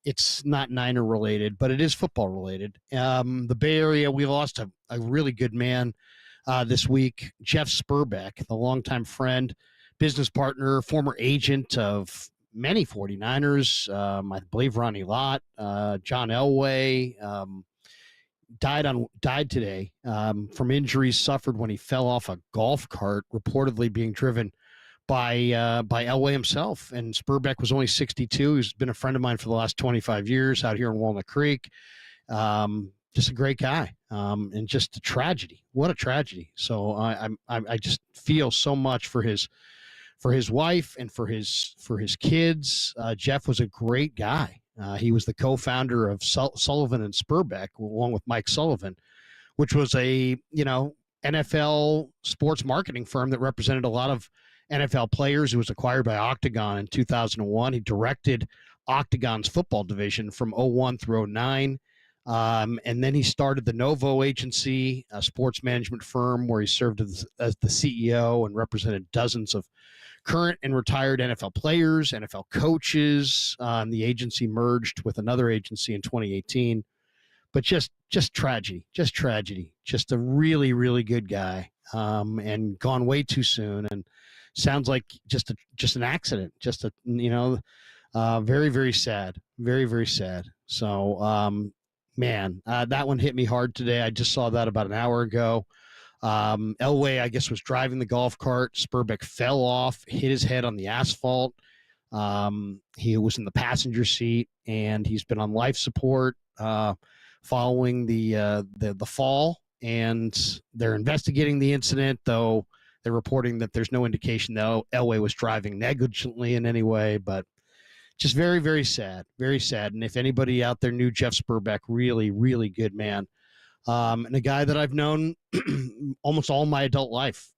it's not Niner related, but it is football related. The Bay Area, we lost a really good man this week, Jeff Spurbeck, the longtime friend, business partner, former agent of many 49ers. I believe Ronnie Lott, John Elway, died today from injuries suffered when he fell off a golf cart, reportedly being driven by Elway himself. And Spurbeck was only 62. He's been a friend of mine for the last 25 years out here in Walnut Creek. just a great guy, and just a tragedy. What a tragedy. So I just feel so much for his wife and for his kids. Jeff was a great guy. He was the co-founder of Sullivan and Spurbeck, along with Mike Sullivan, which was a NFL sports marketing firm that represented a lot of NFL players. It was acquired by Octagon in 2001. He directed Octagon's football division from 01 through 09. And then he started the Novo Agency, a sports management firm where he served as the CEO and represented dozens of current and retired NFL players, NFL coaches. The agency merged with another agency in 2018. But just tragedy, just a really, really good guy, and gone way too soon. And sounds like just an accident, very, very sad, very, very sad. So, man, that one hit me hard today. I just saw that about an hour ago. Elway, I guess, was driving the golf cart. Spurbeck fell off, hit his head on the asphalt. He was in the passenger seat, and he's been on life support following the fall. And they're investigating the incident, though they're reporting that there's no indication that Elway was driving negligently in any way. But just very, very sad, very sad. And if anybody out there knew Jeff Spurbeck, really, really good man. And a guy that I've known almost all my adult life.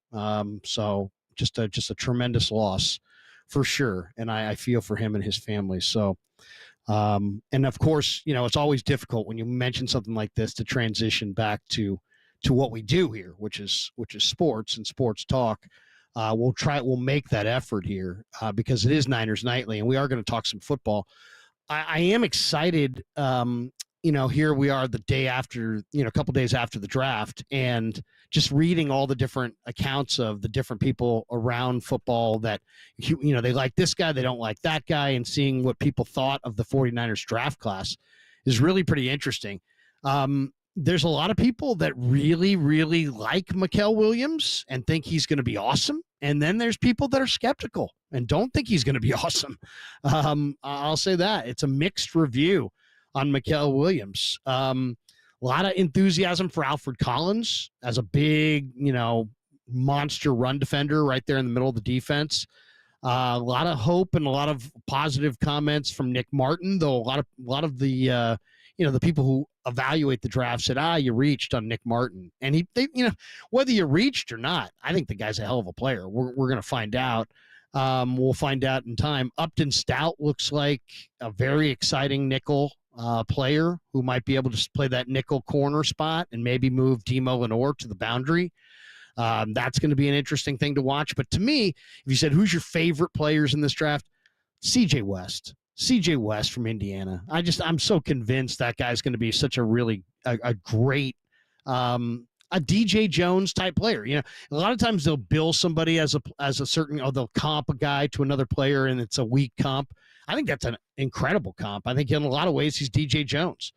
So just a tremendous loss for sure. And I feel for him and his family. So, and of course, it's always difficult when you mention something like this to transition back to what we do here, which is sports and sports talk. We'll make that effort here because it is Niners Nightly, and we are going to talk some football. I am excited. Here we are the day after, a couple days after the draft, and just reading all the different accounts of the different people around football that, they like this guy, they don't like that guy, and seeing what people thought of the 49ers draft class is really pretty interesting. There's a lot of people that really, really like Mikael Williams and think he's going to be awesome. And then there's people that are skeptical and don't think he's going to be awesome. I'll say that. It's a mixed review on Mikael Williams. A lot of enthusiasm for Alfred Collins as a big, monster run defender right there in the middle of the defense. A lot of hope and a lot of positive comments from Nick Martin, though a lot of the the people who evaluate the draft said, you reached on Nick Martin. And whether you reached or not, I think the guy's a hell of a player. We're going to find out. We'll find out in time. Upton Stout looks like a very exciting nickel player who might be able to play that nickel corner spot and maybe move Demo Lenore to the boundary. That's going to be an interesting thing to watch. But to me, if you said, who's your favorite players in this draft? CJ West from Indiana. I'm so convinced that guy's going to be such a really a great a DJ Jones type player. A lot of times they'll bill somebody as a certain, or they'll comp a guy to another player and it's a weak comp. I think that's an incredible comp. I think in a lot of ways he's DJ Jones.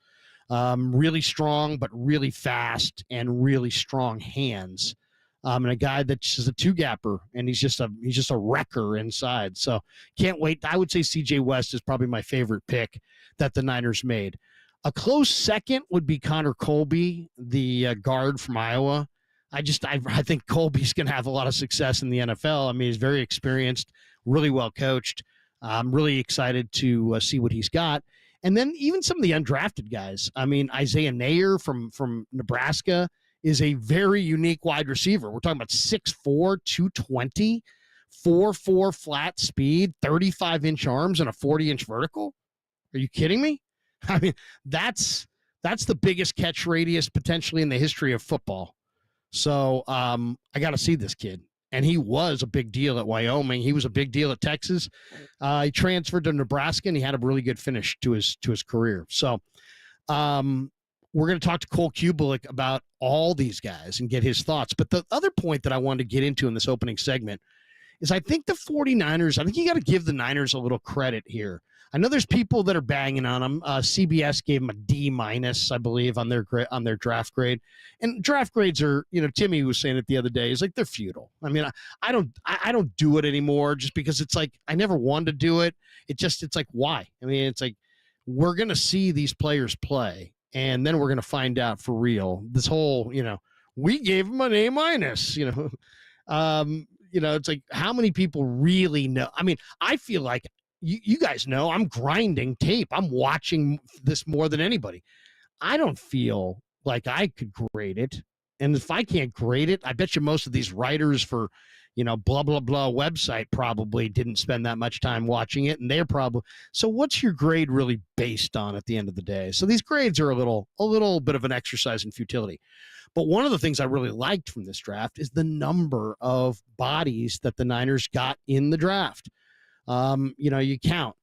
Really strong, but really fast and really strong hands. And a guy that's just a two-gapper, and he's just a wrecker inside. So can't wait. I would say C.J. West is probably my favorite pick that the Niners made. A close second would be Connor Colby, the guard from Iowa. I think Colby's going to have a lot of success in the NFL. I mean, he's very experienced, really well coached. I'm really excited to see what he's got. And then even some of the undrafted guys. I mean, Isaiah Nayer from Nebraska is a very unique wide receiver. We're talking about 6'4", 220, 4.4 flat speed, 35-inch arms, and a 40-inch vertical. Are you kidding me? I mean, that's the biggest catch radius potentially in the history of football. So I got to see this kid. And he was a big deal at Wyoming. He was a big deal at Texas. He transferred to Nebraska, and he had a really good finish to his career. So we're going to talk to Cole Kubelik about all these guys and get his thoughts. But the other point that I wanted to get into in this opening segment is I think the 49ers, I think you got to give the Niners a little credit here. I know there's people that are banging on them. CBS gave them a D-, I believe, on their draft grade. And draft grades are, Timmy was saying it the other day, is like they're futile. I mean, I don't do it anymore just because it's like I never wanted to do it. It's like, why? I mean, it's like we're going to see these players play. and then we're going to find out for real. This whole, we gave him an A-, it's like, how many people really know? I mean, I feel like you guys know I'm grinding tape. I'm watching this more than anybody. I don't feel like I could grade it. And if I can't grade it, I bet you most of these writers for, blah, blah, blah website probably didn't spend that much time watching it. And they're probably, so what's your grade really based on at the end of the day? So these grades are a little bit of an exercise in futility. But one of the things I really liked from this draft is the number of bodies that the Niners got in the draft. You count,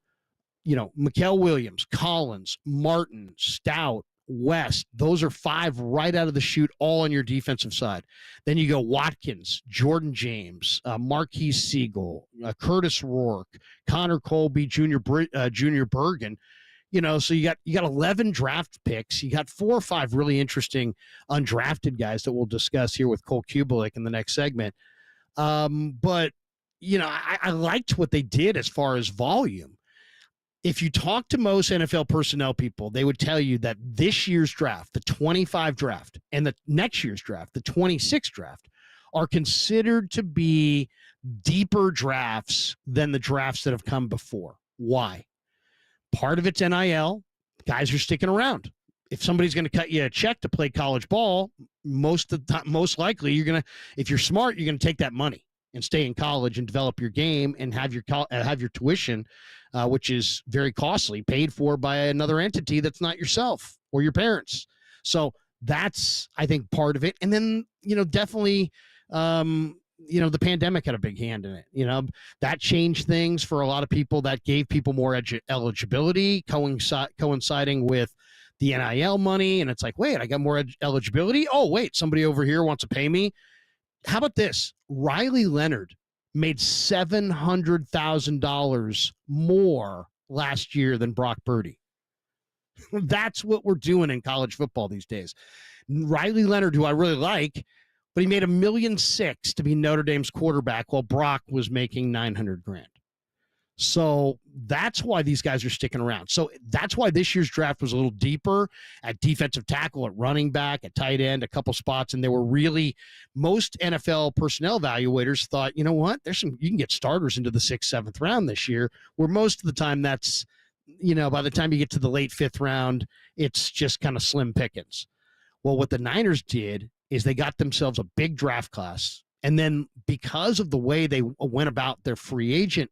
Mikael Williams, Collins, Martin, Stout, West. Those are 5 right out of the chute, all on your defensive side. Then you go Watkins, Jordan James, Marquise Siegel, Curtis Rourke, Connor Colby, Junior Bergen. So you got 11 draft picks. You got 4 or 5 really interesting undrafted guys that we'll discuss here with Cole Kubelik in the next segment. But I liked what they did as far as volume. If you talk to most NFL personnel people, they would tell you that this year's draft, the 25 draft, and the next year's draft, the 26 draft, are considered to be deeper drafts than the drafts that have come before. Why? Part of it's NIL. Guys are sticking around. If somebody's going to cut you a check to play college ball, most likely if you're smart, you're going to take that money and stay in college and develop your game and have your tuition, which is very costly, paid for by another entity that's not yourself or your parents. So that's, I think, part of it. And then, definitely, the pandemic had a big hand in it. That changed things for a lot of people. That gave people more eligibility, coinciding with the NIL money. And it's like, wait, I got more eligibility. Oh, wait, somebody over here wants to pay me. How about this? Riley Leonard made $700,000 more last year than Brock Purdy. That's what we're doing in college football these days. Riley Leonard, who I really like, but he made $1.6 million to be Notre Dame's quarterback while Brock was making $900,000. So that's why these guys are sticking around. So that's why this year's draft was a little deeper at defensive tackle, at running back, at tight end, a couple spots. And there were really, most NFL personnel evaluators thought, you know what, you can get starters into the 6th, 7th round this year, where most of the time that's, by the time you get to the late 5th round, it's just kind of slim pickings. Well, what the Niners did is they got themselves a big draft class. And then because of the way they went about their free agent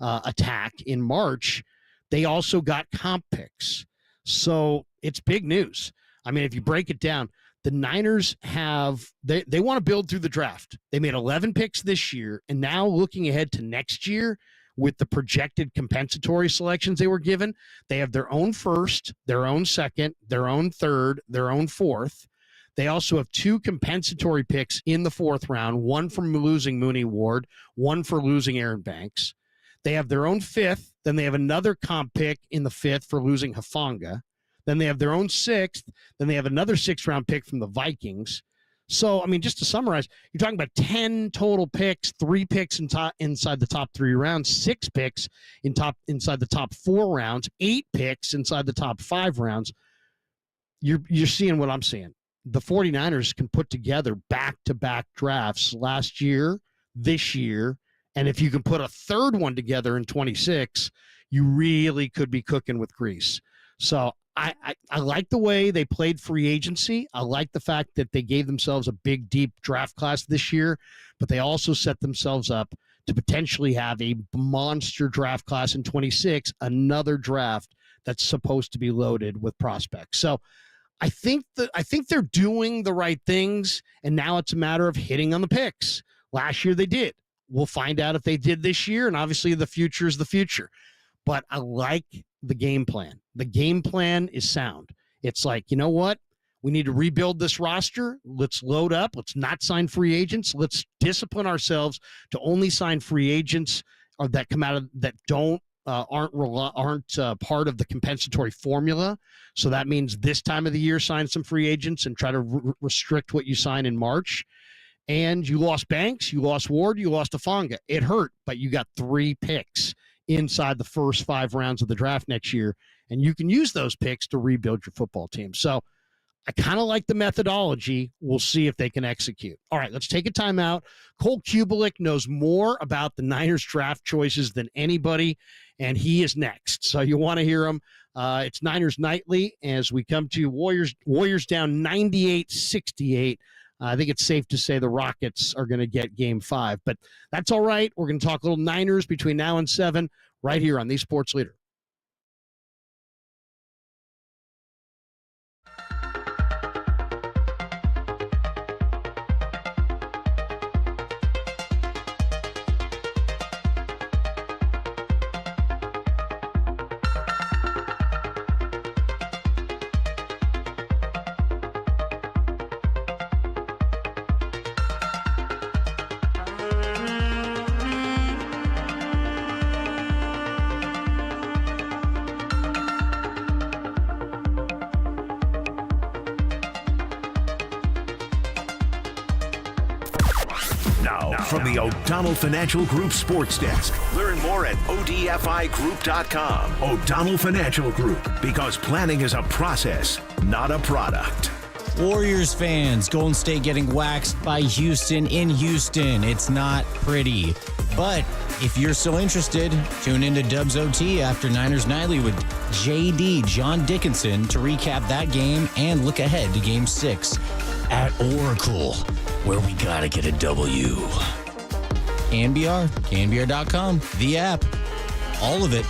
attack in March, they also got comp picks. So it's big news. I mean, if you break it down, the Niners they want to build through the draft. They made 11 picks this year, and now looking ahead to next year with the projected compensatory selections they were given, they have their own first, their own second, their own third, their own fourth. They also have 2 compensatory picks in the 4th round, one from losing Mooney Ward, one for losing Aaron Banks. They have their own 5th. Then they have another comp pick in the 5th for losing Hufanga. Then they have their own 6th. Then they have another 6th-round pick from the Vikings. So, I mean, just to summarize, you're talking about 10 total picks, 3 picks inside the top 3 rounds, 6 picks inside the top 4 rounds, 8 picks inside the top 5 rounds. You're seeing what I'm seeing. The 49ers can put together back-to-back drafts last year, this year, and if you can put a third one together in 26, you really could be cooking with grease. So I like the way they played free agency. I like the fact that they gave themselves a big, deep draft class this year, but they also set themselves up to potentially have a monster draft class in 26, another draft that's supposed to be loaded with prospects. So I think they're doing the right things, and now it's a matter of hitting on the picks. Last year they did. We'll find out if they did this year, and obviously the future is the future. But I like the game plan. The game plan is sound. It's like, you know what? We need to rebuild this roster. Let's load up. Let's not sign free agents. Let's discipline ourselves to only sign free agents that come out of that aren't part of the compensatory formula. So that means this time of the year, sign some free agents and try to restrict what you sign in March. And you lost Banks, you lost Ward, you lost Hufanga. It hurt, but you got 3 picks inside the first 5 rounds of the draft next year. and you can use those picks to rebuild your football team. So I kind of like the methodology. We'll see if they can execute. All right, let's take a timeout. Cole Kubelik knows more about the Niners draft choices than anybody, and he is next. So you want to hear him. It's Niners Nightly as we come to Warriors down 98-68. I think it's safe to say the Rockets are going to get Game 5. But that's all right. We're going to talk a little Niners between now and 7 right here on The Sports Leader. From the O'Donnell Financial Group Sports Desk. Learn more at ODFIGroup.com. O'Donnell Financial Group, because planning is a process, not a product. Warriors fans, Golden State getting waxed by Houston in Houston. It's not pretty. But if you're still interested, tune into Dubs OT after Niners Nightly with JD John Dickinson to recap that game and look ahead to Game 6 at Oracle, where we gotta get a W. KNBR, KNBR.com, the app, all of it.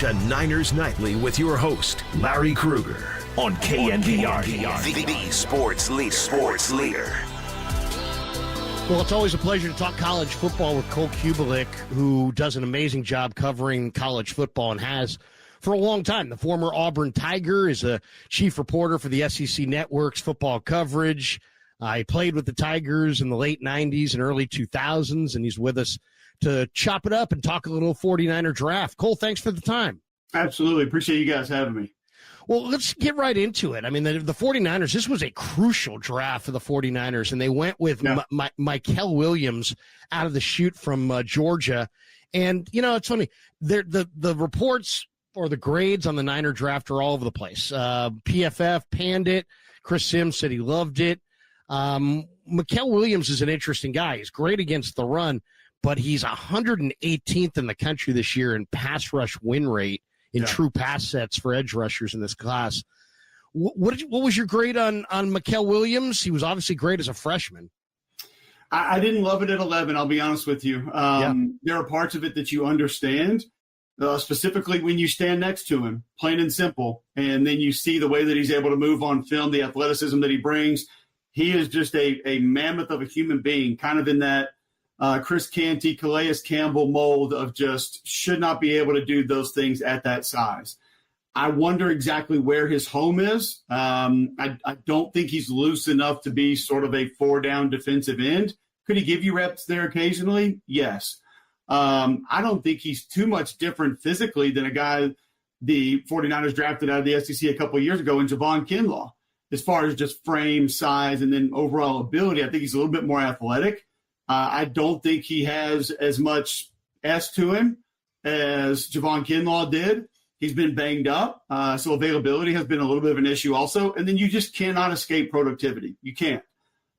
to Niners Nightly with your host, Larry Krueger, on KNBR, the sports leader. Well, it's always a pleasure to talk college football with Cole Kubelik, who does an amazing job covering college football and has for a long time. The former Auburn Tiger is a chief reporter for the SEC Network's football coverage. He played with the Tigers in the late 90s and early 2000s, and he's with us to chop it up and talk a little 49er draft. Cole, thanks for the time. Absolutely. Appreciate you guys having me. Well, let's get right into it. I mean, the 49ers, this was a crucial draft for the 49ers, and they went with Mykel Williams out of the chute from Georgia. And, you know, it's funny. The reports or the grades on the Niner draft are all over the place. PFF panned it. Chris Sims said he loved it. Mykel Williams is an interesting guy. He's great against the run, but he's 118th in the country this year in pass rush win rate in true pass sets for edge rushers in this class. What was your grade on Mykel Williams? He was obviously great as a freshman. I didn't love it at 11, I'll be honest with you. There are parts of it that you understand, specifically when you stand next to him, plain and simple, and then you see the way that he's able to move on film, the athleticism that he brings. He is just a mammoth of a human being, kind of in that Chris Canty, Calais Campbell mold of just should not be able to do those things at that size. I wonder exactly where his home is. I don't think he's loose enough to be sort of a 4-down defensive end. Could he give you reps there occasionally? Yes. I don't think he's too much different physically than a guy the 49ers drafted out of the SEC a couple of years ago in Javon Kinlaw. As far as just frame, size, and then overall ability, I think he's a little bit more athletic. I don't think he has as much S to him as Javon Kinlaw did. He's been banged up, so availability has been a little bit of an issue also. And then you just cannot escape productivity. You can't.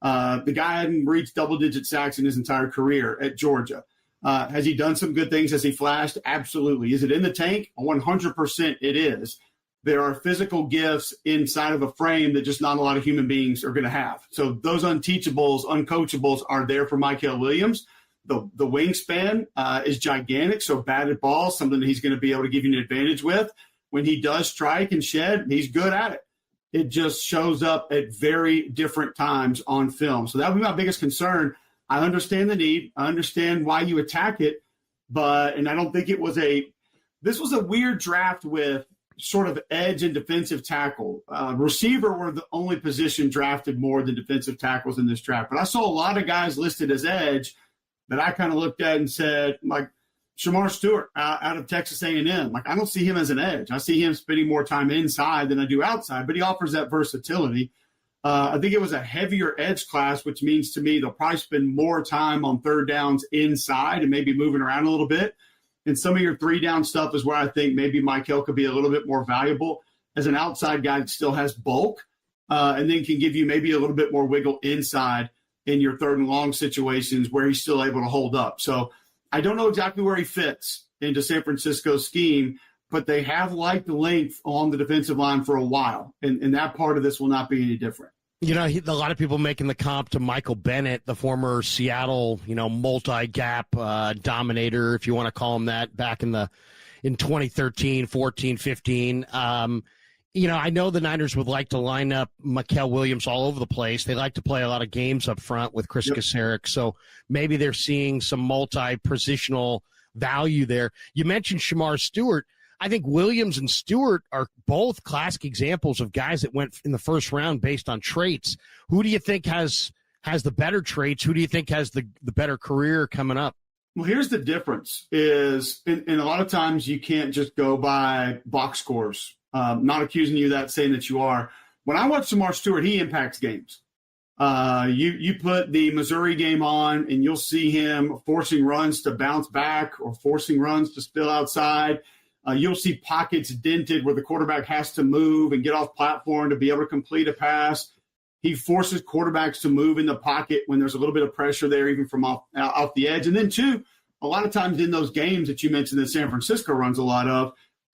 The guy hadn't reached double-digit sacks in his entire career at Georgia. Has he done some good things? Has he flashed? Absolutely. Is it in the tank? 100% it is. There are physical gifts inside of a frame that just not a lot of human beings are going to have. So those unteachables, uncoachables are there for Mykel Williams. The wingspan is gigantic, so batted ball, something that he's going to be able to give you an advantage with. When he does strike and shed, he's good at it. It just shows up at very different times on film. So that would be my biggest concern. I understand the need. I understand why you attack it, and I don't think this was a weird draft with sort of edge and defensive tackle. Receiver were the only position drafted more than defensive tackles in this draft. But I saw a lot of guys listed as edge that I kind of looked at and said, like Shamar Stewart out of Texas A&M. Like, I don't see him as an edge. I see him spending more time inside than I do outside, but he offers that versatility. I think it was a heavier edge class, which means to me they'll probably spend more time on third downs inside and maybe moving around a little bit. And some of your 3-down stuff is where I think maybe Mykel could be a little bit more valuable as an outside guy that still has bulk and then can give you maybe a little bit more wiggle inside in your third and long situations where he's still able to hold up. So I don't know exactly where he fits into San Francisco's scheme, but they have liked the length on the defensive line for a while, and that part of this will not be any different. You know, a lot of people making the comp to Michael Bennett, the former Seattle, multi-gap dominator, if you want to call him that, back in 2013, 14, 15. I know the Niners would like to line up Mykel Williams all over the place. They like to play a lot of games up front with Chris Kasarik, so maybe they're seeing some multi-positional value there. You mentioned Shamar Stewart. I think Williams and Stewart are both classic examples of guys that went in the first round based on traits. Who do you think has the better traits? Who do you think has the better career coming up? Well, here's the difference is, and a lot of times you can't just go by box scores. Not accusing you of that, saying that you are. When I watch Shamar Stewart, he impacts games. You put the Missouri game on, and you'll see him forcing runs to bounce back or forcing runs to spill outside. You'll see pockets dented where the quarterback has to move and get off platform to be able to complete a pass. He forces quarterbacks to move in the pocket when there's a little bit of pressure there, even from off the edge. And then, too, a lot of times in those games that you mentioned that San Francisco runs a lot of,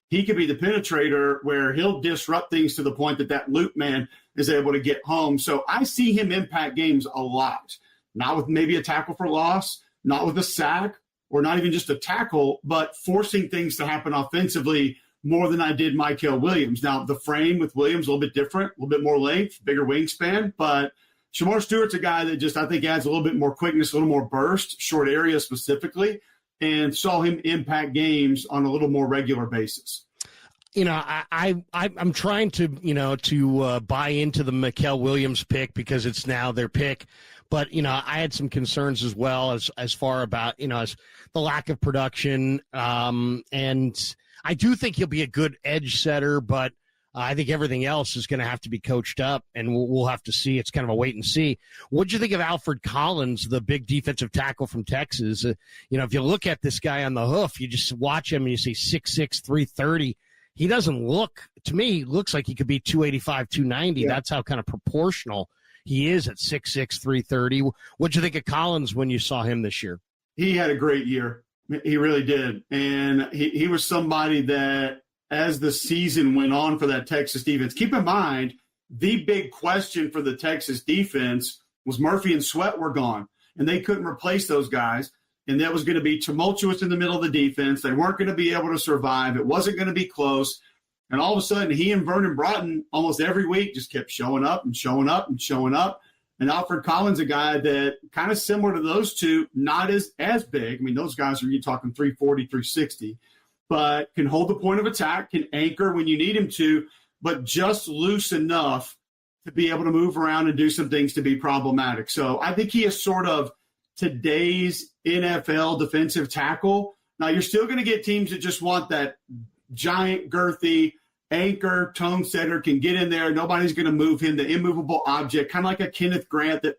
he could be the penetrator where he'll disrupt things to the point that loop man is able to get home. So I see him impact games a lot, not with maybe a tackle for loss, not with a sack, or not even just a tackle, but forcing things to happen offensively more than I did Mykel Williams. Now, the frame with Williams a little bit different, a little bit more length, bigger wingspan, but Shamar Stewart's a guy that just I think adds a little bit more quickness, a little more burst, short area specifically, and saw him impact games on a little more regular basis. I'm trying to buy into the Mykel Williams pick because it's now their pick. But, I had some concerns as well as far about, as the lack of production. And I do think he'll be a good edge setter, but I think everything else is going to have to be coached up, and we'll have to see. It's kind of a wait and see. What'd you think of Alfred Collins, the big defensive tackle from Texas? If you look at this guy on the hoof, you just watch him and you say 6'6", 330. He doesn't look, to me, he looks like he could be 285, 290. Yeah. That's how kind of proportional he is at 6'6", 330. What'd you think of Collins when you saw him this year? He had a great year. He really did. And he was somebody that, as the season went on for that Texas defense, keep in mind, the big question for the Texas defense was Murphy and Sweat were gone, and they couldn't replace those guys. And that was going to be tumultuous in the middle of the defense. They weren't going to be able to survive. It wasn't going to be close. And all of a sudden, he and Vernon Broughton almost every week just kept showing up and showing up and showing up. And Alfred Collins, a guy that kind of similar to those two, not as big. I mean, those guys are, you're talking 340, 360, but can hold the point of attack, can anchor when you need him to, but just loose enough to be able to move around and do some things to be problematic. So I think he is sort of today's NFL defensive tackle. Now, you're still going to get teams that just want that giant, girthy anchor, tone setter, can get in there. Nobody's going to move him, the immovable object, kind of like a Kenneth Grant that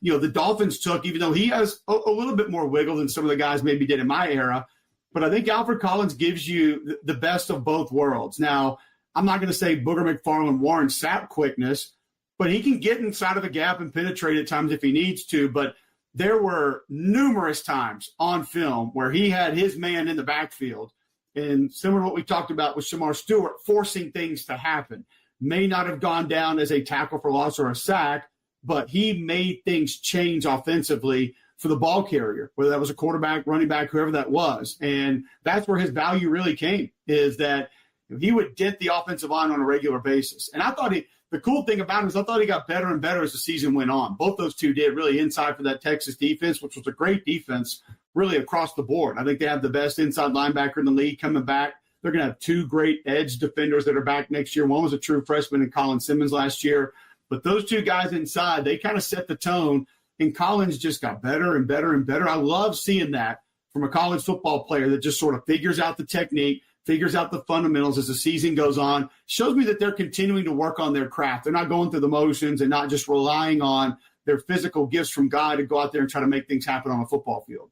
the Dolphins took, even though he has a little bit more wiggle than some of the guys maybe did in my era. But I think Alfred Collins gives you the best of both worlds. Now, I'm not going to say Booger McFarland Warren Sapp quickness, but he can get inside of a gap and penetrate at times if he needs to. But there were numerous times on film where he had his man in the backfield. And similar to what we talked about with Shamar Stewart, forcing things to happen. May not have gone down as a tackle for loss or a sack, but he made things change offensively for the ball carrier, whether that was a quarterback, running back, whoever that was. And that's where his value really came, is that he would dent the offensive line on a regular basis. And I thought the cool thing about him is I thought he got better and better as the season went on. Both those two did really inside for that Texas defense, which was a great defense really across the board. I think they have the best inside linebacker in the league coming back. They're going to have two great edge defenders that are back next year. One was a true freshman in Colin Simmons last year. But those two guys inside, they kind of set the tone, and Collins just got better and better and better. I love seeing that from a college football player that just sort of figures out the technique, figures out the fundamentals as the season goes on. Shows me that they're continuing to work on their craft. They're not going through the motions and not just relying on their physical gifts from God to go out there and try to make things happen on a football field.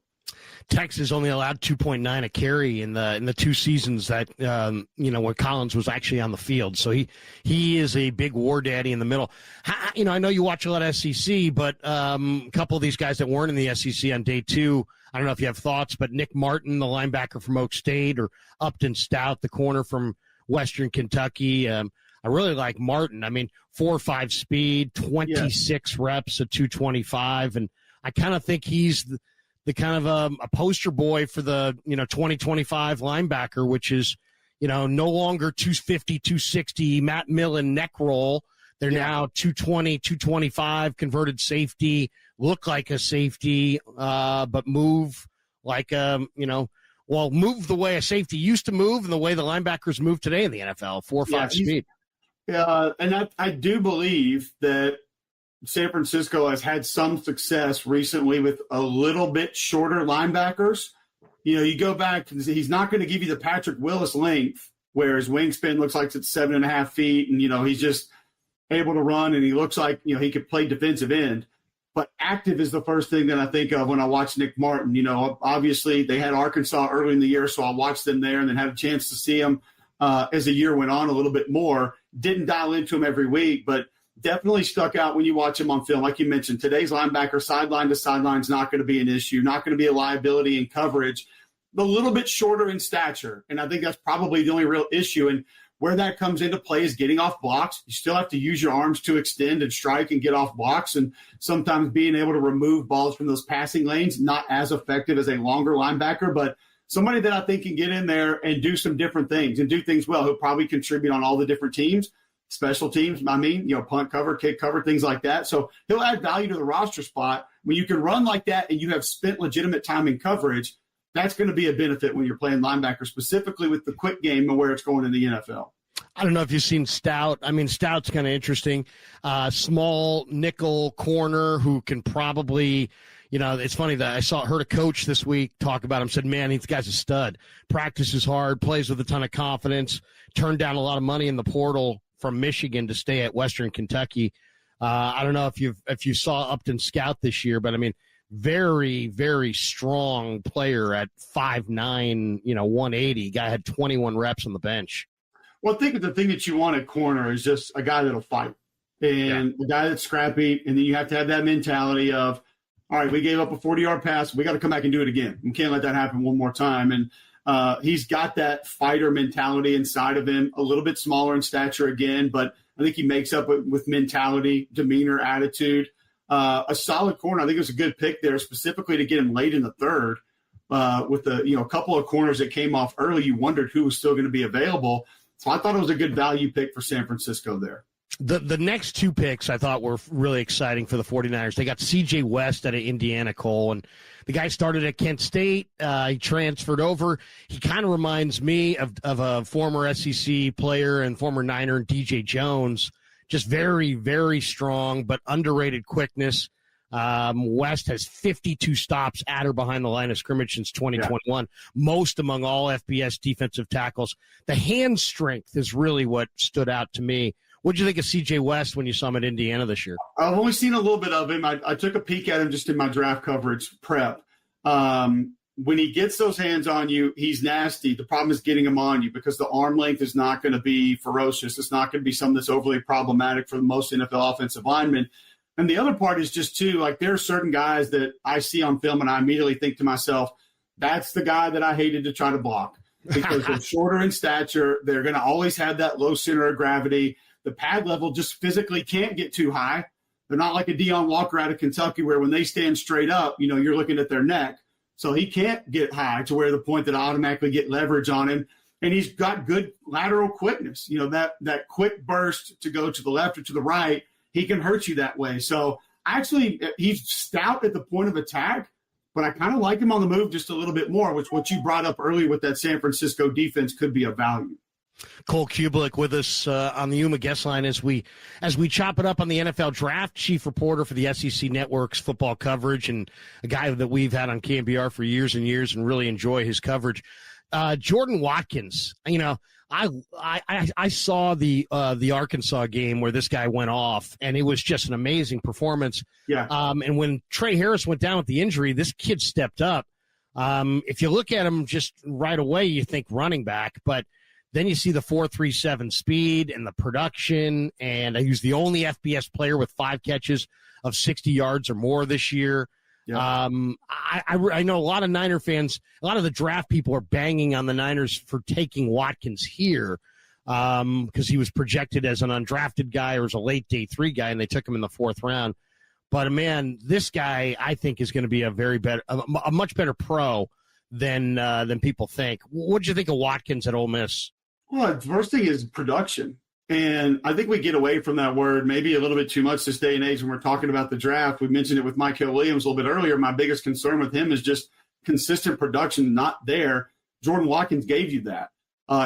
Texas only allowed 2.9 a carry in the two seasons that when Collins was actually on the field. So he is a big war daddy in the middle. I know you watch a lot of SEC, but a couple of these guys that weren't in the SEC on day two, I don't know if you have thoughts, but Nick Martin, the linebacker from Oak State, or Upton Stout, the corner from Western Kentucky. I really like Martin. I mean, 4.5 speed, 26 reps at 225, and I kind of think he's the kind of a poster boy for the 2025 linebacker, which is no longer 250, 260 Matt Millen neck roll. They're now 220, 225 converted safety, look like a safety, but move like move the way a safety used to move and the way the linebackers move today in the NFL, 4.5 speed. Yeah, and I do believe that San Francisco has had some success recently with a little bit shorter linebackers. You go back, and he's not going to give you the Patrick Willis length where his wingspan looks like it's 7.5 feet, and he's just able to run, and he looks like he could play defensive end. But active is the first thing that I think of when I watch Nick Martin. Obviously they had Arkansas early in the year, so I watched them there and then had a chance to see him as the year went on a little bit more. Didn't dial into him every week, but definitely stuck out when you watch him on film. Like you mentioned, today's linebacker sideline to sideline is not going to be an issue, not going to be a liability in coverage. A little bit shorter in stature, and I think that's probably the only real issue. And Where that comes into play is getting off blocks. You still have to use your arms to extend and strike and get off blocks, and sometimes being able to remove balls from those passing lanes, not as effective as a longer linebacker, but somebody that I think can get in there and do some different things and do things well. He'll probably contribute on all the different teams, special teams, punt cover, kick cover, things like that. So he'll add value to the roster spot. When you can run like that and you have spent legitimate time in coverage, that's going to be a benefit when you're playing linebacker, specifically with the quick game and where it's going in the NFL. I don't know if you've seen Stout. I mean, Stout's kind of interesting. Small nickel corner who can probably, it's funny that heard a coach this week talk about him, said, man, this guy's a stud. Practices hard, plays with a ton of confidence, turned down a lot of money in the portal from Michigan to stay at Western Kentucky. I don't know if you saw Upton Scout this year, but I mean, very, very strong player at 5'9", 180. Guy had 21 reps on the bench. Well, I think the thing that you want at corner is just a guy that'll fight and a guy that's scrappy. And then you have to have that mentality of, all right, we gave up a 40-yard pass. We got to come back and do it again. We can't let that happen one more time. And he's got that fighter mentality inside of him, a little bit smaller in stature again, but I think he makes up with mentality, demeanor, attitude. A solid corner. I think it was a good pick there, specifically to get him late in the third with a couple of corners that came off early. You wondered who was still going to be available. So I thought it was a good value pick for San Francisco there. The next two picks I thought were really exciting for the 49ers. They got C.J. West out of Indiana, Cole, and the guy started at Kent State. He transferred over. He kind of reminds me of a former SEC player and former Niner, DJ Jones. Just very, very strong, but underrated quickness. West has 52 stops at or behind the line of scrimmage since 2021, most among all FBS defensive tackles. The hand strength is really what stood out to me. What did you think of C.J. West when you saw him at Indiana this year? I've only seen a little bit of him. I took a peek at him just in my draft coverage prep. When he gets those hands on you, he's nasty. The problem is getting him on you because the arm length is not going to be ferocious. It's not going to be something that's overly problematic for most NFL offensive linemen. And the other part is just, too, like there are certain guys that I see on film and I immediately think to myself, that's the guy that I hated to try to block because they're shorter in stature. They're going to always have that low center of gravity. The pad level just physically can't get too high. They're not like a Deion Walker out of Kentucky where when they stand straight up, you're looking at their neck. So he can't get high to where the point that I automatically get leverage on him. And he's got good lateral quickness. That quick burst to go to the left or to the right, he can hurt you that way. So actually, he's stout at the point of attack, but I kind of like him on the move just a little bit more, which what you brought up earlier with that San Francisco defense could be a value. Cole Kubelik with us on the Yuma guest line as we chop it up on the NFL Draft, chief reporter for the SEC Network's football coverage, and a guy that we've had on KNBR for years and years and really enjoy his coverage. Jordan Watkins, I saw the Arkansas game where this guy went off, and it was just an amazing performance. Yeah. And when Trey Harris went down with the injury, this kid stepped up. If you look at him just right away, you think running back, but then you see the 4.37 speed and the production, and he was the only FBS player with 5 catches of 60 yards or more this year. Yeah. I know a lot of Niner fans, a lot of the draft people are banging on the Niners for taking Watkins here because he was projected as an undrafted guy or as a late day 3 guy, and they took him in the 4th round. But, man, this guy I think is going to be a much better pro than people think. What did you think of Watkins at Ole Miss? Well, the first thing is production. And I think we get away from that word maybe a little bit too much this day and age when we're talking about the draft. We mentioned it with Michael Williams a little bit earlier. My biggest concern with him is just consistent production not there. Jordan Watkins gave you that.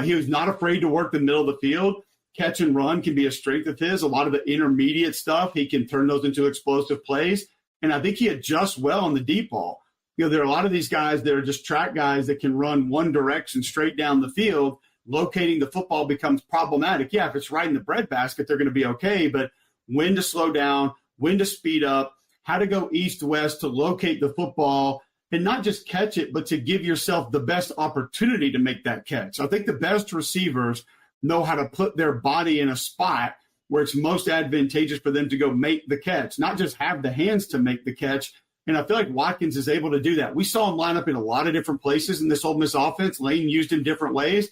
He was not afraid to work the middle of the field. Catch and run can be a strength of his. A lot of the intermediate stuff, he can turn those into explosive plays. And I think he adjusts well on the deep ball. There are a lot of these guys that are just track guys that can run one direction straight down the field. Locating the football becomes problematic. Yeah, if it's right in the breadbasket, they're going to be okay. But when to slow down, when to speed up, how to go east-west to locate the football and not just catch it, but to give yourself the best opportunity to make that catch. I think the best receivers know how to put their body in a spot where it's most advantageous for them to go make the catch, not just have the hands to make the catch. And I feel like Watkins is able to do that. We saw him line up in a lot of different places in this Ole Miss offense. Lane used him different ways.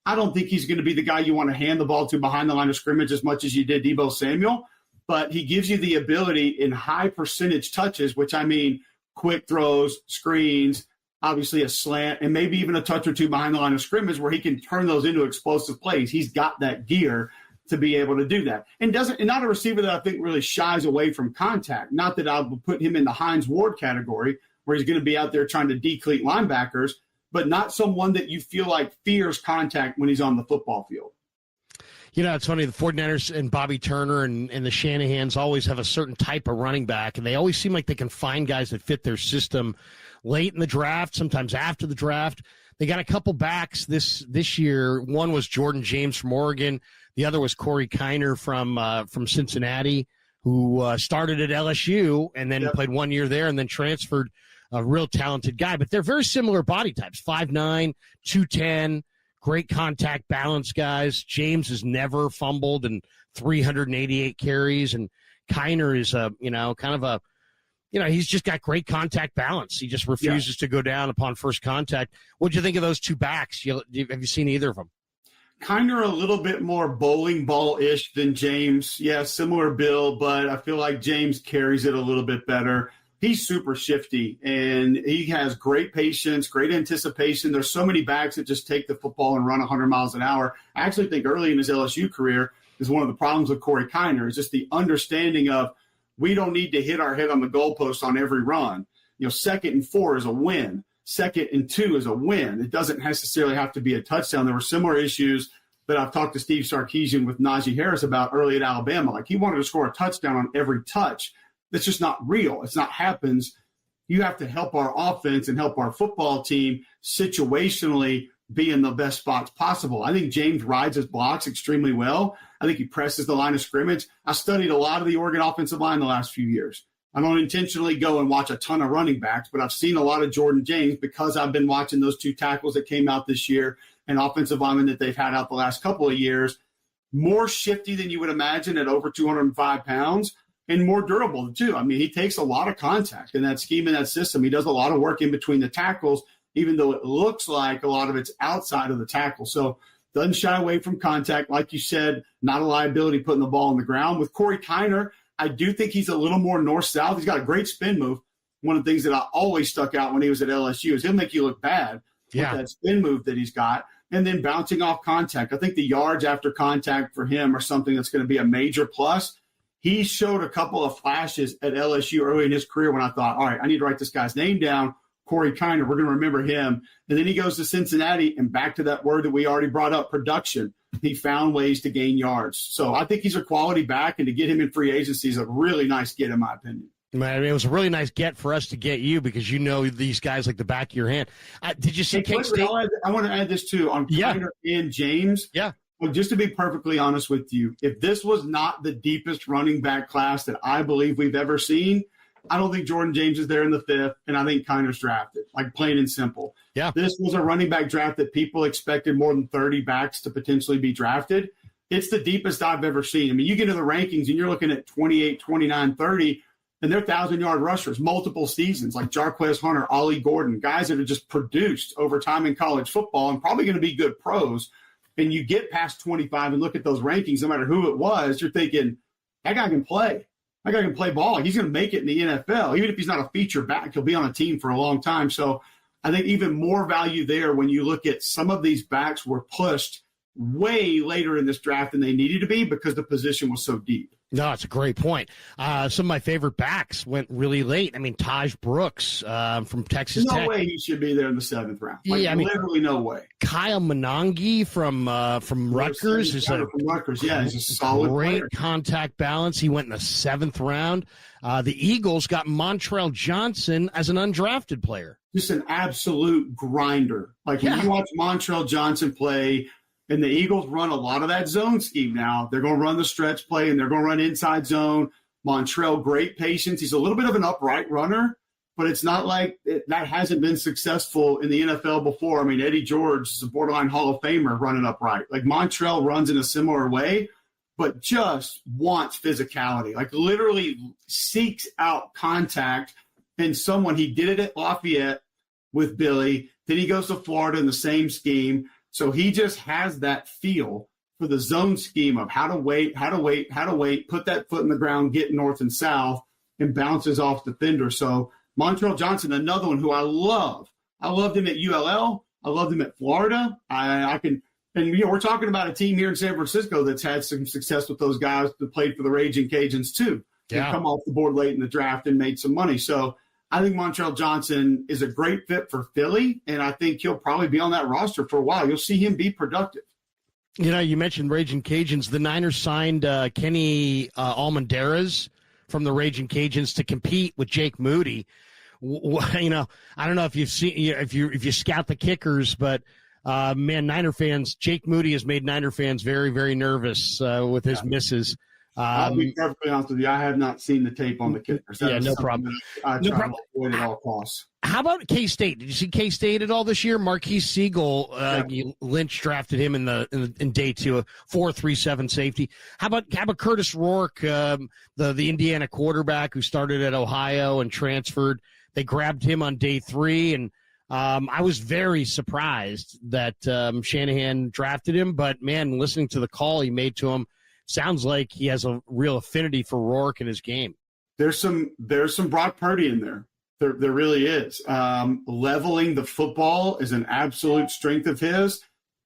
I don't think he's going to be the guy you want to hand the ball to behind the line of scrimmage as much as you did Deebo Samuel, but he gives you the ability in high percentage touches, which I mean quick throws, screens, obviously a slant, and maybe even a touch or two behind the line of scrimmage where he can turn those into explosive plays. He's got that gear to be able to do that. And not a receiver that I think really shies away from contact. Not that I would put him in the Hines Ward category where he's going to be out there trying to decleat linebackers, but not someone that you feel like fears contact when he's on the football field. You know, it's funny, the 49ers and Bobby Turner and the Shanahans always have a certain type of running back, and they always seem like they can find guys that fit their system late in the draft, sometimes after the draft. They got a couple backs this year. One was Jordan James from Oregon. The other was Corey Kiner from Cincinnati, who started at LSU and then played 1 year there and then transferred. A real talented guy, but they're very similar body types, 5'9", 210, great contact balance guys. James has never fumbled and 388 carries, and Kiner is he's just got great contact balance. He just refuses to go down upon first contact. What'd you think of those two backs? Have you seen either of them? Kiner a little bit more bowling ball-ish than James. Yeah, similar build, but I feel like James carries it a little bit better. He's super shifty, and he has great patience, great anticipation. There's so many backs that just take the football and run 100 miles an hour. I actually think early in his LSU career is one of the problems with Corey Kiner is just the understanding of we don't need to hit our head on the goalpost on every run. 2nd and 4 is a win. 2nd and 2 is a win. It doesn't necessarily have to be a touchdown. There were similar issues that I've talked to Steve Sarkisian with Najee Harris about early at Alabama. Like he wanted to score a touchdown on every touch. That's just not real. It's not happens. You have to help our offense and help our football team situationally be in the best spots possible. I think James rides his blocks extremely well. I think he presses the line of scrimmage. I studied a lot of the Oregon offensive line the last few years. I don't intentionally go and watch a ton of running backs, but I've seen a lot of Jordan James because I've been watching those two tackles that came out this year and offensive linemen that they've had out the last couple of years. More shifty than you would imagine at over 205 pounds. And more durable, too. I mean, he takes a lot of contact in that scheme, in that system. He does a lot of work in between the tackles, even though it looks like a lot of it's outside of the tackle. So doesn't shy away from contact. Like you said, not a liability putting the ball on the ground. With Corey Kiner, I do think he's a little more north-south. He's got a great spin move. One of the things that I always stuck out when he was at LSU is he'll make you look bad with that spin move that he's got. And then bouncing off contact. I think the yards after contact for him are something that's going to be a major plus. He showed a couple of flashes at LSU early in his career when I thought, all right, I need to write this guy's name down, Corey Kiner. We're going to remember him. And then he goes to Cincinnati, and back to that word that we already brought up, production. He found ways to gain yards. So I think he's a quality back, and to get him in free agency is a really nice get, in my opinion. Man, it was a really nice get for us to get you because you know these guys like the back of your hand. Did you see Kent State? I want to add this, too, on Kiner and James. Yeah. Well, just to be perfectly honest with you, if this was not the deepest running back class that I believe we've ever seen, I don't think Jordan James is there in the 5th, and I think Kiner's drafted, like plain and simple. Yeah. This was a running back draft that people expected more than 30 backs to potentially be drafted. It's the deepest I've ever seen. I mean, you get into the rankings, and you're looking at 28, 29, 30, and they're 1,000-yard rushers, multiple seasons, like Jarquez Hunter, Ollie Gordon, guys that have just produced over time in college football and probably going to be good pros. And you get past 25 and look at those rankings, no matter who it was, you're thinking, that guy can play. That guy can play ball. He's going to make it in the NFL. Even if he's not a feature back, he'll be on a team for a long time. So I think even more value there when you look at some of these backs were pushed way later in this draft than they needed to be because the position was so deep. No, it's a great point. Some of my favorite backs went really late. I mean, Taj Brooks from Texas Tech. No way he should be there in the 7th round. Literally no way. Kyle Monangi from Rutgers. He's a solid great player. Contact balance. He went in the 7th round. The Eagles got Montrell Johnson as an undrafted player. Just an absolute grinder. Like when you watch Montrell Johnson play, and the Eagles run a lot of that zone scheme now. They're going to run the stretch play, and they're going to run inside zone. Montrell, great patience. He's a little bit of an upright runner, but it's not like that hasn't been successful in the NFL before. I mean, Eddie George is a borderline Hall of Famer running upright. Like Montrell runs in a similar way, but just wants physicality, like literally seeks out contact. And he did it at Lafayette with Billy. Then he goes to Florida in the same scheme. So he just has that feel for the zone scheme of how to wait, put that foot in the ground, get north and south, and bounces off defenders. So Montreal Johnson, another one who I love. I loved him at ULL. I loved him at Florida. We're talking about a team here in San Francisco that's had some success with those guys that played for the Raging Cajuns too. Yeah. They come off the board late in the draft and made some money. So I think Montreal Johnson is a great fit for Philly, and I think he'll probably be on that roster for a while. You'll see him be productive. You know, you mentioned Raging Cajuns. The Niners signed Kenny Almendarez from the Raging Cajuns to compete with Jake Moody. You know, I don't know if you've seen if you scout the kickers, but man, Niner fans, Jake Moody has made Niner fans very, very nervous with his misses. I'll be perfectly honest with you. I have not seen the tape on the kickers. No problem. I try to avoid at all costs. How about K-State? Did you see K-State at all this year? Marquise Siegel, Lynch drafted him in day 2, a 4.37 safety. How about Curtis Rourke, the Indiana quarterback who started at Ohio and transferred? They grabbed him on day 3, and I was very surprised that Shanahan drafted him. But man, listening to the call he made to him, sounds like he has a real affinity for Rourke in his game. There's some Brock Purdy in there. There really is. Leveling the football is an absolute strength of his.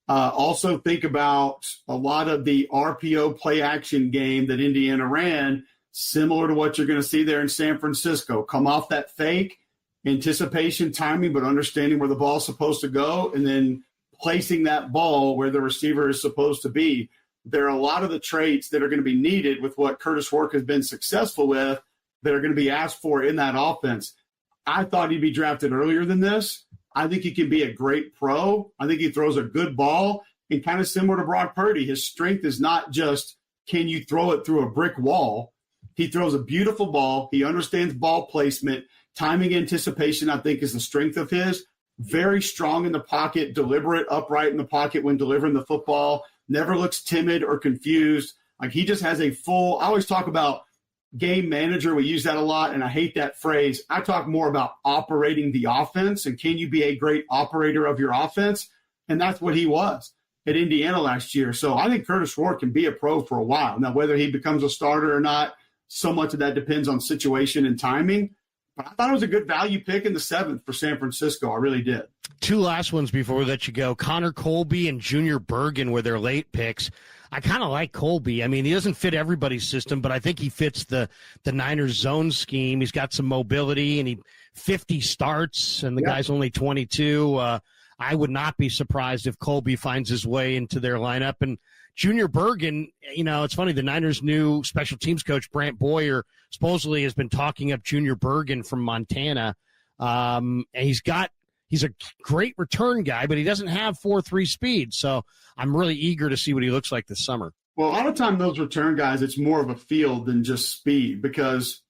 Also think about a lot of the RPO play action game that Indiana ran, similar to what you're going to see there in San Francisco. Come off that fake, anticipation, timing, but understanding where the ball's supposed to go, and then placing that ball where the receiver is supposed to be. There are a lot of the traits that are going to be needed with what Curtis Rourke has been successful with that are going to be asked for in that offense. I thought he'd be drafted earlier than this. I think he can be a great pro. I think he throws a good ball, and kind of similar to Brock Purdy, his strength is not just can you throw it through a brick wall. He throws a beautiful ball. He understands ball placement. Timing, anticipation, I think, is the strength of his. Very strong in the pocket, deliberate, upright in the pocket when delivering the football. Never looks timid or confused. Like, he just has a full – I always talk about game manager. We use that a lot, and I hate that phrase. I talk more about operating the offense, and can you be a great operator of your offense? And that's what he was at Indiana last year. So I think Curtis Rourke can be a pro for a while. Now, whether he becomes a starter or not, so much of that depends on situation and timing. But I thought it was a good value pick in the 7th for San Francisco. I really did. 2 last ones before we let you go. Connor Colby and Junior Bergen were their late picks. I kind of like Colby. I mean, he doesn't fit everybody's system, but I think he fits the Niners zone scheme. He's got some mobility, and he 50 starts, and the guy's only 22. I would not be surprised if Colby finds his way into their lineup. And Junior Bergen, you know, it's funny, the Niners' new special teams coach, Brant Boyer, supposedly has been talking up Junior Bergen from Montana. And he's a great return guy, but he doesn't have 4.3 speed. So I'm really eager to see what he looks like this summer. Well, a lot of time those return guys, it's more of a field than just speed, because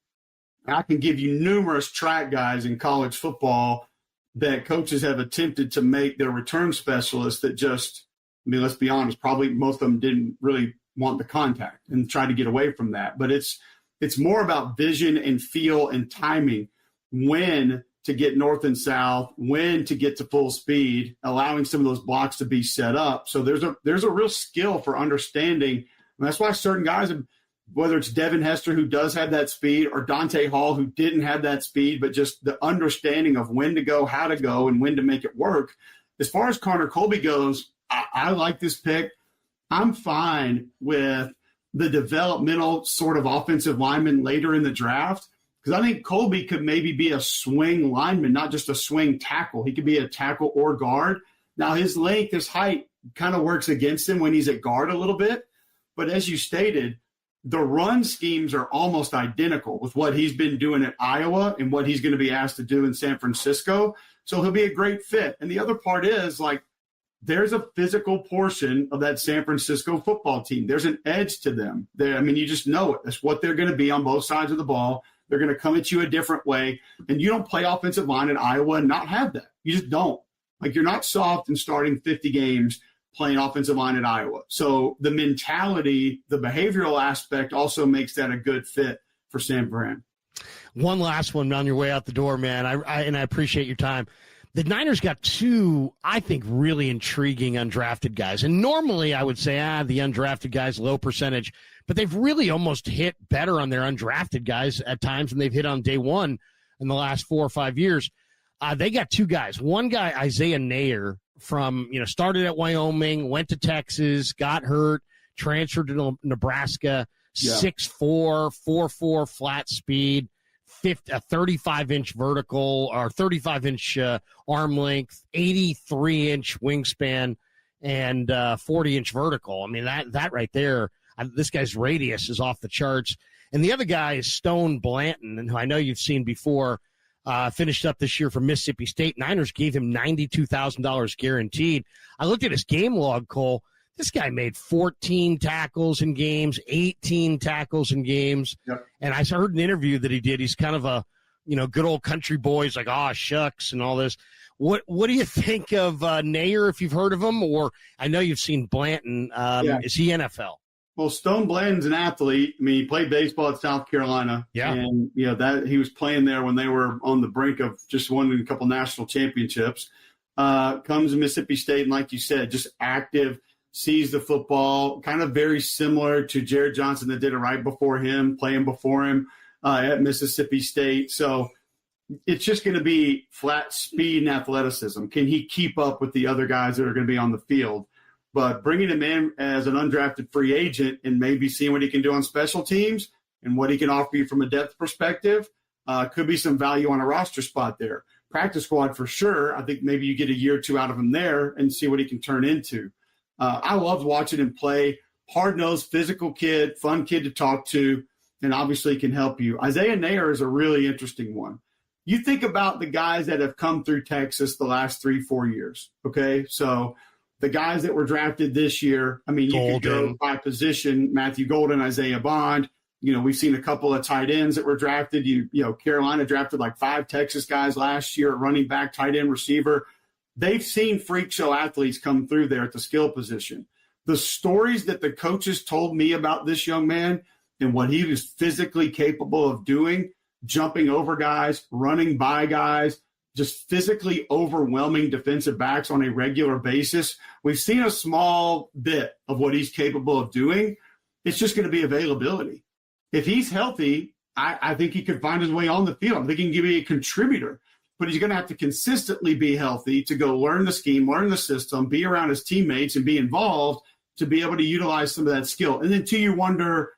I can give you numerous track guys in college football that coaches have attempted to make their return specialists that just, I mean, let's be honest, probably most of them didn't really want the contact and try to get away from that. But it's more about vision and feel and timing, when to get north and south, when to get to full speed, allowing some of those blocks to be set up. So there's a real skill for understanding. And that's why certain guys, whether it's Devin Hester, who does have that speed, or Dante Hall, who didn't have that speed, but just the understanding of when to go, how to go, and when to make it work. As far as Connor Colby goes, I like this pick. I'm fine with the developmental sort of offensive lineman later in the draft, because I think Colby could maybe be a swing lineman, not just a swing tackle. He could be a tackle or guard. Now, his length, his height kind of works against him when he's at guard a little bit. But as you stated, the run schemes are almost identical with what he's been doing at Iowa and what he's going to be asked to do in San Francisco. So he'll be a great fit. And the other part is, like, there's a physical portion of that San Francisco football team. There's an edge to them. You just know it. That's what they're going to be on both sides of the ball. They're going to come at you a different way. And you don't play offensive line at Iowa and not have that. You just don't. Like, you're not soft and starting 50 games playing offensive line at Iowa. So the mentality, the behavioral aspect also makes that a good fit for San Fran. One last one on your way out the door, man. I appreciate your time. the Niners got two, I think, really intriguing undrafted guys. And normally I would say, the undrafted guys, low percentage. But they've really almost hit better on their undrafted guys at times than they've hit on day one in the last 4 or 5 years. They got two guys. One guy, Isaiah Nayer, from, started at Wyoming, went to Texas, got hurt, transferred to Nebraska, 6'4", 4.4 flat speed, a 35-inch vertical or 35-inch arm length, 83-inch wingspan, and 40-inch vertical. I mean, that right there, this guy's radius is off the charts. And the other guy is Stone Blanton, and who I know you've seen before, finished up this year for Mississippi State. Niners gave him $92,000 guaranteed. I looked at his game log, Cole. This guy made 14 tackles in games, 18 tackles in games. Yep. And I heard an interview that he did. He's kind of a, good old country boy. He's like, shucks, and all this. What do you think of Nayer, if you've heard of him? Or I know you've seen Blanton. Is he NFL? Well, Stone Blanton's an athlete. I mean, he played baseball at South Carolina. Yeah. And, that he was playing there when they were on the brink of just winning a couple national championships. Comes to Mississippi State, and like you said, just active, sees the football, kind of very similar to Jared Johnson that did it right before him, playing before him at Mississippi State. So it's just going to be flat speed and athleticism. Can he keep up with the other guys that are going to be on the field? But bringing him in as an undrafted free agent and maybe seeing what he can do on special teams and what he can offer you from a depth perspective could be some value on a roster spot there. Practice squad for sure. I think maybe you get a year or two out of him there and see what he can turn into. I loved watching him play. Hard-nosed, physical kid, fun kid to talk to, and obviously can help you. Isaiah Nayer is a really interesting one. You think about the guys that have come through Texas the last 3-4 years, okay? So the guys that were drafted this year, I mean, you could go by position, Matthew Golden, Isaiah Bond. We've seen a couple of tight ends that were drafted. Carolina drafted like 5 Texas guys last year at running back, tight end, receiver. They've seen freak show athletes come through there at the skill position. The stories that the coaches told me about this young man and what he was physically capable of doing, jumping over guys, running by guys, just physically overwhelming defensive backs on a regular basis. We've seen a small bit of what he's capable of doing. It's just going to be availability. If he's healthy, I think he could find his way on the field. I think he can be a contributor, but he's going to have to consistently be healthy to go learn the scheme, learn the system, be around his teammates, and be involved to be able to utilize some of that skill. And then too, you wonder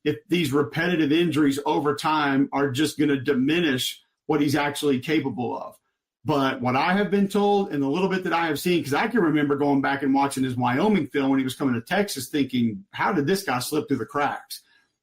if these repetitive injuries over time are just going to diminish what he's actually capable of. But what I have been told and the little bit that I have seen, because I can remember going back and watching his Wyoming film when he was coming to Texas thinking, how did this guy slip through the cracks?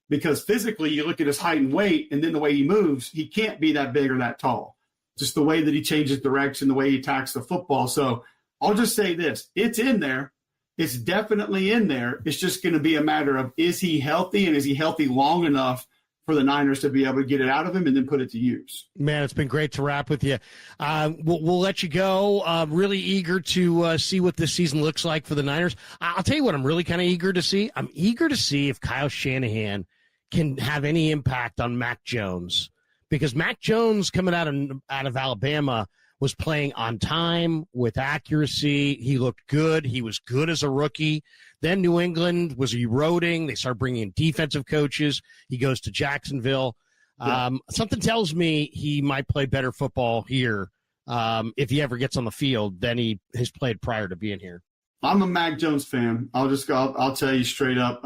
Because physically, you look at his height and weight, and then the way he moves, he can't be that big or that tall. Just the way that he changes direction, the way he attacks the football. So I'll just say this. It's in there. It's definitely in there. It's just going to be a matter of, is he healthy, and is he healthy long enough for the Niners to be able to get it out of him and then put it to use? Man, it's been great to wrap with you. We'll let you go. Really eager to see what this season looks like for the Niners. I'll tell you what I'm really kind of eager to see. I'm eager to see if Kyle Shanahan can have any impact on Mac Jones, because Mac Jones coming out of Alabama was playing on time with accuracy. He looked good. He was good as a rookie. Then New England was eroding. They started bringing in defensive coaches. He goes to Jacksonville. Something tells me he might play better football here if he ever gets on the field than he has played prior to being here. I'm a Mac Jones fan. I'll tell you straight up.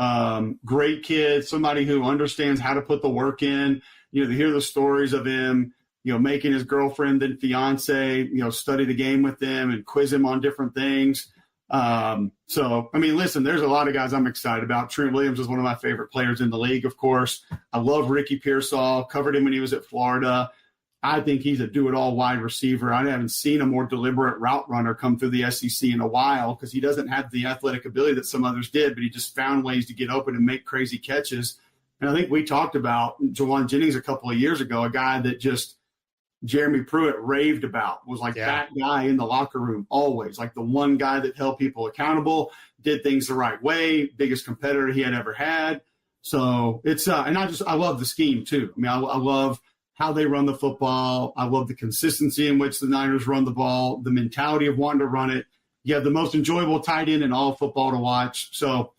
Great kid, somebody who understands how to put the work in. To hear the stories of him, making his girlfriend and fiance, study the game with them and quiz him on different things. So, I mean, listen, there's a lot of guys I'm excited about. Trent Williams is one of my favorite players in the league, of course. I love Ricky Pearsall. Covered him when he was at Florida. I think he's a do-it-all wide receiver. I haven't seen a more deliberate route runner come through the SEC in a while, because he doesn't have the athletic ability that some others did, but he just found ways to get open and make crazy catches. And I think we talked about Jawan Jennings a couple of years ago, a guy that just Jeremy Pruitt raved about, was like that guy in the locker room always, like the one guy that held people accountable, did things the right way, biggest competitor he had ever had. So it's and I love the scheme too. I mean, I love how they run the football. I love the consistency in which the Niners run the ball, the mentality of wanting to run it. You have the most enjoyable tight end in all of football to watch. So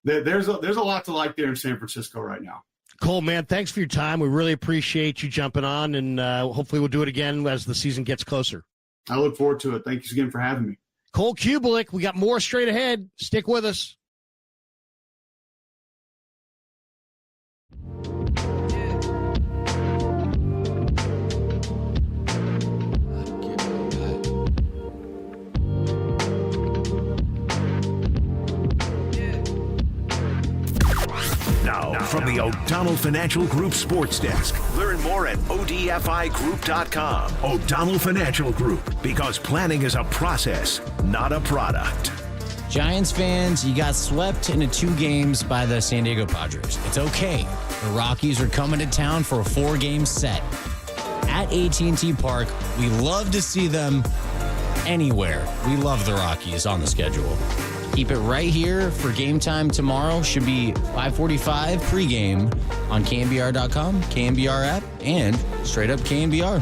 there's a lot to like there in San Francisco right now. Cole, man, thanks for your time. We really appreciate you jumping on, and hopefully we'll do it again as the season gets closer. I look forward to it. Thanks again for having me. Cole Kubelik, we got more straight ahead. Stick with us. Now, from the O'Donnell Financial Group Sports Desk. Learn more at ODFIGroup.com. O'Donnell Financial Group, because planning is a process, not a product. Giants fans, you got swept into 2 games by the San Diego Padres. It's okay. The Rockies are coming to town for a 4-game set. At AT&T Park, we love to see them anywhere. We love the Rockies on the schedule. Keep it right here for game time tomorrow. Should be 5:45 pregame on KNBR.com, KNBR app, and straight up KNBR.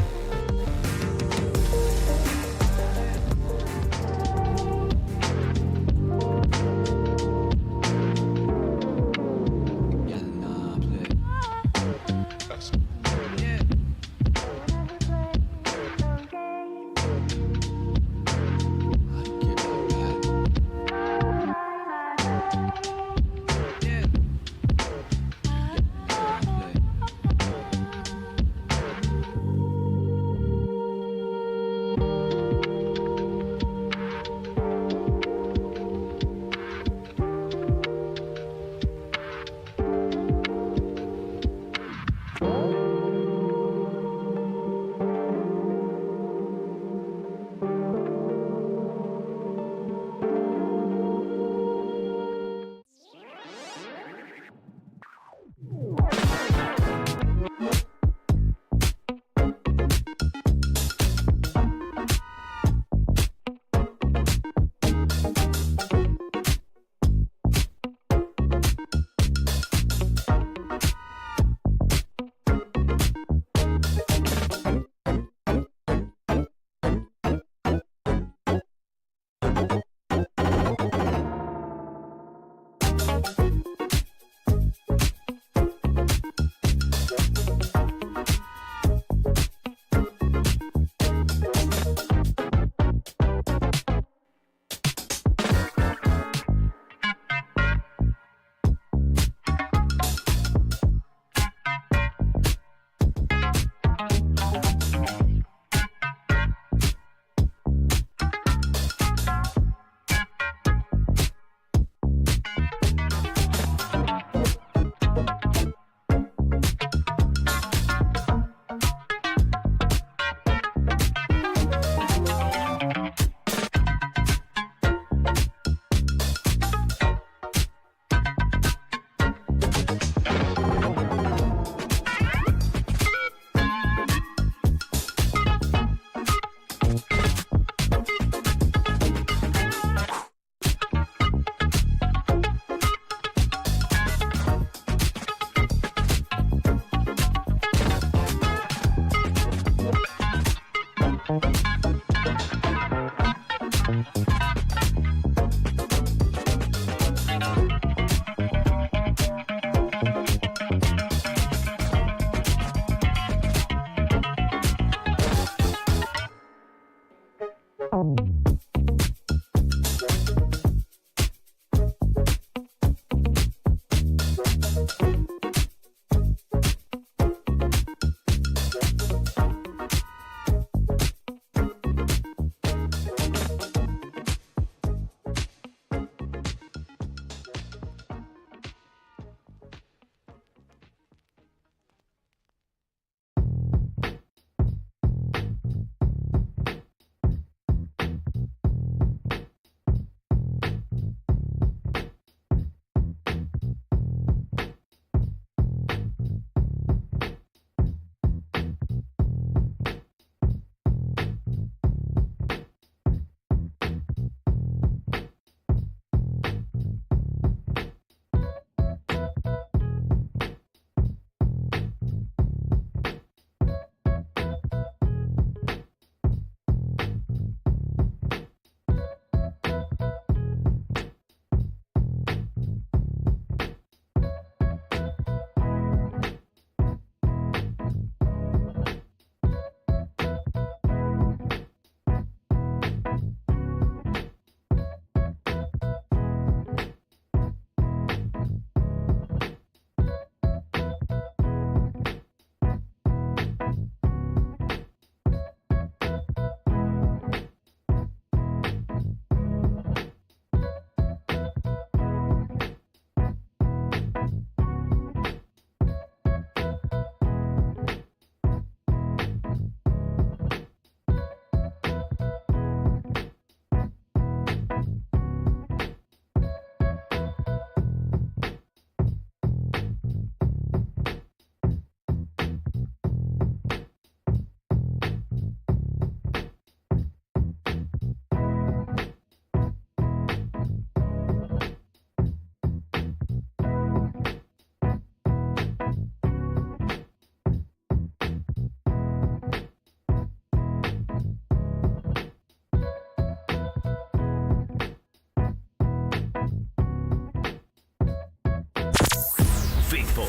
faithful.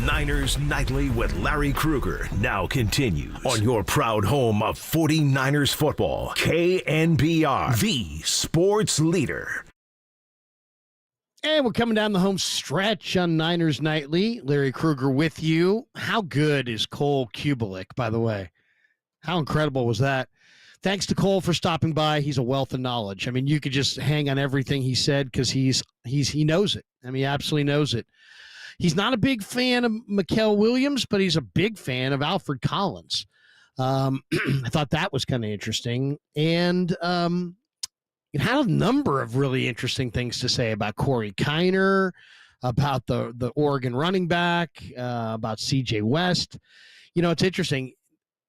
Niners Nightly with Larry Krueger now continues on your proud home of 49ers football. KNBR, the sports leader. And we're coming down the home stretch on Niners Nightly. Larry Krueger with you. How good is Cole Kubelik, by the way? How incredible was that? Thanks to Cole for stopping by. He's a wealth of knowledge. I mean, you could just hang on everything he said because he knows it. I mean, he absolutely knows it. He's not a big fan of Mikael Williams, but he's a big fan of Alfred Collins. I thought that was kind of interesting. And it had a number of really interesting things to say about Corey Kiner, about the Oregon running back, about CJ West. You know, it's interesting.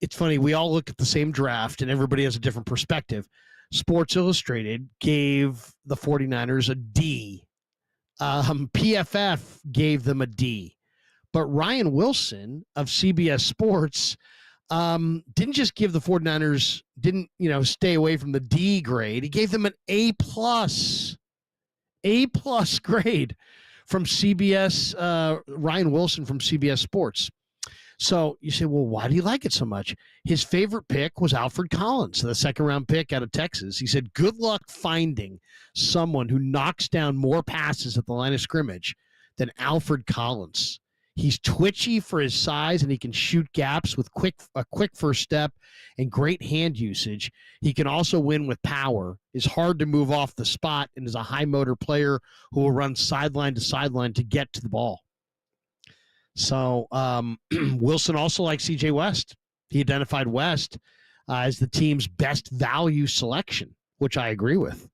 It's funny. We all look at the same draft and everybody has a different perspective. Sports Illustrated gave the 49ers a D. PFF gave them a D. But Ryan Wilson of CBS Sports didn't just give the 49ers, stay away from the D grade. He gave them an A+ grade from CBS, Ryan Wilson from CBS Sports. So you say, well, why do you like it so much? His favorite pick was Alfred Collins, the second-round pick out of Texas. He said, good luck finding someone who knocks down more passes at the line of scrimmage than Alfred Collins. He's twitchy for his size, and he can shoot gaps with a quick first step and great hand usage. He can also win with power, is hard to move off the spot, and is a high-motor player who will run sideline to sideline to get to the ball. So Wilson also likes CJ West. He identified West as the team's best value selection, which I agree with.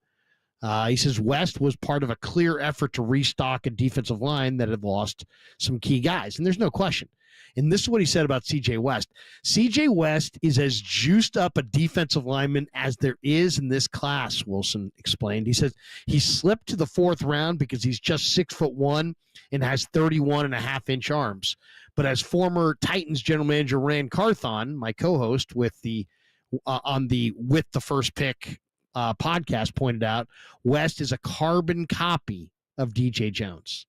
He says West was part of a clear effort to restock a defensive line that had lost some key guys. And there's no question. And this is what he said about CJ West. CJ West is as juiced up a defensive lineman as there is in this class, Wilson explained. He says he slipped to the 4th round because he's just 6'1" and has 31.5-inch arms. But as former Titans general manager Rand Carthon, my co-host with the first pick podcast, pointed out, West is a carbon copy of DJ Jones.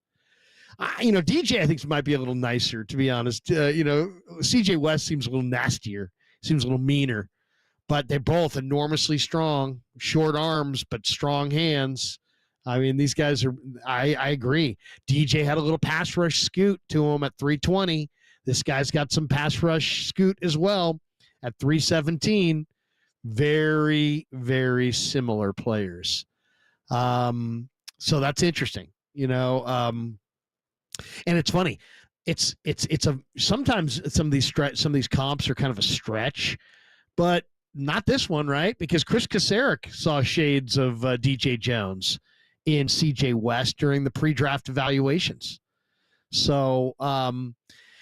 DJ I think might be a little nicer, to be honest. CJ West seems a little nastier, seems a little meaner, but they're both enormously strong, short arms, but strong hands. I mean, these guys are, I agree. DJ had a little pass rush scoot to him at 320. This guy's got some pass rush scoot as well at 317. Very, very similar players. So that's interesting, and it's funny. It's sometimes some of these comps are kind of a stretch, but not this one, right? Because Chris Kasarik saw shades of DJ Jones in CJ West during the pre-draft evaluations. So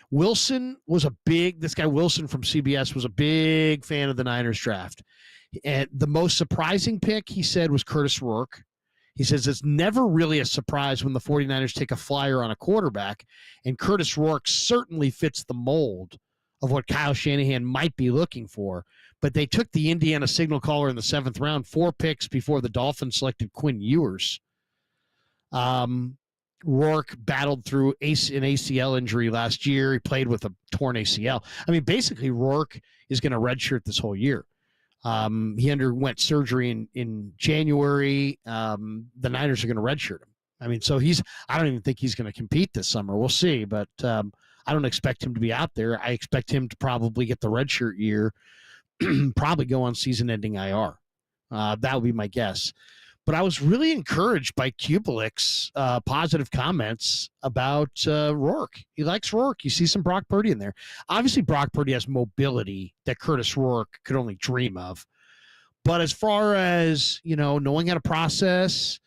Wilson this guy Wilson from CBS was a big fan of the Niners draft. And the most surprising pick, he said, was Curtis Rourke. He says it's never really a surprise when the 49ers take a flyer on a quarterback, and Curtis Rourke certainly fits the mold of what Kyle Shanahan might be looking for. But they took the Indiana signal caller in the 7th round, 4 picks before the Dolphins selected Quinn Ewers. Rourke battled through an ACL injury last year. He played with a torn ACL. I mean, basically, Rourke is going to redshirt this whole year. He underwent surgery in January. The Niners are going to redshirt him. I mean, so I don't even think he's going to compete this summer. We'll see, but I don't expect him to be out there. I expect him to probably get the redshirt year, probably go on season-ending IR. That would be my guess. But I was really encouraged by Kubelik's positive comments about Rourke. He likes Rourke. You see some Brock Purdy in there. Obviously, Brock Purdy has mobility that Curtis Rourke could only dream of. But as far as, knowing how to process,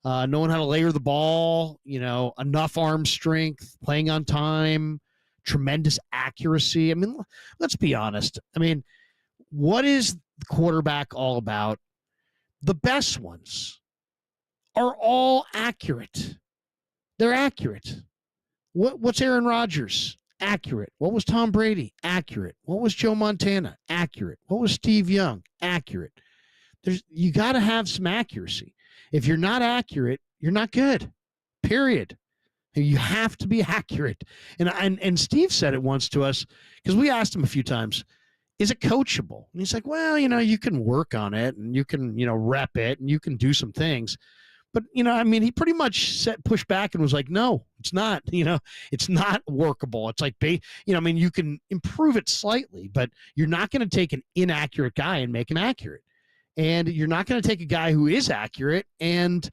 knowing how to layer the ball, enough arm strength, playing on time, tremendous accuracy. I mean, let's be honest. I mean, what is the quarterback all about? The best ones are all accurate. They're accurate. What's Aaron Rodgers? Accurate. What was Tom Brady? Accurate. What was Joe Montana? Accurate. What was Steve Young? Accurate. You got to have some accuracy. If you're not accurate, you're not good. Period. You have to be accurate. And Steve said it once to us because we asked him a few times, is it coachable? And he's like, well, you can work on it and you can, rep it and you can do some things. But, he pretty much pushed back and was like, no, it's not, it's not workable. It's like, you can improve it slightly, but you're not going to take an inaccurate guy and make him accurate. And you're not going to take a guy who is accurate and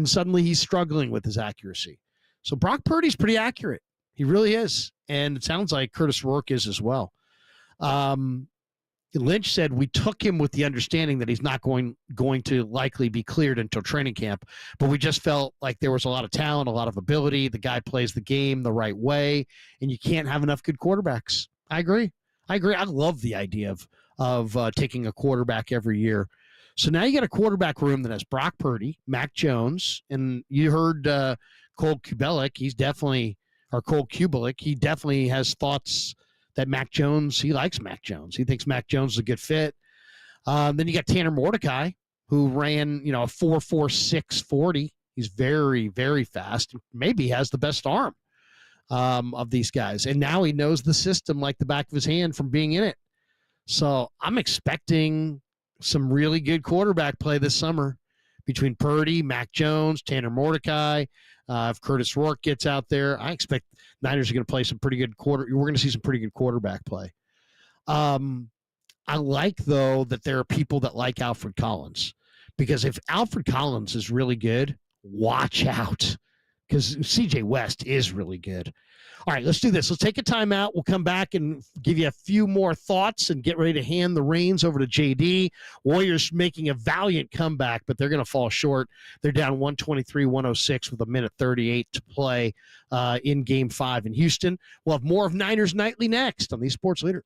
suddenly he's struggling with his accuracy. So Brock Purdy's pretty accurate. He really is. And it sounds like Curtis Rourke is as well. Lynch said we took him with the understanding that he's not going to likely be cleared until training camp, but we just felt like there was a lot of talent, a lot of ability. The guy plays the game the right way, and you can't have enough good quarterbacks. I agree. I love the idea of taking a quarterback every year. So now you got a quarterback room that has Brock Purdy, Mac Jones, and you heard Cole Kubelik. Cole Kubelik. He definitely has thoughts that Mac Jones, he likes Mac Jones. He thinks Mac Jones is a good fit. Then you got Tanner Mordecai, who ran, a 4.46 40. He's very, very fast. Maybe has the best arm of these guys. And now he knows the system like the back of his hand from being in it. So I'm expecting some really good quarterback play this summer between Purdy, Mac Jones, Tanner Mordecai. If Curtis Rourke gets out there, I expect Niners are going to play some pretty good We're going to see some pretty good quarterback play. I like, though, that there are people that like Alfred Collins, because if Alfred Collins is really good, watch out, because CJ West is really good. All right, let's do this. Let's take a timeout. We'll come back and give you a few more thoughts and get ready to hand the reins over to JD. Warriors making a valiant comeback, but they're going to fall short. They're down 123-106 with 1:38 to play in Game 5 in Houston. We'll have more of Niners Nightly next on the Sports Leader.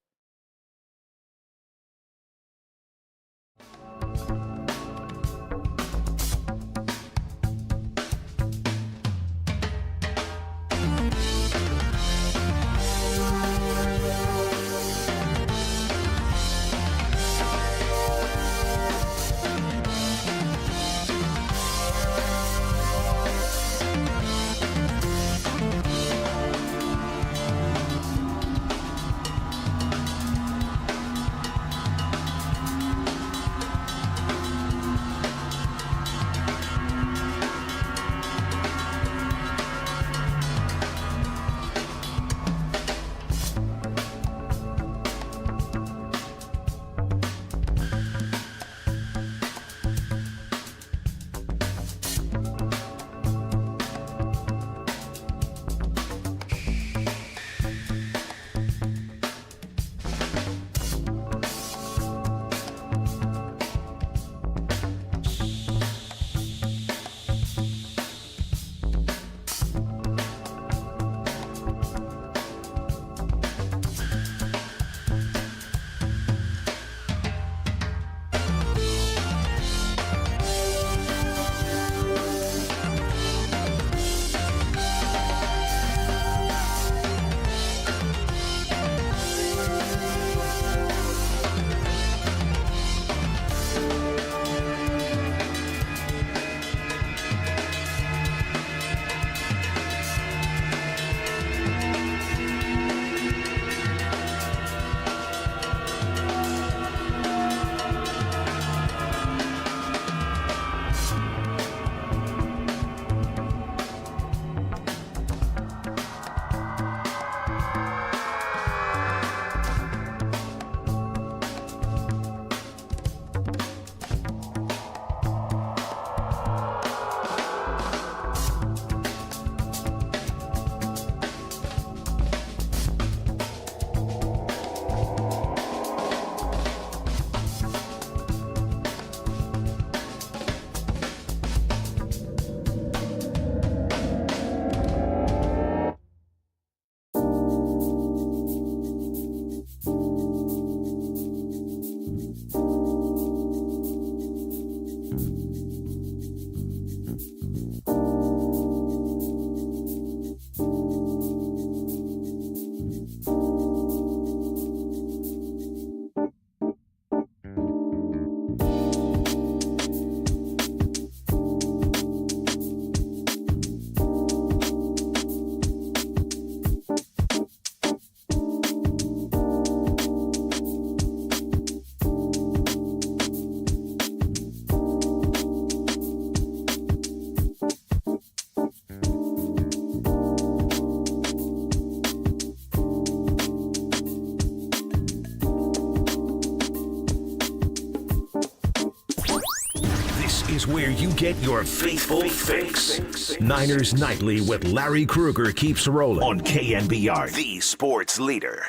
is where you get your faithful fix. Niners Nightly with Larry Krueger keeps rolling on KNBR, the sports leader.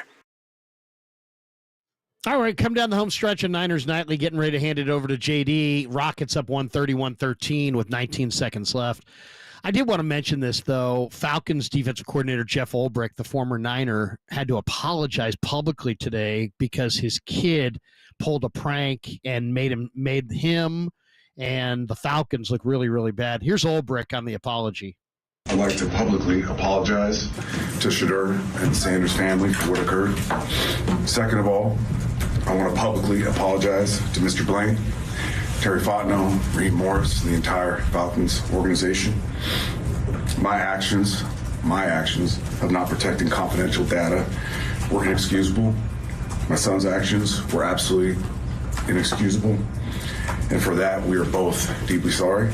All right, come down the home stretch of Niners Nightly, getting ready to hand it over to JD. Rockets up 131-13 with 19 seconds left. I did want to mention this, though. Falcons defensive coordinator Jeff Ulbrich, the former Niner, had to apologize publicly today because his kid pulled a prank and made him and the Falcons look really, really bad. Here's Ulbrich on the apology. I'd like to publicly apologize to Shadur and Sanders' family for what occurred. Second of all, I want to publicly apologize to Mr. Blaine, Terry Fontenot, Reed Morris, and the entire Falcons organization. My actions of not protecting confidential data were inexcusable. My son's actions were absolutely inexcusable. And for that, we are both deeply sorry.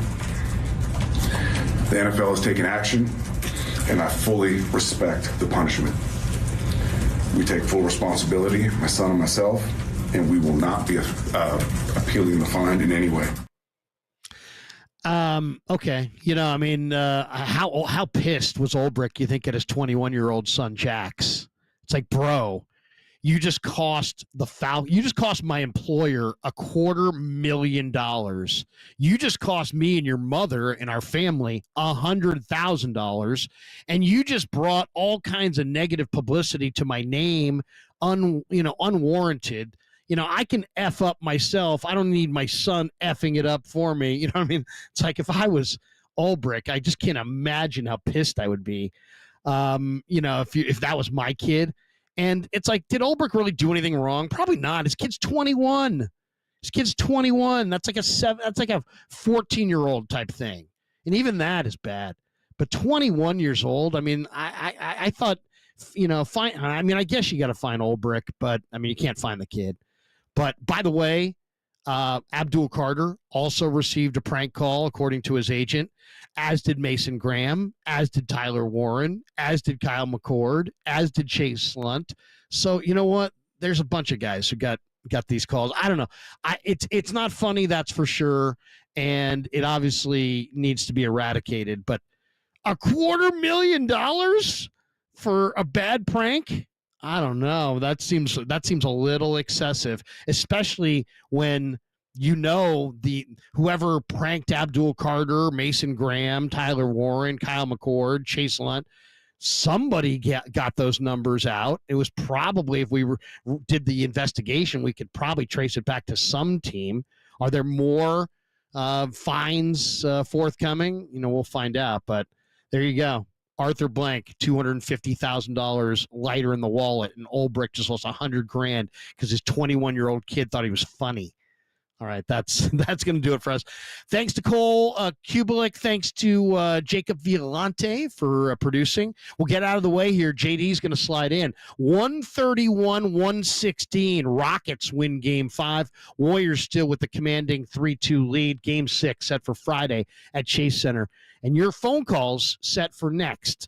The NFL has taken action, and I fully respect the punishment. We take full responsibility, my son and myself, and we will not be appealing the fine in any way. Okay. How pissed was Ulbrich, you think, at his 21-year-old son, Jax? It's like, bro, you just cost my employer $250,000. You just cost me and your mother and our family $100,000. And you just brought all kinds of negative publicity to my name, unwarranted. I can F up myself. I don't need my son effing it up for me. You know what I mean? It's like if I was Ulbrich, I just can't imagine how pissed I would be. If that was my kid. And it's like, did Ulbrich really do anything wrong? Probably not. His kid's 21. That's like a 14-year-old type thing. And even that is bad. But 21 years old, I mean, I thought, fine. I mean, I guess you got to find Ulbrich, but I mean, you can't find the kid. But by the way, Abdul Carter also received a prank call, according to his agent, as did Mason Graham, as did Tyler Warren, as did Kyle McCord, as did Chase Slunt. So you know what? There's a bunch of guys who got these calls. I don't know. It's not funny, that's for sure, and it obviously needs to be eradicated. But $250,000 for a bad prank? I don't know. That seems a little excessive, especially when whoever pranked Abdul Carter, Mason Graham, Tyler Warren, Kyle McCord, Chase Lunt, somebody got those numbers out. It was probably, if we did the investigation, we could probably trace it back to some team. Are there more fines forthcoming? We'll find out. But there you go. Arthur Blank, $250,000 lighter in the wallet, and Ulbrich just lost $100,000 because his 21-year-old kid thought he was funny. All right, that's going to do it for us. Thanks to Cole Kubelik. Thanks to Jacob Violante for producing. We'll get out of the way here. JD's going to slide in. 131-116. Rockets win Game 5. Warriors still with the commanding 3-2 lead. Game 6 set for Friday at Chase Center. And your phone calls set for next